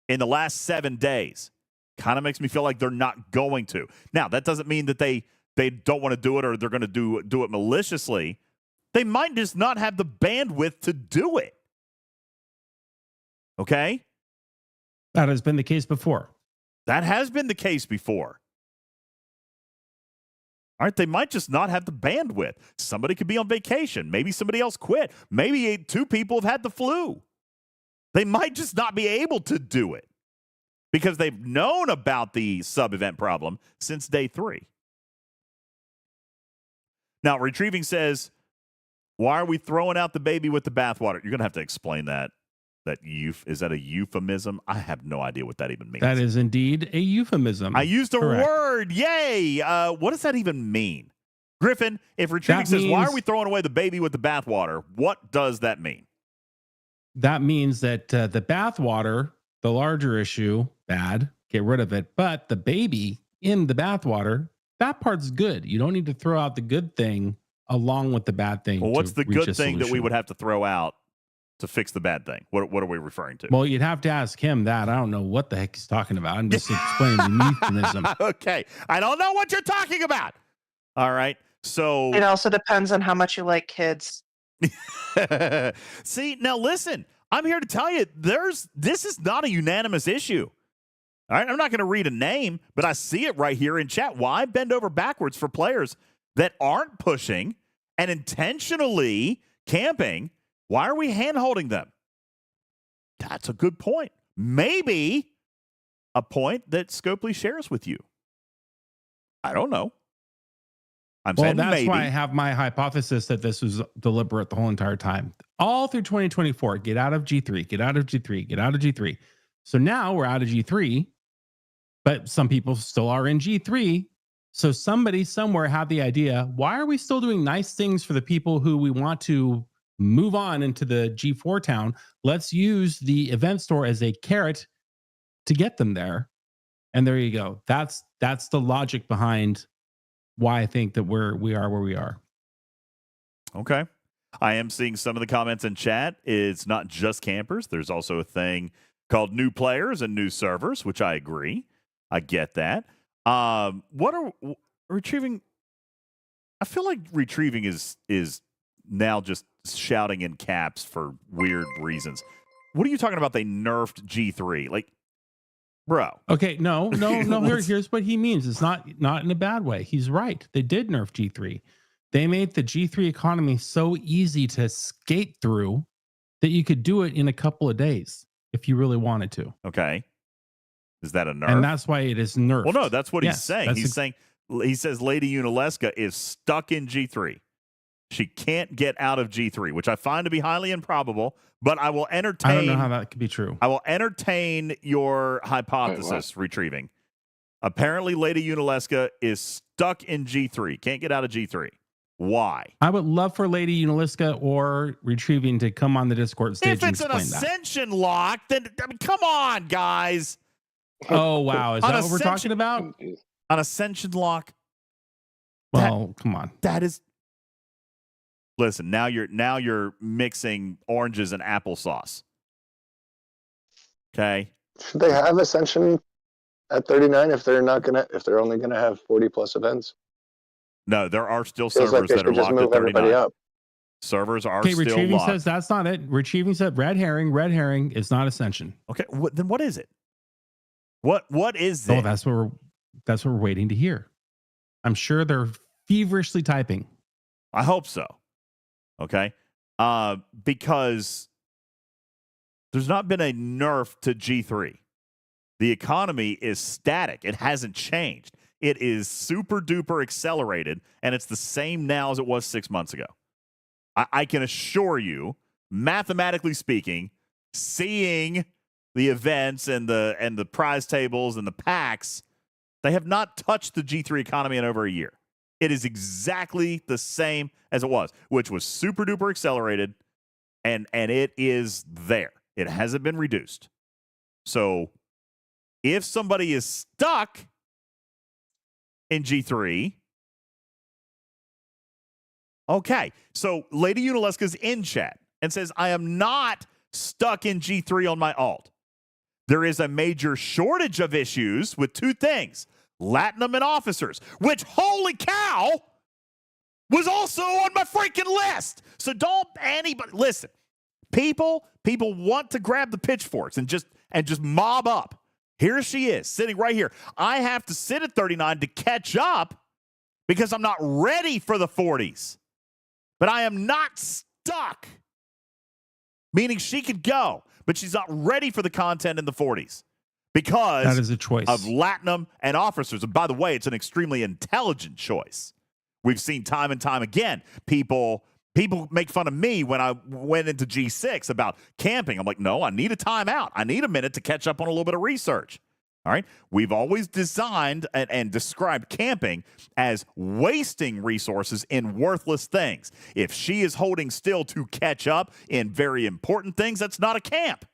in the last 7 days. Kind of makes me feel like they're not going to. Now, that doesn't mean that they don't want to do it or they're going to do it maliciously. They might just not have the bandwidth to do it. Okay? That has been the case before. That has been the case before. All right, they might just not have the bandwidth. Somebody could be on vacation. Maybe somebody else quit. Maybe 2 people have had the flu. They might just not be able to do it because they've known about the sub-event problem since day 3. Now, Retrieving says, why are we throwing out the baby with the bathwater? You're going to have to explain that. Is that a euphemism? I have no idea what that even means. That is indeed a euphemism. I used a word. Yay. What does that even mean? Griffin, if Retrieving says, why are we throwing away the baby with the bathwater? What does that mean? That means that the bathwater, the larger issue, bad, get rid of it. But the baby in the bathwater, that part's good. You don't need to throw out the good thing along with the bad thing. Well, what's the good thing that we would have to throw out to fix the bad thing? What are we referring to? Well, you'd have to ask him that. I don't know what the heck he's talking about. I'm just explaining the euphemism. Okay. I don't know what you're talking about. All right. So it also depends on how much you like kids. See, now listen, I'm here to tell you this is not a unanimous issue. All right. I'm not going to read a name, but I see it right here in chat. Why bend over backwards for players that aren't pushing and intentionally camping? Why are we hand-holding them? That's a good point. Maybe a point that Scopely shares with you. I don't know. I'm saying that's maybe. why I have my hypothesis that this was deliberate the whole entire time. All through 2024, get out of G3, get out of G3, get out of G3. So now we're out of G3, but some people still are in G3. So somebody somewhere had the idea, why are we still doing nice things for the people who we want to move on into the G4 town? Let's use the event store as a carrot to get them there. And there you go. That's the logic behind why I think that we are where we are. Okay. I am seeing some of the comments in chat. It's not just campers. There's also a thing called new players and new servers, which I agree. I get that. What are retrieving? I feel like retrieving is now just shouting in caps for weird reasons. What are you talking about? They nerfed G3, like, bro. Okay, no. Here's what he means. It's not in a bad way. He's right. They did nerf G3. They made the G3 economy so easy to skate through that you could do it in a couple of days if you really wanted to. Okay. Is that a nerf? And that's why it is nerfed. Well, no, that's what he's saying. He says Lady Unileska is stuck in G3. She can't get out of G3, which I find to be highly improbable, but I will entertain. I don't know how that could be true. I will entertain your hypothesis, retrieving. Apparently, Lady Unileska is stuck in G3. Can't get out of G3. Why? I would love for Lady Unileska or retrieving to come on the Discord stage and explain that. If it's an ascension lock, then I mean, come on, guys. Oh, wow. Is that what we're talking about? An ascension lock? Well, come on. That is... Listen, now you're mixing oranges and applesauce. Okay? Should they have ascension at 39 if they're only gonna have 40 plus events? No, there are still Feels servers like that are locked at 39. Up. Servers are still Retrieving locked. says that's not it. Retrieving said red herring is not ascension. Okay, then what is it? What is it? Oh, that's what we're waiting to hear. I'm sure they're feverishly typing. I hope so. Okay, because there's not been a nerf to G3. The economy is static. It hasn't changed. It is super duper accelerated, and it's the same now as it was 6 months ago. I can assure you, mathematically speaking, seeing the events and the prize tables and the packs, they have not touched the G3 economy in over a year. It is exactly the same as it was, which was super duper accelerated, and it is there. It hasn't been reduced. So if somebody is stuck in G3, okay. So Lady Unileska's in chat and says, I am not stuck in G3 on my alt. There is a major shortage of issues with two things. Latinum and officers, which, holy cow, was also on my freaking list. So don't anybody listen. People want to grab the pitchforks and just mob up. Here she is, sitting right here. I have to sit at 39 to catch up because I'm not ready for the 40s. But I am not stuck. Meaning she could go, but she's not ready for the content in the 40s. Because that is a choice of Latinum and officers. And by the way, it's an extremely intelligent choice. We've seen time and time again, people make fun of me when I went into G6 about camping. I'm like, no, I need a timeout. I need a minute to catch up on a little bit of research. All right. We've always designed and described camping as wasting resources in worthless things. If she is holding still to catch up in very important things, that's not a camp.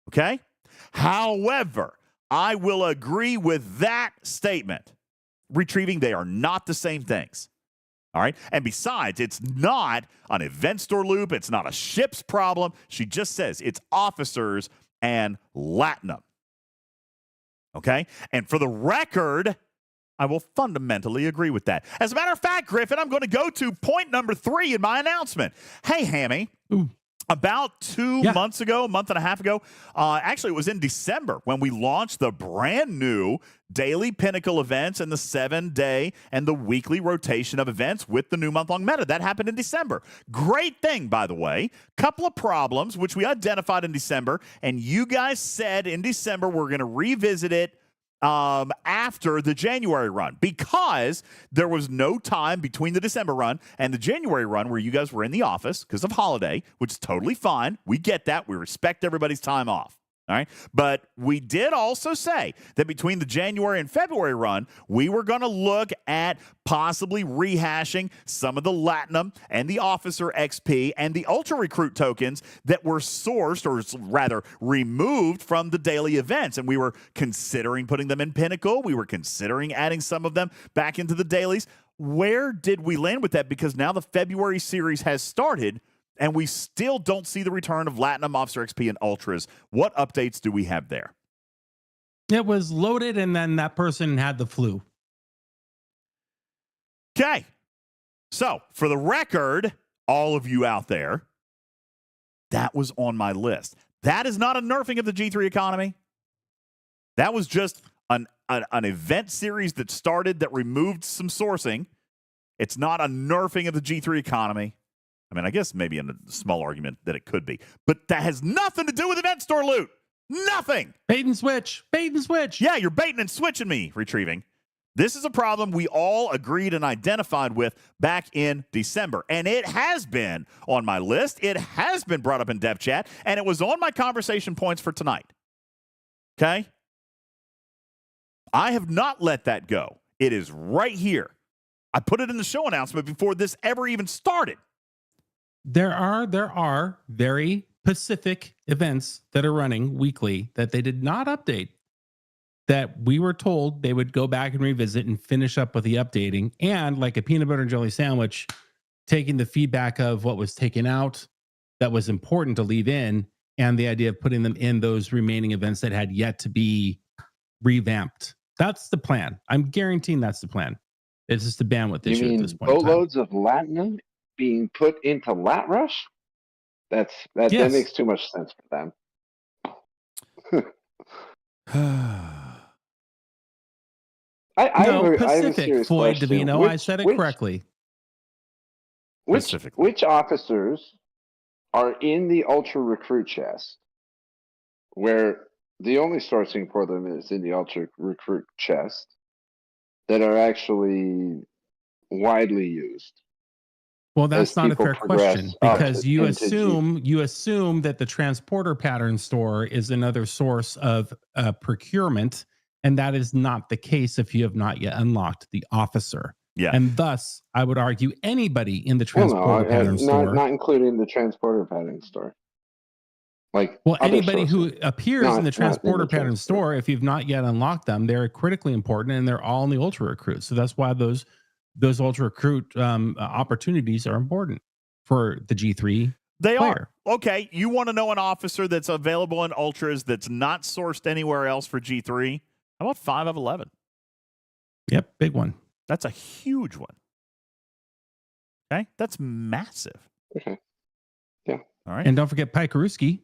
Okay? However, I will agree with that statement. Retrieving, they are not the same things. All right? And besides, it's not an event store loop. It's not a ship's problem. She just says it's officers and Latinum. Okay? And for the record, I will fundamentally agree with that. As a matter of fact, Griffin, I'm going to go to point number 3 in my announcement. Hey, Hammy. Ooh. About 2 months ago, a month and a half ago, actually it was in December when we launched the brand new daily Pinnacle events and the 7-day and the weekly rotation of events with the new month-long meta. That happened in December. Great thing, by the way. Couple of problems, which we identified in December, and you guys said in December we're going to revisit it after the January run, because there was no time between the December run and the January run where you guys were in the office because of holiday, which is totally fine. We get that. We respect everybody's time off. All right. But we did also say that between the January and February run, we were going to look at possibly rehashing some of the Latinum and the Officer XP and the Ultra Recruit tokens that were sourced, or rather removed from the daily events. And we were considering putting them in Pinnacle. We were considering adding some of them back into the dailies. Where did we land with that? Because now the February series has started, and we still don't see the return of Latinum, Officer XP, and Ultras. What updates do we have there? It was loaded, and then that person had the flu. Okay. So, for the record, all of you out there, that was on my list. That is not a nerfing of the G3 economy. That was just an event series that started that removed some sourcing. It's not a nerfing of the G3 economy. I mean, I guess maybe in a small argument that it could be. But that has nothing to do with event store loot. Nothing. Bait and switch. Bait and switch. Yeah, you're baiting and switching me, Retrieving. This is a problem we all agreed and identified with back in December. And it has been on my list. It has been brought up in dev chat. And it was on my conversation points for tonight. Okay? I have not let that go. It is right here. I put it in the show announcement before this ever even started. There are very specific events that are running weekly that they did not update, that we were told they would go back and revisit and finish up with the updating. And like a peanut butter and jelly sandwich, taking the feedback of what was taken out that was important to leave in, and the idea of putting them in those remaining events that had yet to be revamped. That's the plan. I'm guaranteeing that's the plan. It's just the bandwidth issue at this point. Boatloads of Latinum being put into Lat Rush? That makes too much sense for them. Pacific, Floyd Davino. I said it correctly. Which officers are in the Ultra Recruit chest, where the only sourcing for them is in the Ultra Recruit chest, that are actually widely used? Well, that's not a fair question, because you assume that the transporter pattern store is another source of procurement, and that is not the case if you have not yet unlocked the officer. Yeah, and thus I would argue anybody in the transporter pattern store, not including the transporter pattern store. Anybody who appears in the transporter pattern store, if you've not yet unlocked them, they're critically important, and they're all in the Ultra Recruit. So that's why those Ultra Recruit opportunities are important for the G3 They player. are. Okay, you want to know an officer that's available in Ultras that's not sourced anywhere else for G3? How about 5 of 11? Yep, big one. That's a huge one. Okay, that's massive. Okay. Yeah. All right. And don't forget Pikeruski.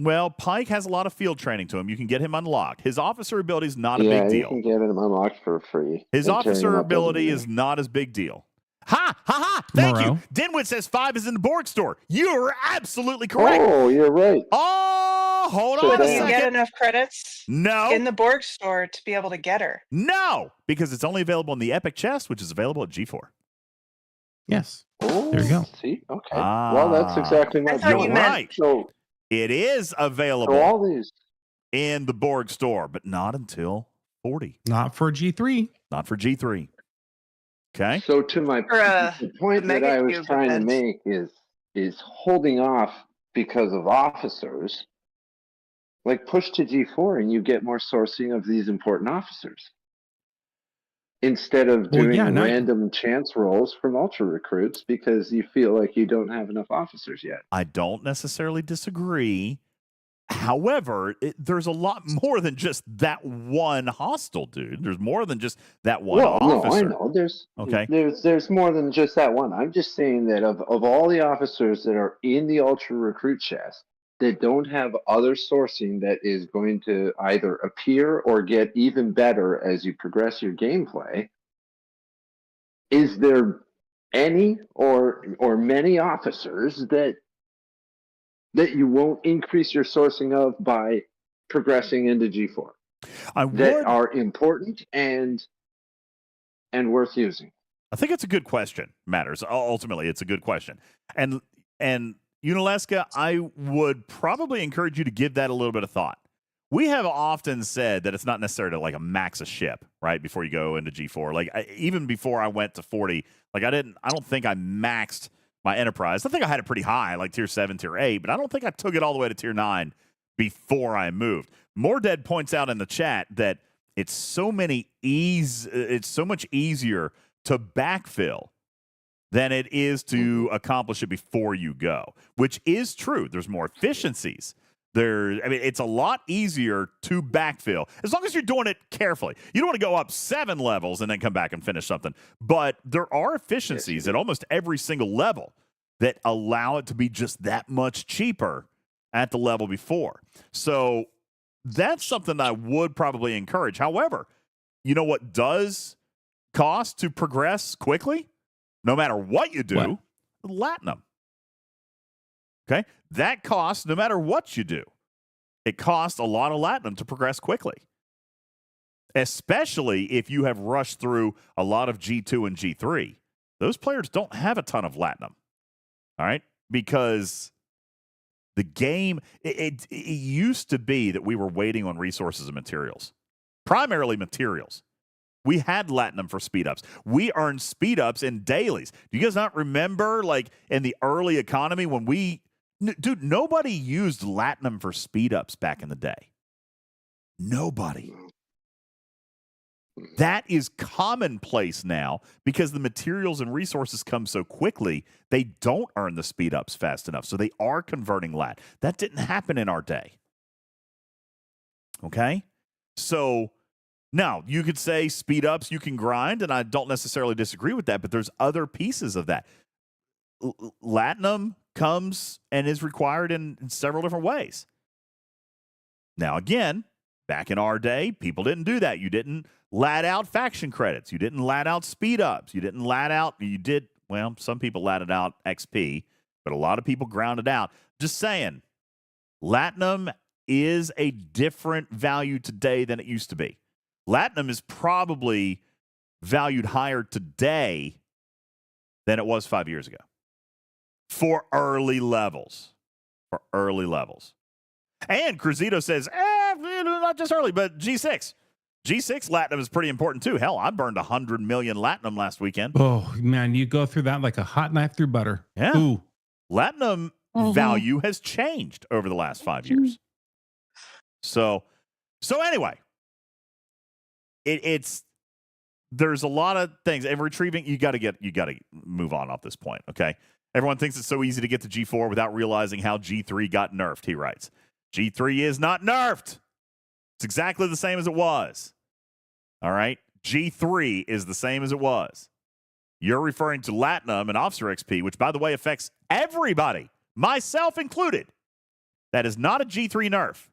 Well, Pike has a lot of field training to him. You can get him unlocked. His officer ability is not a big deal. You can get him unlocked for free. His officer ability is not as big deal. Ha! Ha ha! Thank you. Dinwit says 5 is in the Borg store. You're absolutely correct. Oh, you're right. Oh, hold on a Do second. you get enough credits? No. In the Borg store to be able to get her? No, because it's only available in the Epic chest, which is available at G4. Yes. Oh, there you go. See, okay. Well, that's exactly what you meant. Right. So it is available all these in the Borg store, but not until 40. Not for G3. Not for G3. Okay. So to my the point that I was trying to make is holding off because of officers. Like push to G4 and you get more sourcing of these important officers. Instead of doing random chance rolls from Ultra Recruits because you feel like you don't have enough officers yet. I don't necessarily disagree. However, there's a lot more than just that one hostile, dude. There's more than just that one officer. No, I know. There's more than just that one. I'm just saying that of all the officers that are in the Ultra Recruit chest that don't have other sourcing that is going to either appear or get even better as you progress your gameplay, is there any or many officers that you won't increase your sourcing of by progressing into G4? that are important and worth using? I think it's a good question. Matters. Ultimately, it's a good question. And Unaleska, I would probably encourage you to give that a little bit of thought. We have often said that it's not necessary to like a max a ship, right? Before you go into G4. Like even before I went to 40, like I don't think I maxed my enterprise. I think I had it pretty high, like tier 7, tier 8, but I don't think I took it all the way to tier 9 before I moved. Moredead points out in the chat that it's so much easier to backfill than it is to accomplish it before you go, which is true. There's more efficiencies. It's a lot easier to backfill as long as you're doing it carefully. You don't want to go up 7 levels and then come back and finish something. But there are efficiencies at almost every single level that allow it to be just that much cheaper at the level before. So that's something I would probably encourage. However, you know what does cost to progress quickly? No matter what you do, Latinum. Okay? That costs no matter what you do. It costs a lot of Latinum to progress quickly. Especially if you have rushed through a lot of G2 and G3. Those players don't have a ton of Latinum. All right? Because the game, it used to be that we were waiting on resources and materials. Primarily materials. We had Latinum for speed ups. We earned speed ups in dailies. Do you guys not remember, like, in the early economy when dude, nobody used Latinum for speed ups back in the day. Nobody. That is commonplace now because the materials and resources come so quickly, they don't earn the speed ups fast enough. So they are converting Lat. That didn't happen in our day. Okay? So now you could say speed ups, you can grind, and I don't necessarily disagree with that, but there's other pieces of that. Latinum comes and is required in several different ways. Now, again, back in our day, people didn't do that. You didn't lat out faction credits. You didn't lat out speed ups. You didn't lat out, some people latted out XP, but a lot of people grounded out. Just saying, Latinum is a different value today than it used to be. Latinum is probably valued higher today than it was 5 years ago for early levels. And Cruzito says, not just early, but G6. G6 Latinum is pretty important too. Hell, I burned 100 million Latinum last weekend. Oh, man, you go through that like a hot knife through butter. Yeah. Ooh. Latinum value has changed over the last 5 years. So anyway, there's a lot of things. And retrieving, you got to move on off this point, okay? Everyone thinks it's so easy to get to G4 without realizing how G3 got nerfed, he writes. G3 is not nerfed. It's exactly the same as it was. All right? G3 is the same as it was. You're referring to Latinum and Officer XP, which, by the way, affects everybody, myself included. That is not a G3 nerf.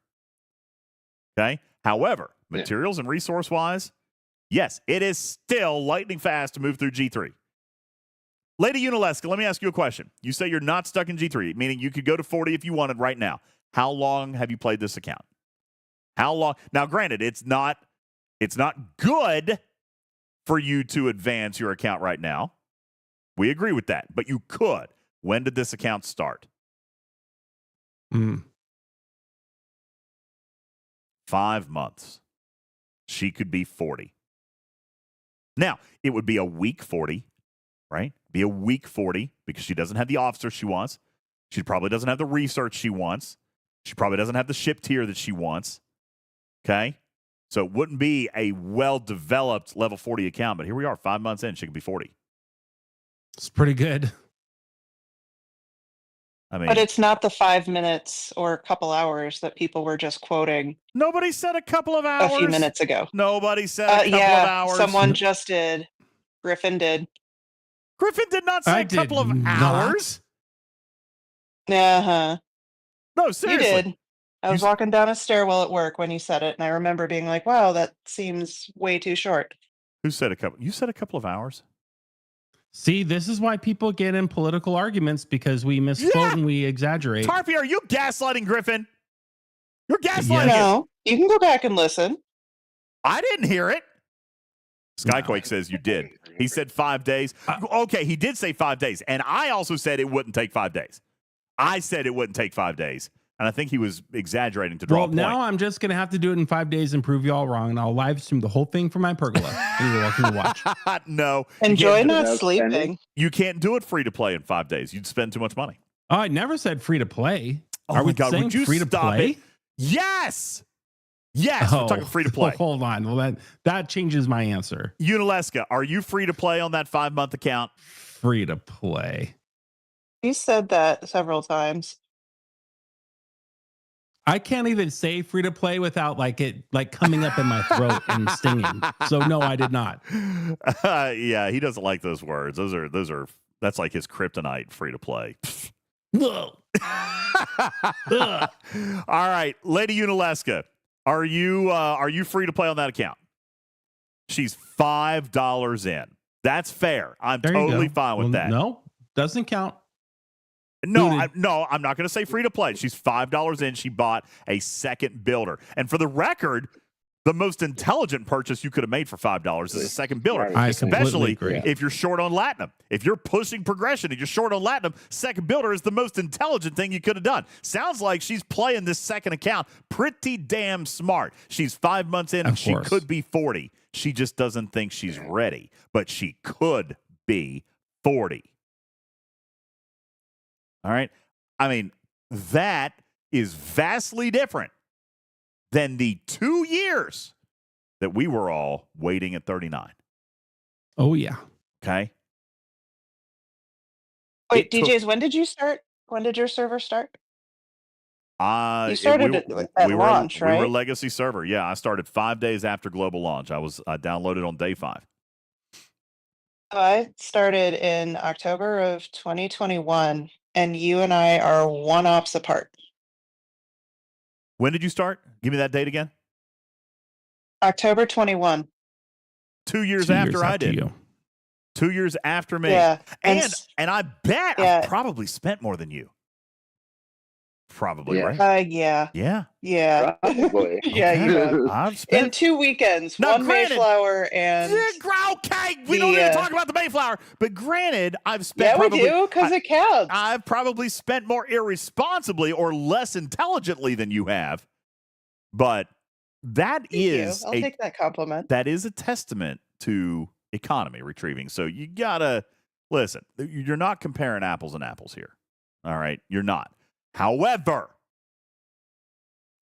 Okay? However, materials and resource-wise, yes, it is still lightning fast to move through G3. Lady Unaleska, let me ask you a question. You say you're not stuck in G3, meaning you could go to 40 if you wanted right now. How long have you played this account? How long? Now, granted, it's not good for you to advance your account right now. We agree with that, but you could. When did this account start? 5 months. She could be 40. Now, it would be a weak 40, right? Be a weak 40 because she doesn't have the officer she wants. She probably doesn't have the research she wants. She probably doesn't have the ship tier that she wants. Okay? So it wouldn't be a well-developed level 40 account, but here we are, 5 months in, she could be 40. It's pretty good. I mean, but it's not the 5 minutes or a couple hours that people were just quoting. Nobody said a couple of hours. A few minutes ago. Nobody said a couple of hours. Someone just did. Griffin did. Griffin did not say a couple of hours. Uh-huh. No, seriously. You did. I was walking down a stairwell at work when you said it, and I remember being like, wow, that seems way too short. Who said a couple? You said a couple of hours? See, this is why people get in political arguments, because we misquote and we exaggerate. Tarpy, are you gaslighting Griffin? You're gaslighting him. No, you can go back and listen. I didn't hear it. Skyquake says you did. He said 5 days. Okay, he did say 5 days. And I also said it wouldn't take 5 days. I said it wouldn't take 5 days. And I think he was exaggerating to draw a point. Now I'm just going to have to do it in 5 days and prove you all wrong. And I'll live stream the whole thing from my pergola. And you're welcome to watch. No. Enjoy not sleeping. You can't do it free to play in 5 days. You'd spend too much money. Oh, I never said free to play. Oh Are my we God, saying would you free to stop play? it? Yes. Yes, we're talking free to play. Hold on. Well, that changes my answer. Unileska, are you free to play on that 5-month account? Free to play. You said that several times. I can't even say free to play without it coming up in my throat and stinging. So no, I did not. Yeah, he doesn't like those words. That's like his kryptonite. Free to play. All right, Lady Unileska, are you free to play on that account? She's $5 in. That's fair. I'm totally fine with that. No, doesn't count. No, I'm not going to say free to play. She's $5 in. She bought a second builder. And for the record, the most intelligent purchase you could have made for $5 is a second builder. Especially if you're short on Latinum. If you're pushing progression and you're short on Latinum, second builder is the most intelligent thing you could have done. Sounds like she's playing this second account pretty damn smart. She's 5 months in and she could be 40. She just doesn't think she's ready, but she could be 40. All right. I mean, that is vastly different than the 2 years that we were all waiting at 39. Oh, yeah. Okay. Wait, DJs, when did you start? When did your server start? You started at launch, right? We were legacy server. Yeah, I started 5 days after global launch. I downloaded on day 5. I started in October of 2021, and you and I are 1 ops apart. When did you start? Give me that date again. October 21. 2 years after I did. 2 years after me. Yeah. And I bet I probably spent more than you. Probably, right? Yeah. Yeah. Yeah. Probably. Yeah, you have. I've spent In 2 weekends, Now, one granted- Mayflower and Okay, we don't need to talk about the Mayflower. But granted, I've spent we do, because it counts. I've probably spent more irresponsibly or less intelligently than you have. But that is I'll take that compliment. That is a testament to economy retrieving. So you gotta listen. You're not comparing apples and apples here. All right, you're not. However,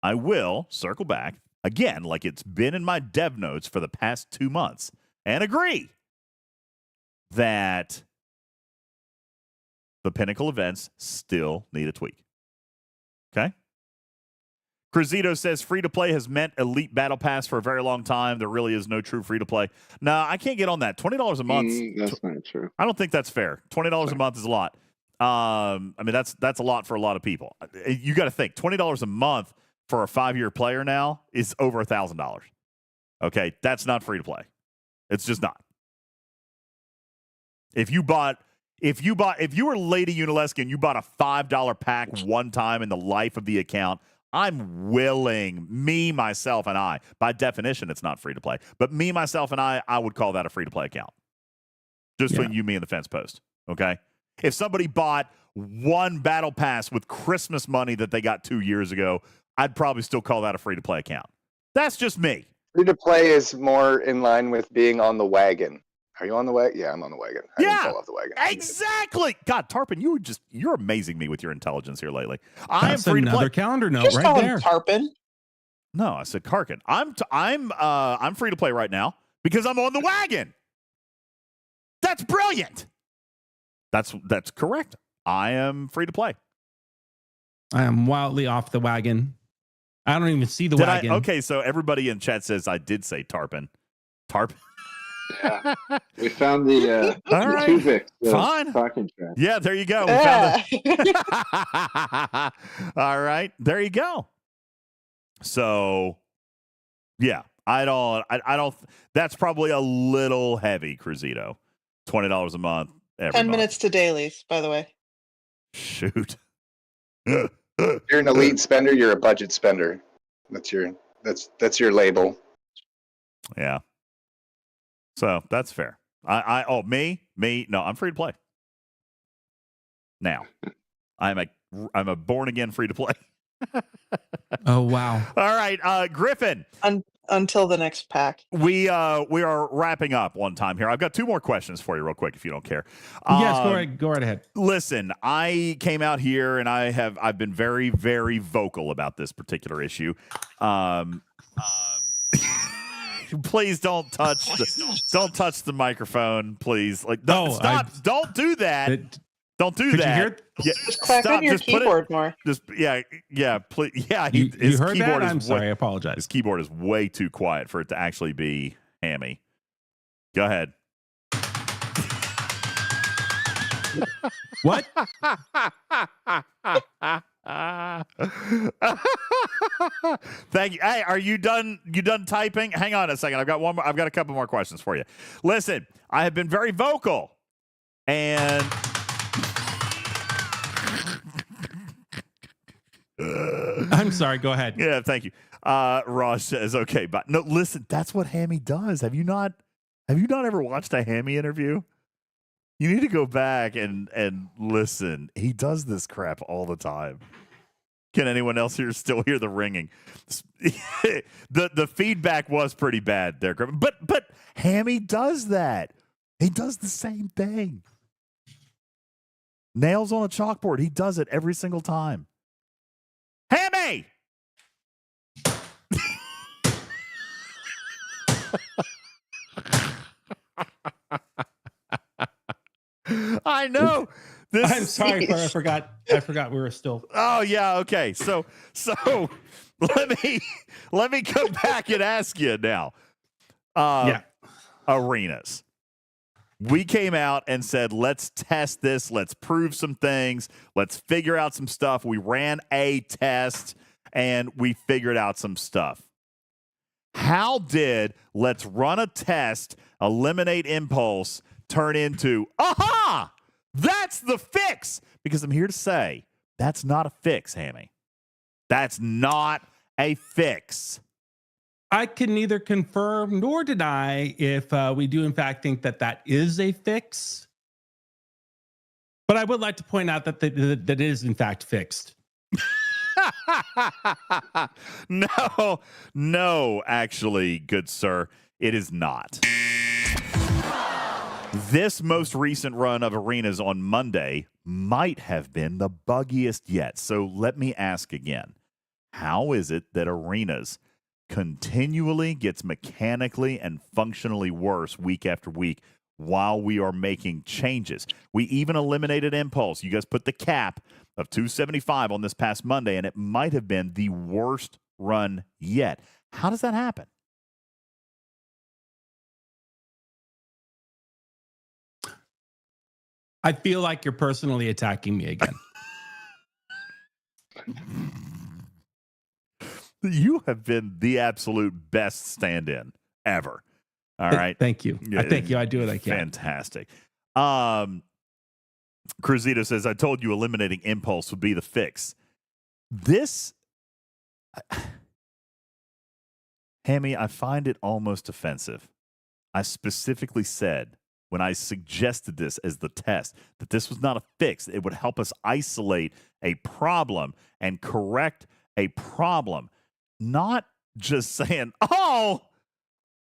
I will circle back again, like it's been in my dev notes for the past 2 months, and agree that the Pinnacle events still need a tweak. Okay? Cruzito says free-to-play has meant Elite Battle Pass for a very long time. There really is no true free-to-play. No, I can't get on that. $20 a month. That's not true. I don't think that's fair. $20 a month is a lot. I mean, that's a lot for a lot of people. You got to think, $20 a month for a 5-year player now is over $1,000. Okay, that's not free to play. It's just not. If you were Lady Unileska and you bought a $5 pack one time in the life of the account, I'm willing, me, myself, and I, by definition, it's not free to play, but me, myself, and I would call that a free to play account. Just between you, me, and the fence post. Okay. If somebody bought one battle pass with Christmas money that they got 2 years ago, I'd probably still call that a free-to-play account. That's just me. Free-to-play is more in line with being on the wagon. Are you on the wagon? Yeah, I'm on the wagon. I didn't fall off the wagon. Exactly. God, Tarpon, you're amazing me with your intelligence here lately. I That's am free to play. another calendar note Just right call there. him Tarpon. No, I said Karkin. I'm free to play right now because I'm on the wagon. That's brilliant. That's correct. I am free to play. I am wildly off the wagon. I don't even see the wagon. Okay, so everybody in chat says I did say Tarpon. Tarpon. Yeah. We found the All right. Tuvix, Fine. talking track. Yeah, there you go. We found it. All right, there you go. So, yeah, I don't. That's probably a little heavy, Cruzito. $20 a month. 10 minutes to dailies, by the way. Shoot. You're an elite spender. You're a budget spender. That's your label. Yeah. So that's fair. Me? No, I'm free to play. Now, I'm a born again free to play. Oh wow! All right, Griffin. Until the next pack, we are wrapping up one time here. I've got 2 more questions for you, real quick, if you don't care. Yes, go right ahead. Listen, I came out here and I've been very, very vocal about this particular issue. Please don't touch the microphone, please. Like, stop! Don't do that. Don't do Could that. You hear? Just clap on your keyboard more. Yeah, please. Yeah, you heard that? I'm sorry. I apologize. His keyboard is way too quiet for it to actually be hammy. Go ahead. What? Thank you. Hey, are you done? You done typing? Hang on a second. I've got a couple more questions for you. Listen, I have been very vocal, and I'm sorry. Go ahead. Yeah, thank you. Ross says, okay, but no, listen, that's what Hammy does. Have you not ever watched a Hammy interview? You need to go back and listen. He does this crap all the time. Can anyone else here still hear the ringing? The feedback was pretty bad there, but Hammy does that. He does the same thing. Nails on a chalkboard. He does it every single time. Hammy! I know. I'm sorry, I forgot we were still. Oh yeah, okay. So let me go back and ask you now. Arenas. We came out and said, let's test this. Let's prove some things. Let's figure out some stuff. We ran a test and we figured out some stuff. How did let's run a test, eliminate impulse, turn into, aha, that's the fix? Because I'm here to say that's not a fix, Hammy. That's not a fix. I can neither confirm nor deny if we do in fact think that is a fix. But I would like to point out that that it is in fact fixed. No, actually, good sir, it is not. This most recent run of arenas on Monday might have been the buggiest yet. So let me ask again. How is it that arenas continually gets mechanically and functionally worse week after week while we are making changes? We even eliminated impulse. You guys put the cap of 275 on this past Monday, and it might have been the worst run yet. How does that happen? I feel like you're personally attacking me again. You have been the absolute best stand-in ever. All right. Thank you. Thank you. I do what I can. Fantastic. Cruzito says, I told you eliminating impulse would be the fix. This, Hammy, I find it almost offensive. I specifically said when I suggested this as the test that this was not a fix. It would help us isolate a problem and correct a problem. Not just saying, oh,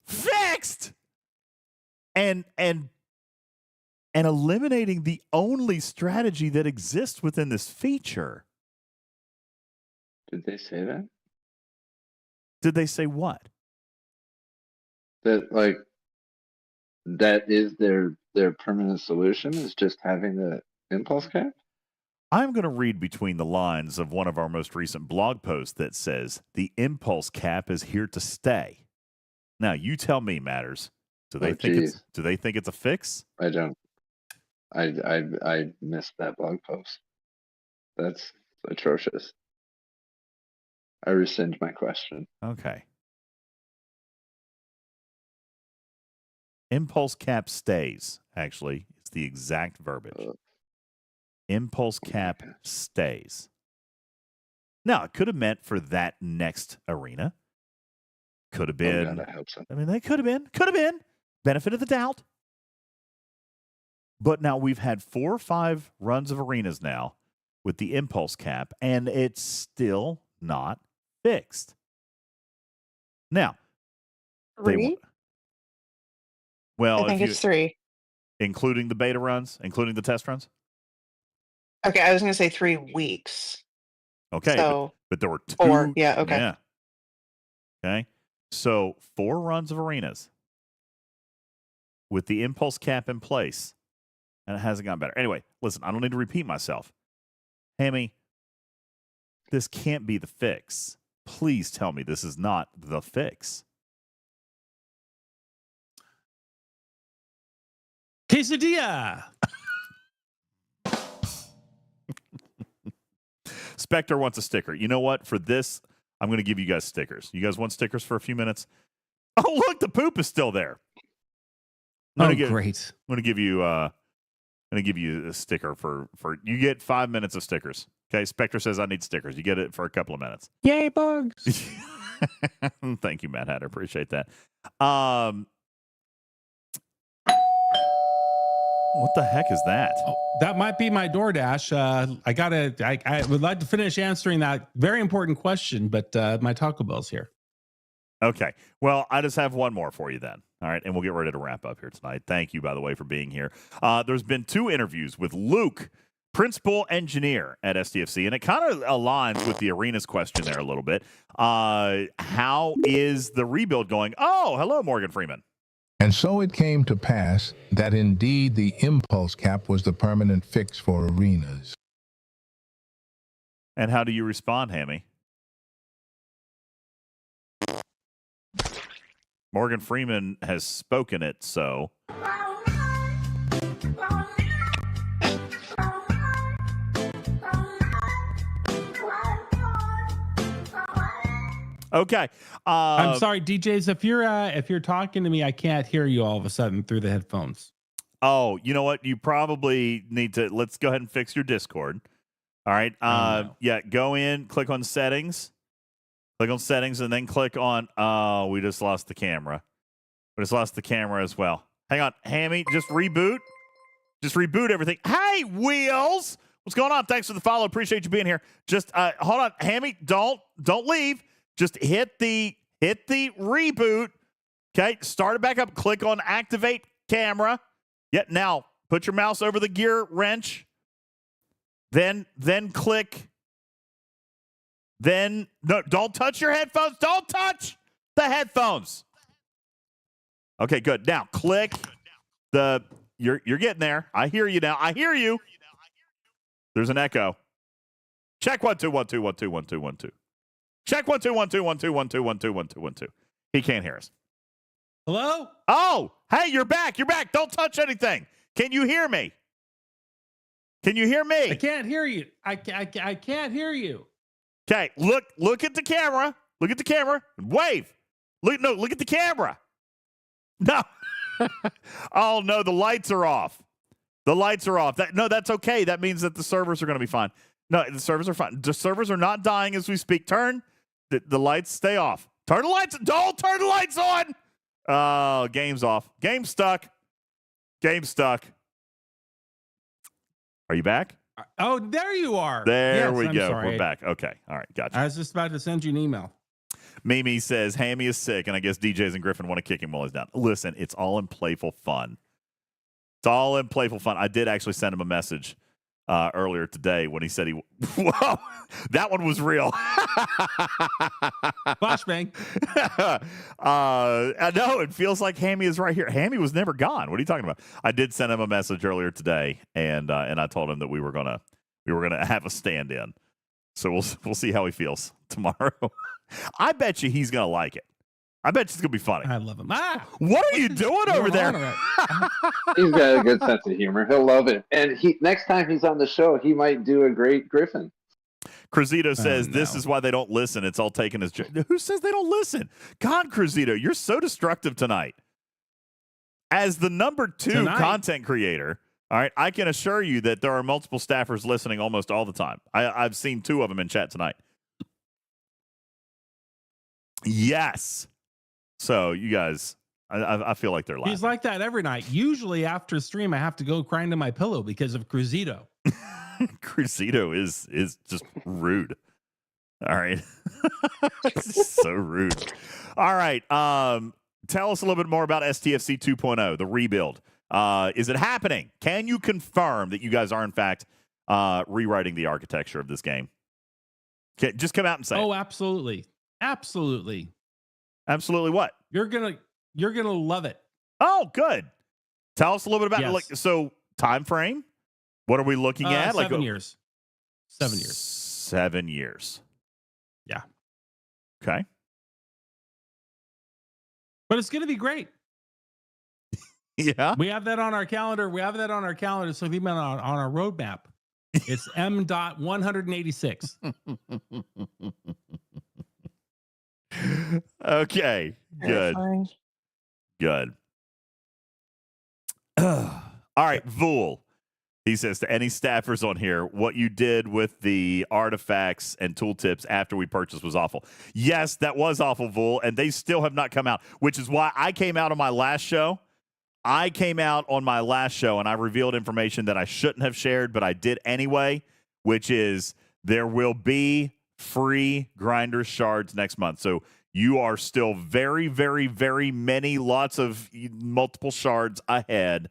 fixed, and eliminating the only strategy that exists within this feature. Did they say that? Did they say what? That that is their permanent solution is just having the impulse cap? I'm going to read between the lines of one of our most recent blog posts that says the impulse cap is here to stay. Now, you tell me, Matters. Do they think it's a fix? I don't. I missed that blog post. That's atrocious. I rescind my question. Okay. Impulse cap stays, actually. It's the exact verbiage. Impulse cap stays. Now, it could have meant for that next arena. Could have been. Oh, God, I hope so. I mean, they could have been. Could have been. Benefit of the doubt. But now we've had 4 or 5 runs of arenas now with the impulse cap, and it's still not fixed. Now, 3? Well, I think it's 3. Including the beta runs, including the test runs? Okay, I was going to say 3 weeks. Okay, so but there were 2. 4. Yeah, okay. Yeah. Okay. So 4 runs of arenas with the impulse cap in place, and it hasn't gotten better. Anyway, listen, I don't need to repeat myself. Hammy, this can't be the fix. Please tell me this is not the fix. Quesadilla. Spectre wants a sticker. You know what? For this, I'm going to give you guys stickers. You guys want stickers for a few minutes? Oh, look, the poop is still there. Great. I'm going to give you a sticker for you get 5 minutes of stickers. Okay, Spectre says I need stickers. You get it for a couple of minutes. Yay, bugs. Thank you, Matt Hatter. Appreciate that. What the heck is that? Oh, that might be my DoorDash. I would like to finish answering that very important question, but my Taco Bell's here. Okay. Well, I just have one more for you then. All right. And we'll get ready to wrap up here tonight. Thank you, by the way, for being here. There's been 2 interviews with Luke, principal engineer at STFC, and it kind of aligns with the arenas question there a little bit. How is the rebuild going? Oh, hello, Morgan Freeman. And so it came to pass that indeed the impulse cap was the permanent fix for arenas. And how do you respond, Hammy? Morgan Freeman has spoken it, so. Okay. I'm sorry, DJs. If you're talking to me, I can't hear you all of a sudden through the headphones. Oh, you know what? You probably need to. Let's go ahead and fix your Discord. All right. Yeah. Go in, click on settings, click on settings, and then click on. Oh, we just lost the camera. We just lost the camera as well. Hang on, Hammy. Just reboot. Just reboot everything. Hey, Wheels. What's going on? Thanks for the follow. Appreciate you being here. Just hold on, Hammy. Don't leave. Just hit the reboot. Okay, start it back up. Click on activate camera. Yeah, now put your mouse over the gear wrench. Then click. Then no, don't touch your headphones. Don't touch the headphones. Okay, good. Now click the. You're getting there. I hear you now. I hear you. There's an echo. Check 1 2 1 2 1 2 1 2 1 2. Check 1 2 1 2 1 2 1 2 1 2 1 2 1 2. He can't hear us. Hello? Oh, hey, you're back. You're back. Don't touch anything. Can you hear me? Can you hear me? I can't hear you. I can't hear you. Okay, look at the camera. Look at the camera. Wave. Look at the camera. No. Oh no, the lights are off. The lights are off. That's okay. That means that the servers are going to be fine. No, the servers are fine. The servers are not dying as we speak. Turn the lights. Stay off. Turn the lights. Don't turn the lights on. Oh, game's off. Game's stuck. Game's stuck. Are you back? Oh, there you are. There we go. Sorry. We're back. Okay. All right. Gotcha. I was just about to send you an email. Mimi says Hammy is sick, and I guess DJs and Griffin want to kick him while he's down. Listen, it's all in playful fun. It's all in playful fun. I did actually send him a message earlier today when he said he. Whoa, that one was real. Flashbang. I know it feels like Hammy is right here. Hammy was never gone. What are you talking about? I did send him a message earlier today, and I told him that we were gonna have a stand-in. So we'll see how he feels tomorrow. I bet you he's gonna like it. I bet it's gonna be funny. I love him. What are you doing over there? He's got a good sense of humor. He'll love it. And next time he's on the show, he might do a great Griffin. Cruzito says this is why they don't listen. It's all taken as who says they don't listen? God, Cruzito, you're so destructive tonight. As the number 2 content creator, all right, I can assure you that there are multiple staffers listening almost all the time. I've seen 2 of them in chat tonight. Yes. So you guys, I feel like they're laughing. He's like that every night. Usually after stream, I have to go cry into my pillow because of Cruzito. Cruzito is just rude. All right. It's just so rude. All right. Tell us a little bit more about STFC 2.0, the rebuild. Is it happening? Can you confirm that you guys are, in fact, rewriting the architecture of this game? Just come out and say Oh, absolutely. Absolutely. Absolutely what? You're gonna love it. Oh, good. Tell us a little bit about so time frame. What are we looking at? 7 years. 7 years. 7 years. Yeah. Okay. But it's gonna be great. Yeah. We have that on our calendar. So we've been on our roadmap. It's M.186. Okay. Good. Good. All right, Vool. He says to any staffers on here, what you did with the artifacts and tooltips after we purchased was awful. Yes, that was awful, Vool, and they still have not come out, which is why I came out on my last show. And I revealed information that I shouldn't have shared, but I did anyway, which is there will be free grinder shards next month. So you are still very, very, very many, lots of multiple shards ahead.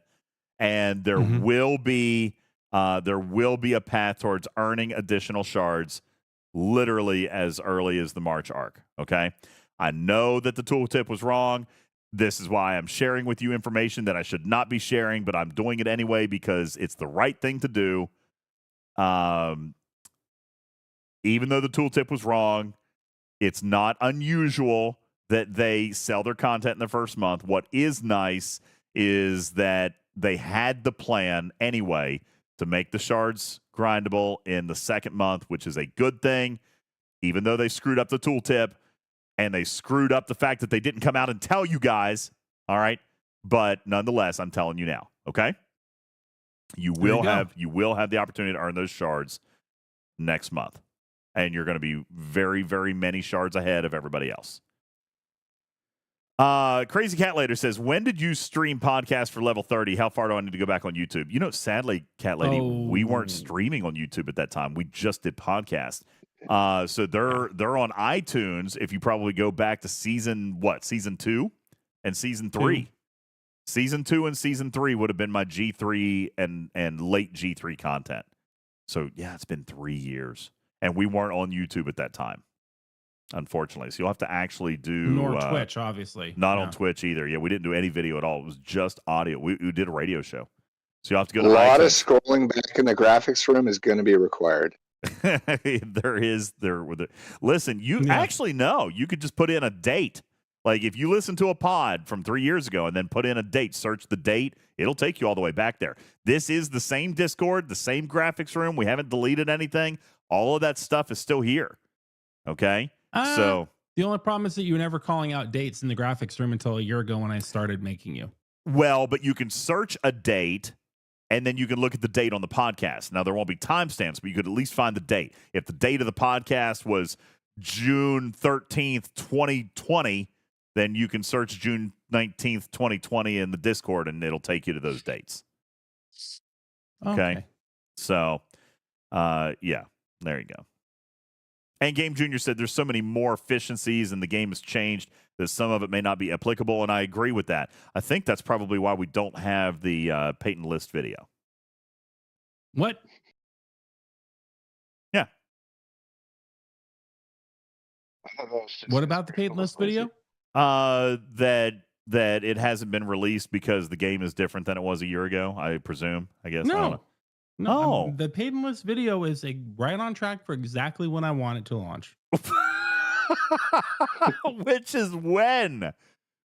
And there will be a path towards earning additional shards literally as early as the March arc. Okay. I know that the tooltip was wrong. This is why I'm sharing with you information that I should not be sharing, but I'm doing it anyway because it's the right thing to do. Even though the tooltip was wrong, it's not unusual that they sell their content in the first month. What is nice is that they had the plan anyway to make the shards grindable in the second month, which is a good thing, even though they screwed up the tooltip and they screwed up the fact that they didn't come out and tell you guys. All right. But nonetheless, I'm telling you now. Okay. You will have the opportunity to earn those shards next month. And you're going to be very, very many shards ahead of everybody else. Crazy Cat Later says, when did you stream podcast for level 30? How far do I need to go back on YouTube? You know, sadly, Cat Lady, we weren't streaming on YouTube at that time. We just did podcast. So they're on iTunes. If you probably go back to season 2 and season 3. Season 2 and season 3 would have been my G3 and late G3 content. So yeah, it's been 3 years. And we weren't on YouTube at that time, unfortunately. So you'll have to actually do... Nor Twitch, obviously. Not on Twitch either. Yeah, we didn't do any video at all. It was just audio. We did a radio show. So you'll have to go to A lot iTunes. of scrolling back in the graphics room is going to be required. Listen, you actually know. You could just put in a date. Like if you listen to a pod from 3 years ago and then put in a date, search the date, it'll take you all the way back there. This is the same Discord, the same graphics room. We haven't deleted anything. All of that stuff is still here. Okay? So the only problem is that you were never calling out dates in the graphics room until a year ago when I started making you. Well, but you can search a date and then you can look at the date on the podcast. Now, there won't be timestamps, but you could at least find the date. If the date of the podcast was June 13th, 2020, then you can search June 19th, 2020 in the Discord, and it'll take you to those dates. Okay. So, yeah, there you go. And Game Junior said there's so many more efficiencies and the game has changed that some of it may not be applicable, and I agree with that. I think that's probably why we don't have the Peyton List video. What? Yeah. What about the Peyton List video? That it hasn't been released because the game is different than it was a year ago, I presume. I guess. I don't know. No, the Peyton List video is right on track for exactly when I want it to launch. Which is when?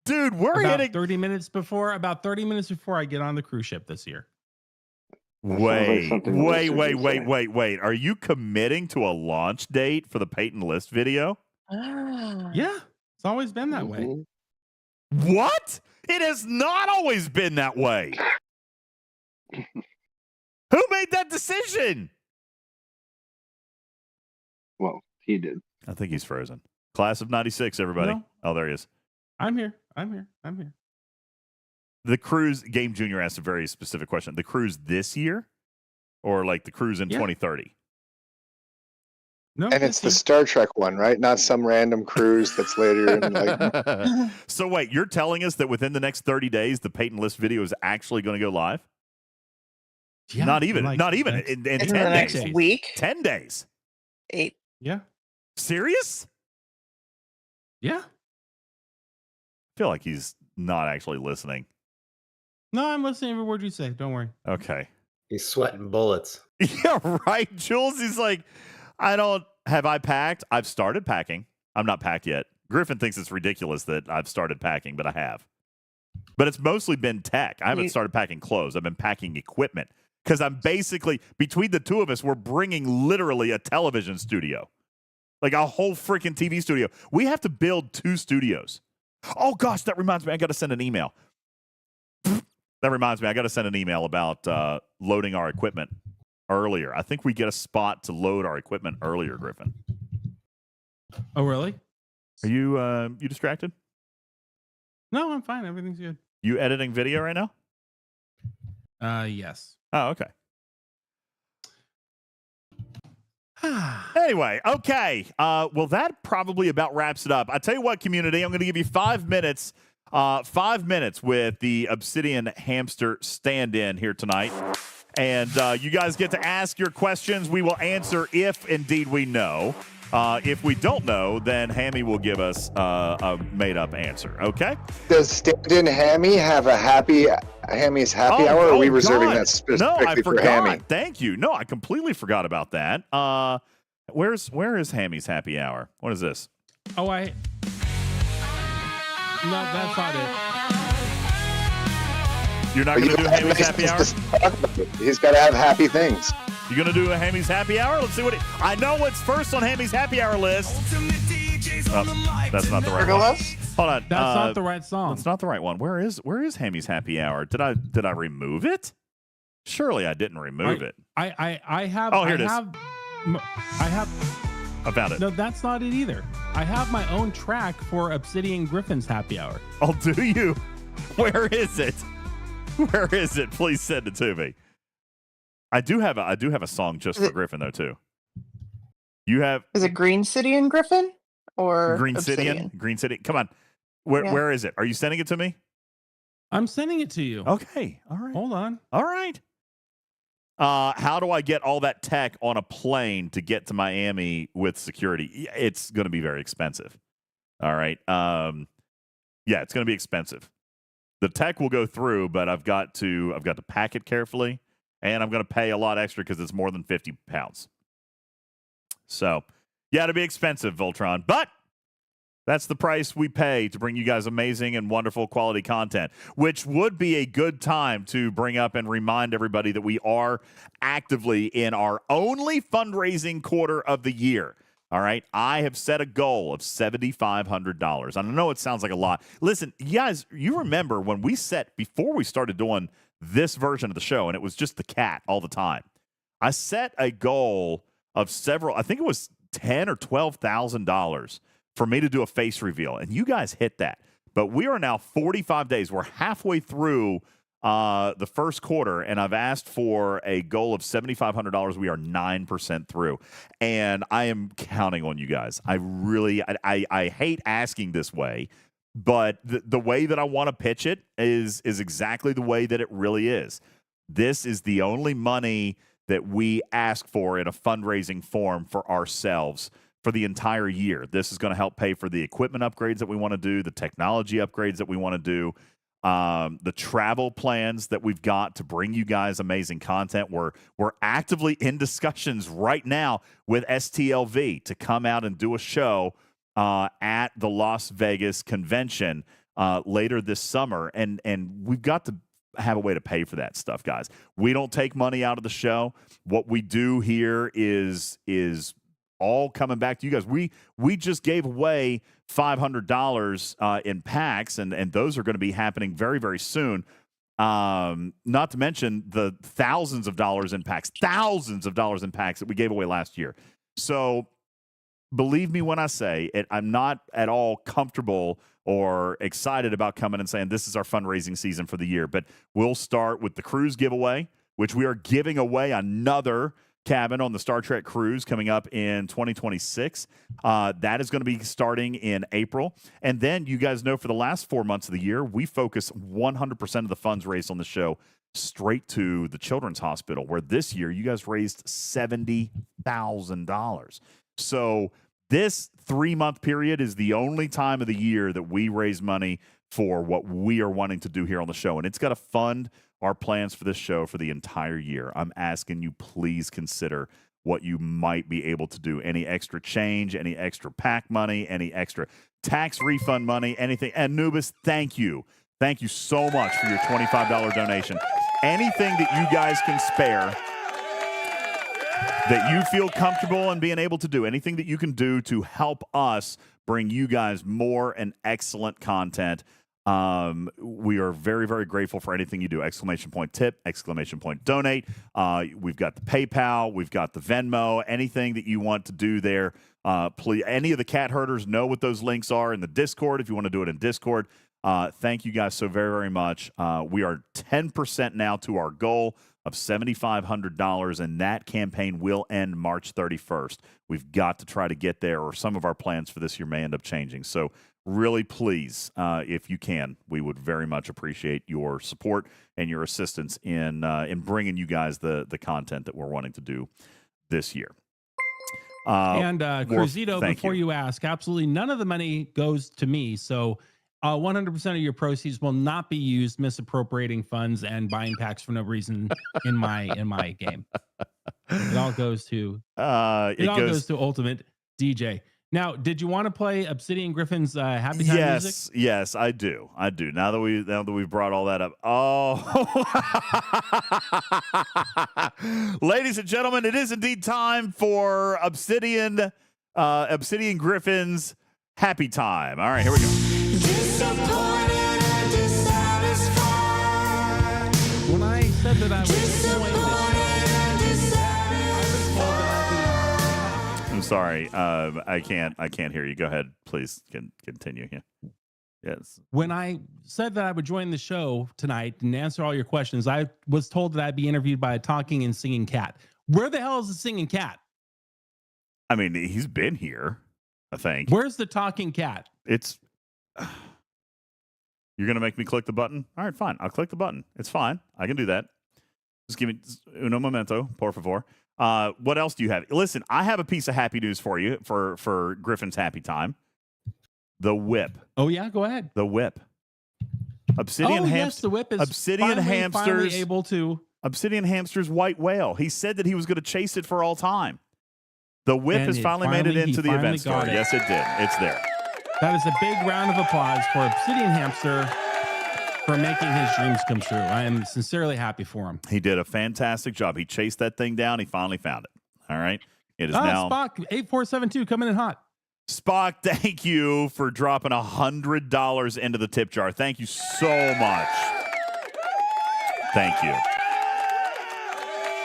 Dude, we're about hitting 30 minutes before I get on the cruise ship this year. Wait. Are you committing to a launch date for the Peyton List video? Yeah, it's always been that way. What? It has not always been that way. Who made that decision? Well, he did. I think he's frozen. Class of 96, everybody. No. Oh, there he is. I'm here. The cruise, Game Junior asked a very specific question. The cruise this year or like the cruise in 2030? No, and it's the Star Trek one, right? Not some random cruise that's later in like. So wait, you're telling us that within the next 30 days, the Peyton List video is actually going to go live? Yeah, not even like in 10 the next days. week. 10 days. 8. Yeah. Serious? Yeah. I feel like he's not actually listening. No, I'm listening to every word you say. Don't worry. Okay. He's sweating bullets. Yeah, right. Jules, he's like, have I packed? I've started packing. I'm not packed yet. Griffin thinks it's ridiculous that I've started packing, but I have. But it's mostly been tech. I haven't started packing clothes. I've been packing equipment because I'm basically, between the two of us, we're bringing literally a television studio, like a whole freaking TV studio. We have to build 2 studios. Oh, gosh, that reminds me. I got to send an email. That reminds me. I got to send an email about loading our equipment earlier. I think we get a spot to load our equipment earlier, Griffin. Oh, really? Are you distracted? No, I'm fine. Everything's good. You editing video right now? Yes. Oh, okay. Anyway, okay. Well, that probably about wraps it up. I tell you what, community, I'm going to give you 5 minutes. 5 minutes with the Obsidian Hamster stand-in here tonight. And you guys get to ask your questions. We will answer if indeed we know. If we don't know, then Hammy will give us a made-up answer. Okay? Does stand-in Hammy have a Hammy's happy hour? Or are we reserving that specifically for Hammy? Thank you. No, I completely forgot about that. Where is Hammy's happy hour? What is this? Oh, no, that's not it. You're not going to do Hammy's happy hour? He's got to have happy things. You going to do a Hammy's happy hour? Let's see what I know what's first on Hammy's happy hour list. Oh, that's not the right one. Hold on. That's not the right song. That's not the right one. Where is Hammy's happy hour? Did I remove it? Surely I didn't remove it. I have. Oh, here it is. I have. I found it. No, that's not it either. I have my own track for Obsidian Griffin's happy hour. Oh, do you? Where is it? Where is it? Please send it to me. I do have a song just for Griffin though too. You have? Is it Green City and Griffin or Green Obsidian? City? Green City. Come on. Where is it? Are you sending it to me? I'm sending it to you. Okay. All right. Hold on. All right. How do I get all that tech on a plane to get to Miami with security? It's going to be very expensive. All right. Yeah, it's going to be expensive. The tech will go through, but I've got to pack it carefully, and I'm going to pay a lot extra because it's more than 50 pounds. So, yeah, it'll be expensive, Voltron, but that's the price we pay to bring you guys amazing and wonderful quality content, which would be a good time to bring up and remind everybody that we are actively in our only fundraising quarter of the year. All right. I have set a goal of $7,500. I know it sounds like a lot. Listen, you guys, you remember when before we started doing this version of the show, and it was just the cat all the time. I set a goal of I think it was $10,000 or $12,000 for me to do a face reveal, and you guys hit that. But we are now 45 days. We're halfway through the first quarter, and I've asked for a goal of $7,500. We are 9% through, and I am counting on you guys. I hate asking this way, but the way that I want to pitch it is exactly the way that it really is. This is the only money that we ask for in a fundraising form for ourselves for the entire year. This is going to help pay for the equipment upgrades that we want to do, the technology upgrades that we want to do, the travel plans that we've got to bring you guys amazing content. We're actively in discussions right now with STLV to come out and do a show at the Las Vegas convention later this summer, and we've got to have a way to pay for that stuff, guys. We don't take money out of the show. What we do here is all coming back to you guys. We just gave away $500 in packs, and those are going to be happening very, very soon. Not to mention the thousands of dollars in packs that we gave away last year. So believe me when I say it, I'm not at all comfortable or excited about coming and saying this is our fundraising season for the year. But we'll start with the cruise giveaway, which we are giving away another cabin on the Star Trek cruise coming up in 2026. That is going to be starting in April. And then you guys know for the last 4 months of the year, we focus 100% of the funds raised on the show straight to the Children's Hospital, where this year you guys raised $70,000. So this 3-month period is the only time of the year that we raise money for what we are wanting to do here on the show. And it's got to fund our plans for this show for the entire year. I'm asking you, please consider what you might be able to do. Any extra change, any extra pack money, any extra tax refund money, anything. And Anubis, thank you. Thank you so much for your $25 donation. Anything that you guys can spare that you feel comfortable in being able to do, anything that you can do to help us bring you guys more and excellent content. We are very, very grateful for anything you do. ! Tip, ! Donate. We've got the PayPal. We've got the Venmo. Anything that you want to do there, please. Any of the cat herders know what those links are in the Discord if you want to do it in Discord. Thank you guys so very, very much. We are 10% now to our goal of $7,500, and that campaign will end March 31st. We've got to try to get there, or some of our plans for this year may end up changing. So really, please, if you can, we would very much appreciate your support and your assistance in bringing you guys the content that we're wanting to do this year. Cruzito, before you ask, absolutely none of the money goes to me. So 100% of your proceeds will not be used misappropriating funds and buying packs for no reason in my game. It all goes to goes to Ultimate DJ. Now, did you want to play Obsidian Griffin's Happy Time music? Yes, I do. Now that we've brought all that up. Oh, ladies and gentlemen, it is indeed time for Obsidian Griffin's Happy Time. All right, here we go. When I said that I was I'm sorry. I can't hear you. Go ahead, please. Continue. Yeah. Yes. When I said that I would join the show tonight and answer all your questions, I was told that I'd be interviewed by a talking and singing cat. Where the hell is the singing cat? I mean, he's been here, I think. Where's the talking cat? It's... You're going to make me click the button? All right, fine. I'll click the button. It's fine. I can do that. Just give me uno momento, por favor. What else do you have? Listen, I have a piece of happy news for you for Griffin's Happy Time. The whip. Oh, yeah? Go ahead. The whip. Obsidian yes, the whip is Obsidian finally able to... Obsidian Hamster's white whale. He said that he was going to chase it for all time. The whip has finally made it into the event store. Yes, it did. It's there. That is a big round of applause for Obsidian Hamster for making his dreams come true. I am sincerely happy for him. He did a fantastic job. He chased that thing down. He finally found it. All right. It is now. Spock 8472 coming in hot. Spock, thank you for dropping $100 into the tip jar. Thank you so much. Thank you.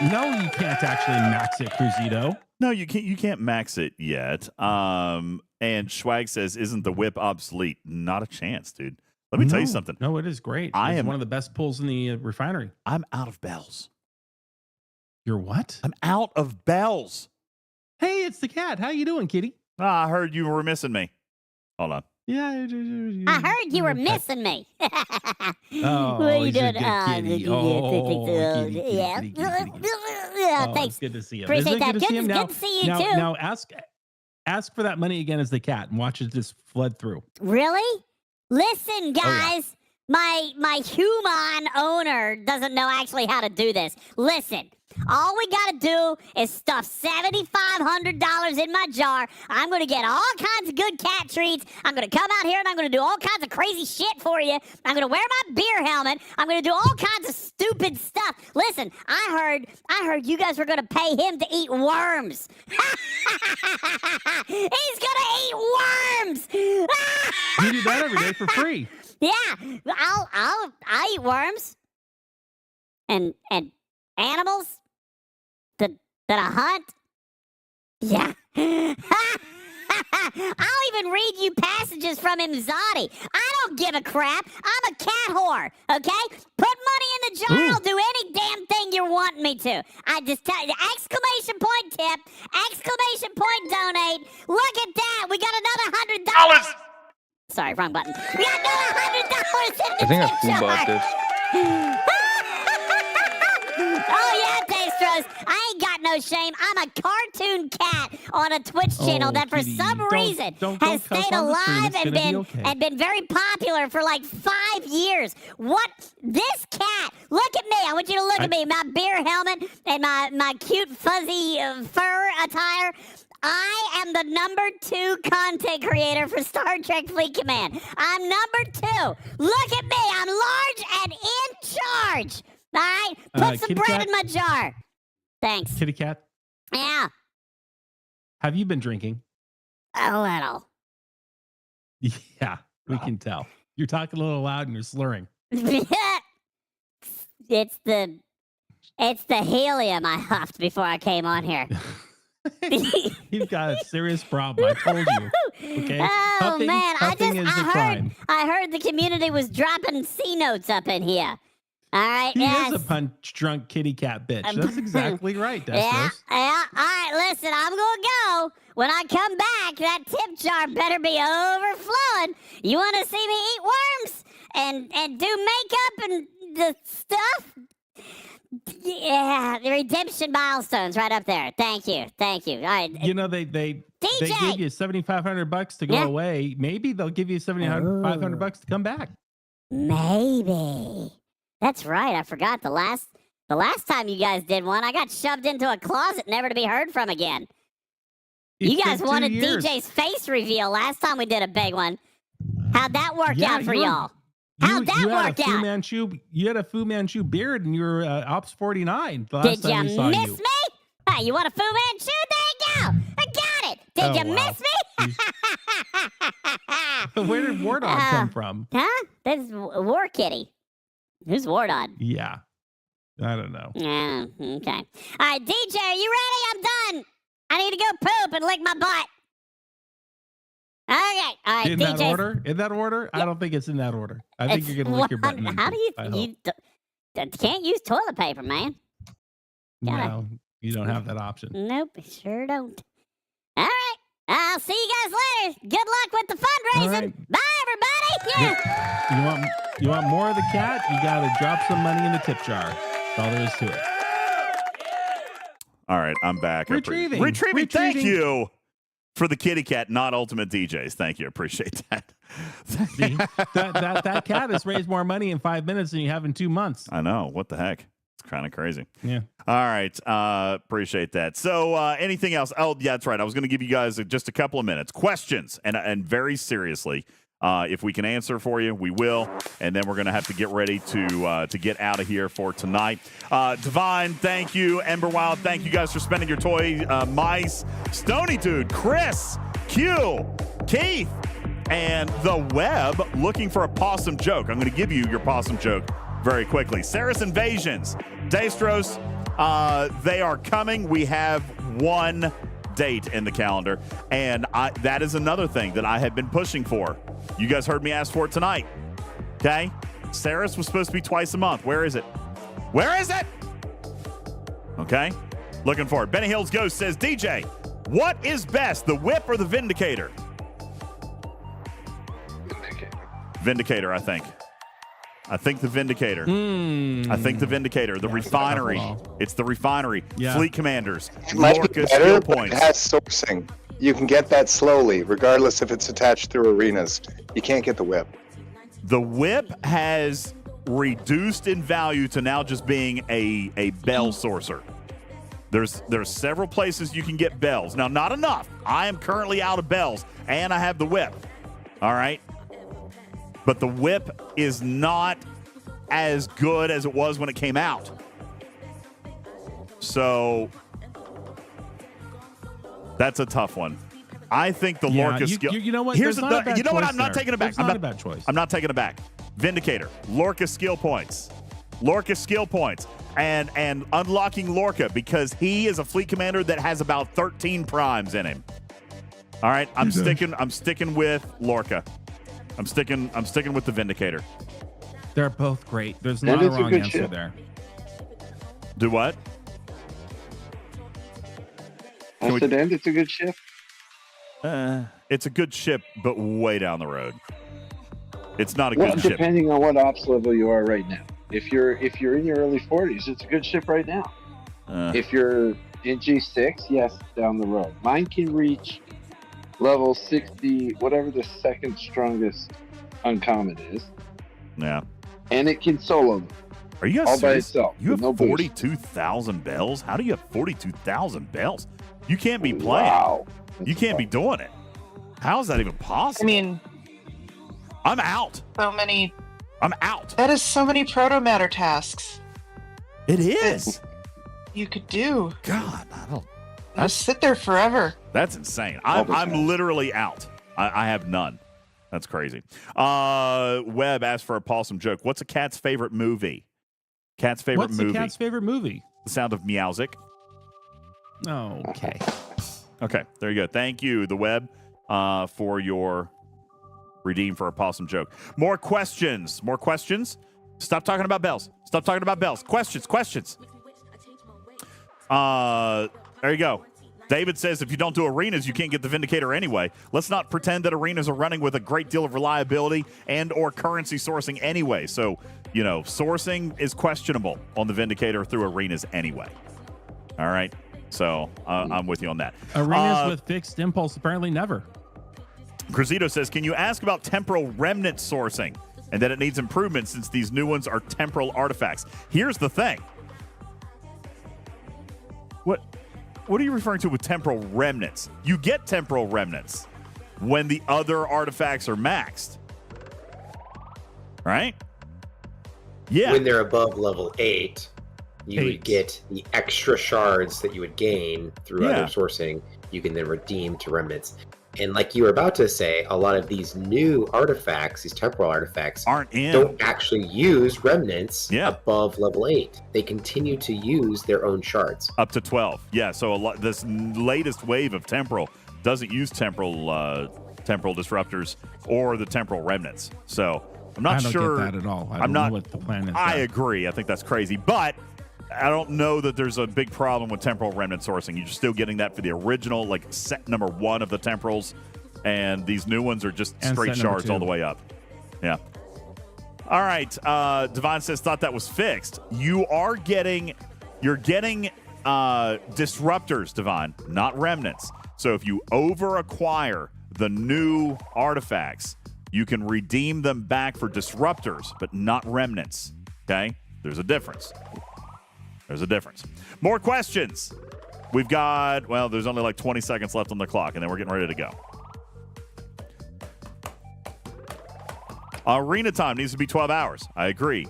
No, you can't actually max it, Cruzito. No, you can't. You can't max it yet. And Schwag says, "Isn't the whip obsolete?" Not a chance, dude. Let me tell you something. No, it is great. It's one of the best pulls in the refinery. I'm out of bells. You're what? I'm out of bells. Hey, it's the cat. How you doing, kitty? I heard you were missing me. Hold on. Yeah, I heard you were missing me. Oh, what are you doing? Kitty. Yeah, thanks. Good to see you. Appreciate that. Good to see you too. Now ask for that money again as the cat and watch it just flood through. Really? Listen, guys. My human owner doesn't know actually how to do this. Listen. All we got to do is stuff $7,500 in my jar. I'm going to get all kinds of good cat treats. I'm going to come out here and I'm going to do all kinds of crazy shit for you. I'm going to wear my beer helmet. I'm going to do all kinds of stupid stuff. Listen, I heard you guys were going to pay him to eat worms. He's going to eat worms. You do that every day for free. Yeah, I'll eat worms. And animals that I hunt. Yeah. I'll even read you passages from Imzadi. I don't give a crap. I'm a cat whore, okay? Put money in the jar. I'll do any damn thing you're wanting me to. I just tell you, exclamation point tip, exclamation point donate. Look at that. We got another $100. Sorry, wrong button. We got another $100 in the I think I tip fool jar. bought this. Oh yeah, Dastros. I ain't got no shame. I'm a cartoon cat on a Twitch channel that for some reason has stayed alive and been very popular for like 5 years. What? This cat. Look at me. I want you to look at me. My beer helmet and my cute fuzzy fur attire. I am the #2 content creator for Star Trek Fleet Command. I'm #2. Look at me. I'm large and in charge. All right? Put some bread in my jar. Thanks. Kitty cat. Yeah. Have you been drinking? A little. Yeah, we can tell. You're talking a little loud and you're slurring. It's the helium I huffed before I came on here. You've got a serious problem. I told you. Okay. Oh man, I heard heard the community was dropping C notes up in here. All right, he is a punch drunk kitty cat bitch. That's exactly right, Destros. Yeah. All right, listen, I'm gonna go. When I come back, that tip jar better be overflowing. You want to see me eat worms and do makeup and the stuff? Yeah, the redemption milestones right up there. Thank you. All right. You know they give you $7,500 to go away. Maybe they'll give you $7,500 to come back. Maybe. That's right. I forgot the last time you guys did one, I got shoved into a closet, never to be heard from again. You guys wanted DJ's face reveal last time we did a big one. How'd that work out for y'all? How'd that work out? You had a Fu Manchu beard and you were Ops 49 the last Did time we saw you miss me? Hey, you want a Fu Manchu? There you go. I got it. Did you miss me? Where did Wardon come from? Huh? This is War Kitty. Who's Wardon? Yeah. I don't know. Yeah, okay. All right, DJ, are you ready? I'm done. I need to go poop and lick my butt. Okay. All right, In that order? In that order? Yeah. I don't think it's in that order. I think you're going to lick your butt. How do you can't use toilet paper, man. No, you don't have that option. Nope, sure don't. All right. I'll see you guys later. Good luck with the fundraising. Right. Bye, everybody. Yeah. You want more of the cat? You got to drop some money in the tip jar. That's all there is to it. All right, I'm back. Retrieving. Thank you for the kitty cat, not UltimatDJz. Thank you. Appreciate that. See, that cat has raised more money in 5 minutes than you have in 2 months. I know. What the heck? It's kind of crazy. Yeah. All right. Appreciate that. So anything else? Oh, yeah, that's right. I was going to give you guys just a couple of minutes. Questions, and very seriously, if we can answer for you, we will. And then we're going to have to get ready to get out of here for tonight. Divine, thank you. Ember Wild, thank you guys for spending your toy mice. Stony Dude, Chris, Q, Keith, and the web looking for a possum joke. I'm going to give you your possum joke very quickly. Sarah's Invasions, Dastros, they are coming. We have one date in the calendar, and that is another thing that I have been pushing for. You guys heard me ask for it tonight. Okay? Sarah's was supposed to be twice a month. Where is it? Where is it? Okay? Looking for it. Benny Hills Ghost says, DJ, what is best, the whip or the Vindicator? Vindicator, I think. I think the Vindicator. I think the Vindicator. The refinery. It's the refinery. Yeah. Fleet Commanders. It might be Lorca better, skill but points. it has sourcing. You can get that slowly, regardless if it's attached through arenas. You can't get the whip. The whip has reduced in value to now just being a bell sourcer. There's several places you can get bells. Now, not enough. I am currently out of bells, and I have the whip. All right? But the whip is not as good as it was when it came out. So that's a tough one. I think the Lorca skill. You know what? Here's There's not a bad you know what? choice I'm not there. taking it back. There's not a bad choice. I'm not taking it back. Vindicator, Lorca skill points, Lorca skill points, and unlocking Lorca because he is a fleet commander that has about 13 primes in him. All right, I'm sticking with Lorca. I'm sticking with the Vindicator. They're both great. There's not a wrong answer there. Do what? I said, and it's a good ship. It's a good ship, but way down the road. It's not a good ship. Depending on what ops level you are right now. If you're in your early 40s, it's a good ship right now. If you're in G6, yes, down the road. Mine can reach level 60, whatever the second strongest uncommon is. Yeah. And it can solo them. Are you guys all serious? by itself? You have no 42,000 bells? How do you have 42,000 bells? You can't be playing. Wow. You can't be doing it. How is that even possible? I mean, I'm out. So many. I'm out. That is so many proto matter tasks. It is. You could do. God, I don't. Just sit there forever. That's insane. I'm literally out. I have none. That's crazy. Webb asked for a Paulsome joke. What's a cat's favorite movie? Cat's favorite movie. What's the cat's favorite movie? The Sound of Meowsic. Oh, okay. Okay, there you go. Thank you, the Web, for your redeem for a Paulsome joke. More questions. More questions. Stop talking about bells. Stop talking about bells. Questions. There you go. David says if you don't do arenas, you can't get the Vindicator anyway. Let's not pretend that arenas are running with a great deal of reliability and or currency sourcing anyway. So, sourcing is questionable on the Vindicator through arenas anyway. All right. So I'm with you on that. Arenas with fixed impulse, apparently never. Cruzedo says, can you ask about temporal remnant sourcing and that it needs improvement since these new ones are temporal artifacts? Here's the thing. What are you referring to with temporal remnants? You get temporal remnants when the other artifacts are maxed. Right? Yeah. When they're above level 8, you would get the extra shards that you would gain through other sourcing. You can then redeem to remnants. And like you were about to say, a lot of these new artifacts, these temporal artifacts, don't actually use remnants above level 8. They continue to use their own shards. Up to 12. Yeah, so this latest wave of temporal doesn't use temporal disruptors or the temporal remnants. So I'm not sure. I don't get that at all. I don't know what the plan is. I agree. I think that's crazy. But I don't know that there's a big problem with temporal remnant sourcing. You're still getting that for the original, like set number 1 of the temporals, and these new ones are just straight shards all the way up. Yeah. All right. Devon says thought that was fixed. You're getting disruptors, Devon, not remnants. So if you over acquire the new artifacts, you can redeem them back for disruptors, but not remnants. Okay? There's a difference. More questions. We've got, there's only like 20 seconds left on the clock, and then we're getting ready to go. Arena time needs to be 12 hours. I agree.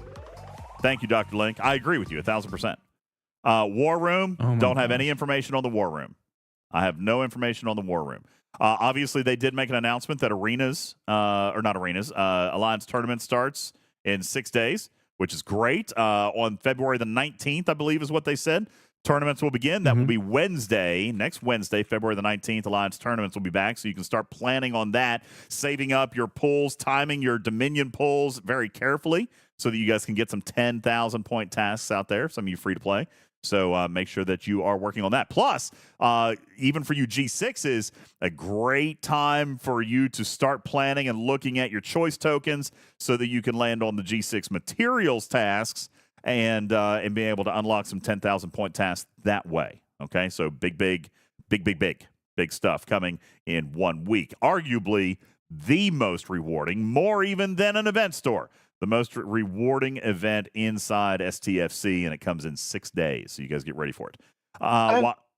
Thank you, Dr. Link. I agree with you 1,000%. War Room, don't have any information on the War Room. I have no information on the War Room. Obviously, they did make an announcement that Alliance tournament starts in 6 days, which is great. On February the 19th, I believe is what they said. Tournaments will begin. That will be next Wednesday, February the 19th. Alliance tournaments will be back, so you can start planning on that, saving up your pulls, timing your Dominion pulls very carefully so that you guys can get some 10,000 point tasks out there, some of you free to play. So make sure that you are working on that. Plus, even for you G6s, a great time for you to start planning and looking at your choice tokens so that you can land on the G6 materials tasks and be able to unlock some 10,000 point tasks that way. Okay, so big stuff coming in 1 week. Arguably the most rewarding, more even than an event store. The most rewarding event inside STFC, and it comes in 6 days. So you guys get ready for it.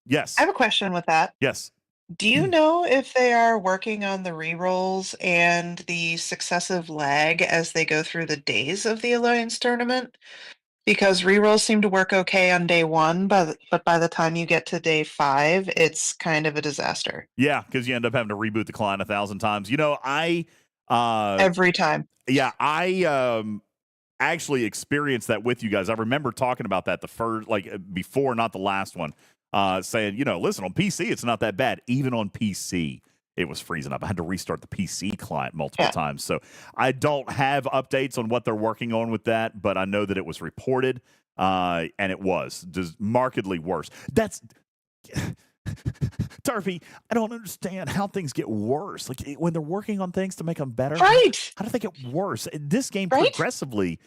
Yes. I have a question with that. Yes. Do you know if they are working on the rerolls and the successive lag as they go through the days of the Alliance tournament? Because rerolls seem to work okay on day 1, but by the time you get to day 5, it's kind of a disaster. Yeah, because you end up having to reboot the client 1,000 times. Every time. Yeah, I actually experienced that with you guys. I remember talking about that the first, before, not the last one, saying, listen, on PC, it's not that bad. Even on PC, it was freezing up. I had to restart the PC client multiple times. So I don't have updates on what they're working on with that, but I know that it was reported, and it was just markedly worse. That's Turfy, I don't understand how things get worse. Like when they're working on things to make them better, right? How do they get worse? This game progressively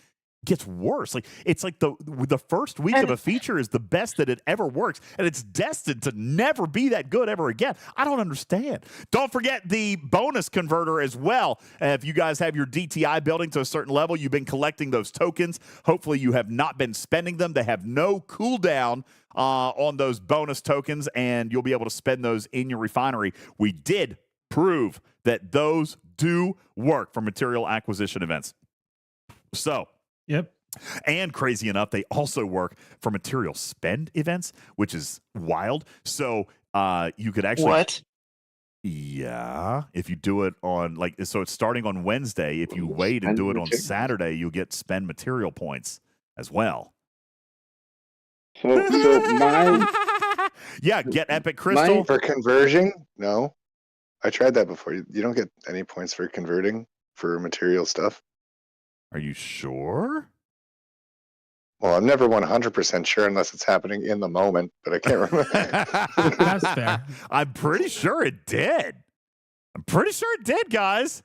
gets worse. Like it's like the first week of a feature is the best that it ever works, and it's destined to never be that good ever again. I don't understand. Don't forget the bonus converter as well. If you guys have your DTI building to a certain level, you've been collecting those tokens. Hopefully you have not been spending them. They have no cooldown on those bonus tokens, and you'll be able to spend those in your refinery. We did prove that those do work for material acquisition events. So, yep. And crazy enough, they also work for material spend events, which is wild. So you could actually... What? Yeah. If you do it on, so it's starting on Wednesday. If you wait and do it on Saturday, you'll get spend material points as well. So my... Yeah, get Epic Crystal. For conversion? No. I tried that before. You don't get any points for converting for material stuff. Are you sure? Well, I'm never 100% sure unless it's happening in the moment, but I can't remember. That's fair. I'm pretty sure it did. I'm pretty sure it did, guys.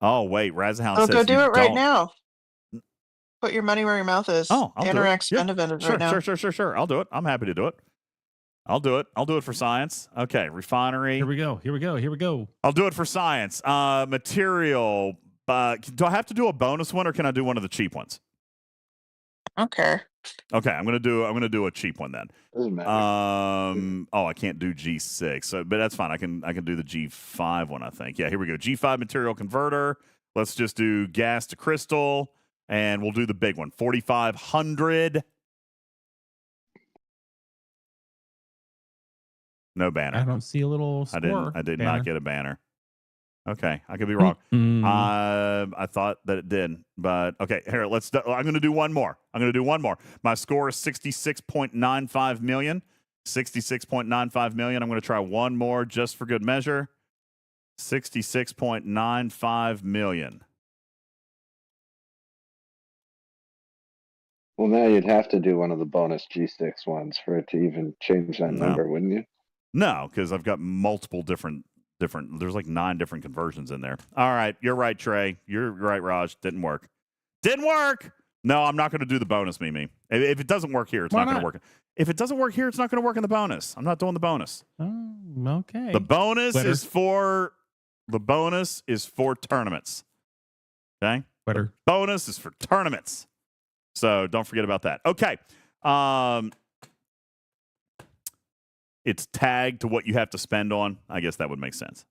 Oh, wait. Razhound says go do it right don't. now. Put your money where your mouth is. Oh, I'll Interact do it. spend event Sure, right now. Sure. I'll do it. I'm happy to do it. I'll do it. I'll do it for science. Okay, refinery. Here we go. I'll do it for science. Material. Do I have to do a bonus one, or can I do one of the cheap ones? Okay. Okay, I'm gonna do a cheap one then. Doesn't matter. I can't do G6, but that's fine. I can do the G5 one, I think. Yeah, here we go. G5 material converter. Let's just do gas to crystal, and we'll do the big one. 4,500. No banner. I don't see a little score. I did not get a banner. Okay, I could be wrong. I thought that it did, but okay. Here, I'm going to do one more. My score is 66.95 million. 66.95 million. I'm going to try one more just for good measure. 66.95 million. Well, now you'd have to do one of the bonus G6 ones for it to even change that number, wouldn't you? No, because I've got multiple different. There's like 9 different conversions in there. All right, you're right, Trey. You're right, Raj. Didn't work. No, I'm not going to do the bonus, Mimi. If it doesn't work here, it's not going to work. If it doesn't work here, it's not going to work in the bonus. I'm not doing the bonus. Oh, okay. The bonus is for tournaments. Okay? Twitter. The bonus is for tournaments. So don't forget about that. Okay. It's tagged to what you have to spend on. I guess that would make sense.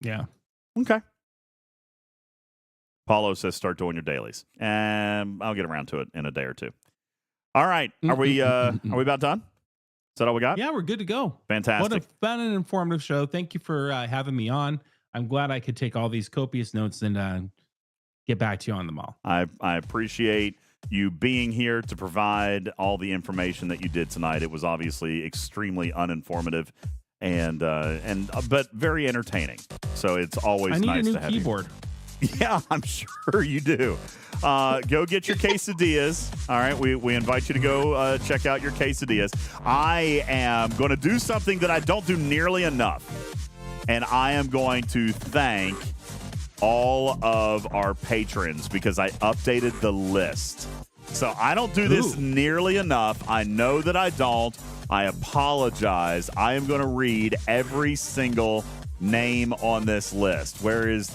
Yeah. Okay. Paulo says start doing your dailies. And I'll get around to it in a day or two. All right. Are we about done? Is that all we got? Yeah, we're good to go. Fantastic. What a fun and informative show. Thank you for having me on. I'm glad I could take all these copious notes and get back to you on them all. I appreciate you being here to provide all the information that you did tonight. It was obviously extremely uninformative but very entertaining. So it's always nice to have keyboard. Yeah, I'm sure you do. Go get your quesadillas. All right, we invite you to go check out your quesadillas. I am going to do something that I don't do nearly enough, and I am going to thank all of our patrons because I updated the list. So I don't do this nearly enough. I know that I don't. I apologize. I am going to read every single name on this list. Where is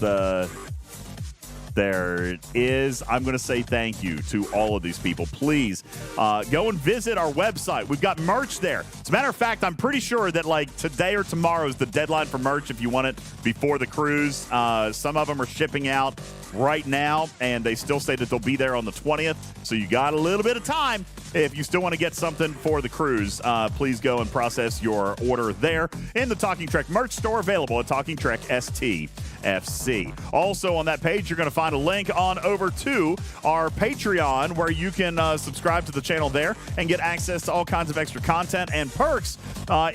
there it is. I'm going to say thank you to all of these people. Please go and visit our website. We've got merch there. As a matter of fact, I'm pretty sure that like today or tomorrow is the deadline for merch if you want it before the cruise. Some of them are shipping out right now, and they still say that they'll be there on the 20th. So you got a little bit of time. if you still want to get something for the cruise, please go and process your order there in the Talking Trek merch store, available at Talking Trek STFC. Also on that page, you're going to find a link on over to our Patreon, where you can subscribe to the channel there and get access to all kinds of extra content and perks,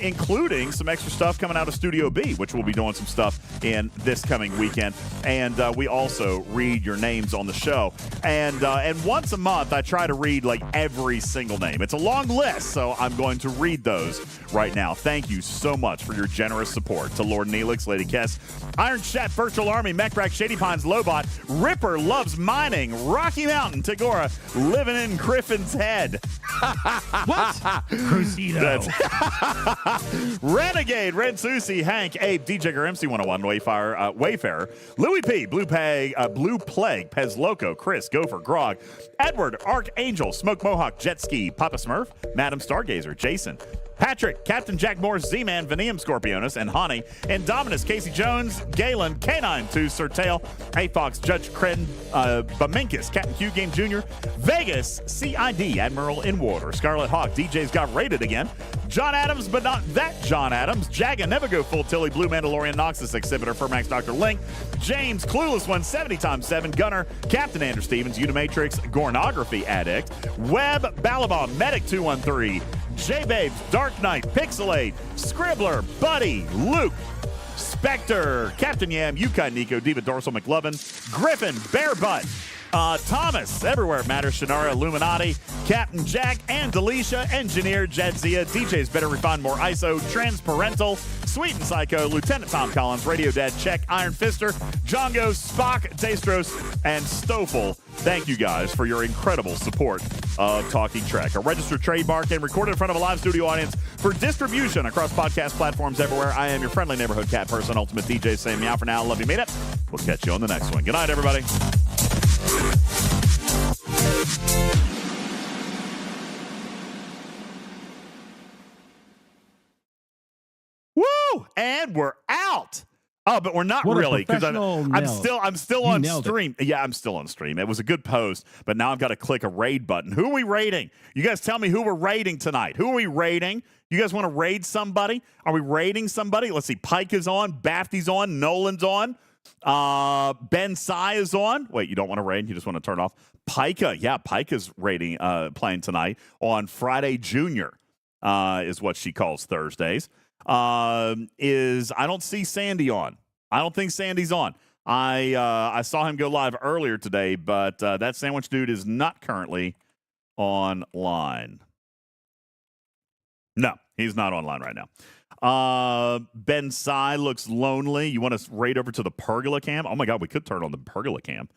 including some extra stuff coming out of Studio B, which we'll be doing some stuff in this coming weekend. And we also read your names on the show. And once a month, I try to read like every single name. It's a long list, so I'm going to read those right now. Thank you so much for your generous support to Lord Neelix, Lady Kess, Iron Chat, Virtual Army, Mechbrack, Shady Pines, Lobot, Ripper Loves Mining, Rocky Mountain, Tagora, Living in Griffin's Head. What? Crucido. Renegade, Red Susie, Hank, Abe, DJ MC101, Wayfarer, Louis P, Blue Plague, Pez Loco, Chris, Gopher, Grog, Edward, Archangel, Smoke Mohawk, Jet Ski, Papa Smurf, Madam Stargazer, Jason, Patrick, Captain Jack Morse, Z-Man, Venium Scorpionus, and Honey, Indominus, Casey Jones, Galen, K92, Sir Tail, A-Fox, Judge Cren, Baminkus, Captain Q Game Jr., Vegas, CID, Admiral in Water, Scarlet Hawk, DJ's got rated again, John Adams, but not that John Adams, Jaga, Never Go Full Tilly, Blue Mandalorian, Noxus Exhibitor, Fermax, Dr. Link, James, Clueless One, 70x7, Gunner, Captain Andrew Stevens, Unimatrix, Gornography Addict, Web, Balabon, Medic 213, J-Babes, Dark Knight, Pixelate, Scribbler, Buddy, Luke, Spectre, Captain Yam, Yukon Nico, Diva Dorsal, McLovin, Griffin, Bearbutt, Thomas, Everywhere It Matters, Shannara, Illuminati, Captain Jack, and Delisha, Engineer, Jedzia, DJ's Better Refine, More ISO, Transparental, Sweet and Psycho, Lieutenant Tom Collins, Radio Dad, Check, Iron Fister, Jongo, Spock, Dastros, and Stoffel. Thank you guys for your incredible support of Talking Trek, a registered trademark and recorded in front of a live studio audience for distribution across podcast platforms everywhere. I am your friendly neighborhood cat person, UltimatDJz, saying meow for now. Love you, meet up. We'll catch you on the next one. Good night, everybody. Woo! And we're out. Oh, but we're not really, because I'm still on stream. Yeah, I'm still on stream. It was a good post, but now I've got to click a raid button. Who are we raiding? You guys tell me who we're raiding tonight. Who are we raiding? You guys want to raid somebody? Are we raiding somebody? Let's see. Pike is on. Bafty's on. Nolan's on. Ben Sai is on. Wait, you don't want to raid? You just want to turn off? Pika. Yeah, Pika's raiding, playing tonight on Friday Junior, is what she calls Thursdays. I don't see Sandy on. I don't think Sandy's on. I saw him go live earlier today, but that sandwich dude is not currently online. No, he's not online right now. Ben Sai looks lonely. You want to raid over to the Pergola cam? Oh my God, we could turn on the Pergola cam.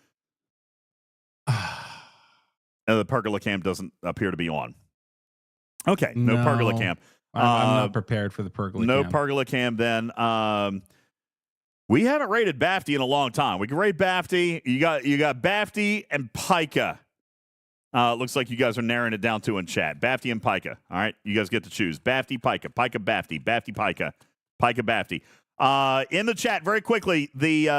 The Pergola cam doesn't appear to be on. Okay, no Pergola cam. I'm not prepared for the Pergola cam. No Pergola cam then. We haven't rated Bafty in a long time. We can rate Bafty. You got Bafty and Pika. Looks like you guys are narrowing it down to in chat. Bafty and Pika. All right, you guys get to choose. Bafty, Pika, Pika, Bafty, Bafty, Pika, Pika, Bafty. In the chat, very quickly, the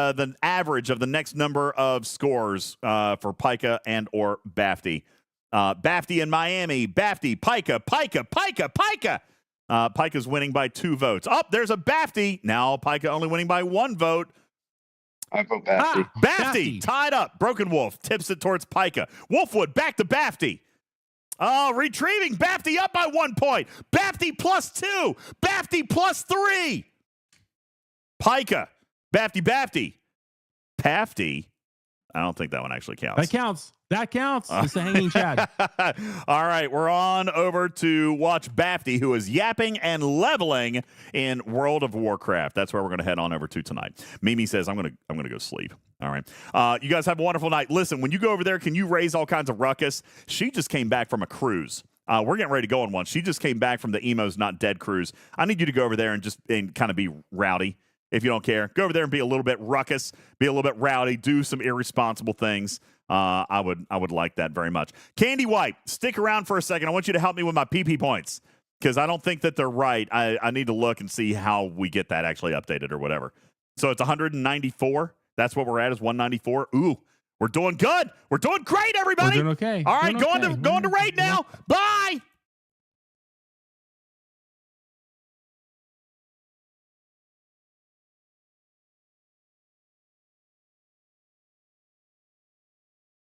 average of the next number of scores for Pika and or Bafty. Bafty in Miami. Bafty, Pika, Pika, Pika, Pika. Pika's winning by 2 votes. Oh, there's a Bafty. Now Pika only winning by 1 vote. I vote Bafty. Bafty tied up. Broken Wolf tips it towards Pika. Wolfwood back to Bafty. Oh, retrieving. Bafty up by 1 point. Bafty +2. Bafty +3. Pika. Bafty, Bafty. Pafty. I don't think that one actually counts. That counts. That counts. It's a hanging chad. All right, we're on over to watch Bafty, who is yapping and leveling in World of Warcraft. That's where we're going to head on over to tonight. Mimi says, I'm going to go sleep. All right. You guys have a wonderful night. Listen, when you go over there, can you raise all kinds of ruckus? She just came back from a cruise. We're getting ready to go on one. She just came back from the Emo's Not Dead cruise. I need you to go over there and kind of be rowdy. If you don't care, go over there and be a little bit ruckus, be a little bit rowdy, do some irresponsible things. I would like that very much. Candy White, stick around for a second. I want you to help me with my PP points because I don't think that they're right. I need to look and see how we get that actually updated or whatever. So it's 194. That's what we're at, is 194. Ooh, We're doing good. We're doing great, everybody. We're doing okay. All right, Doing okay. going to raid now. Bye.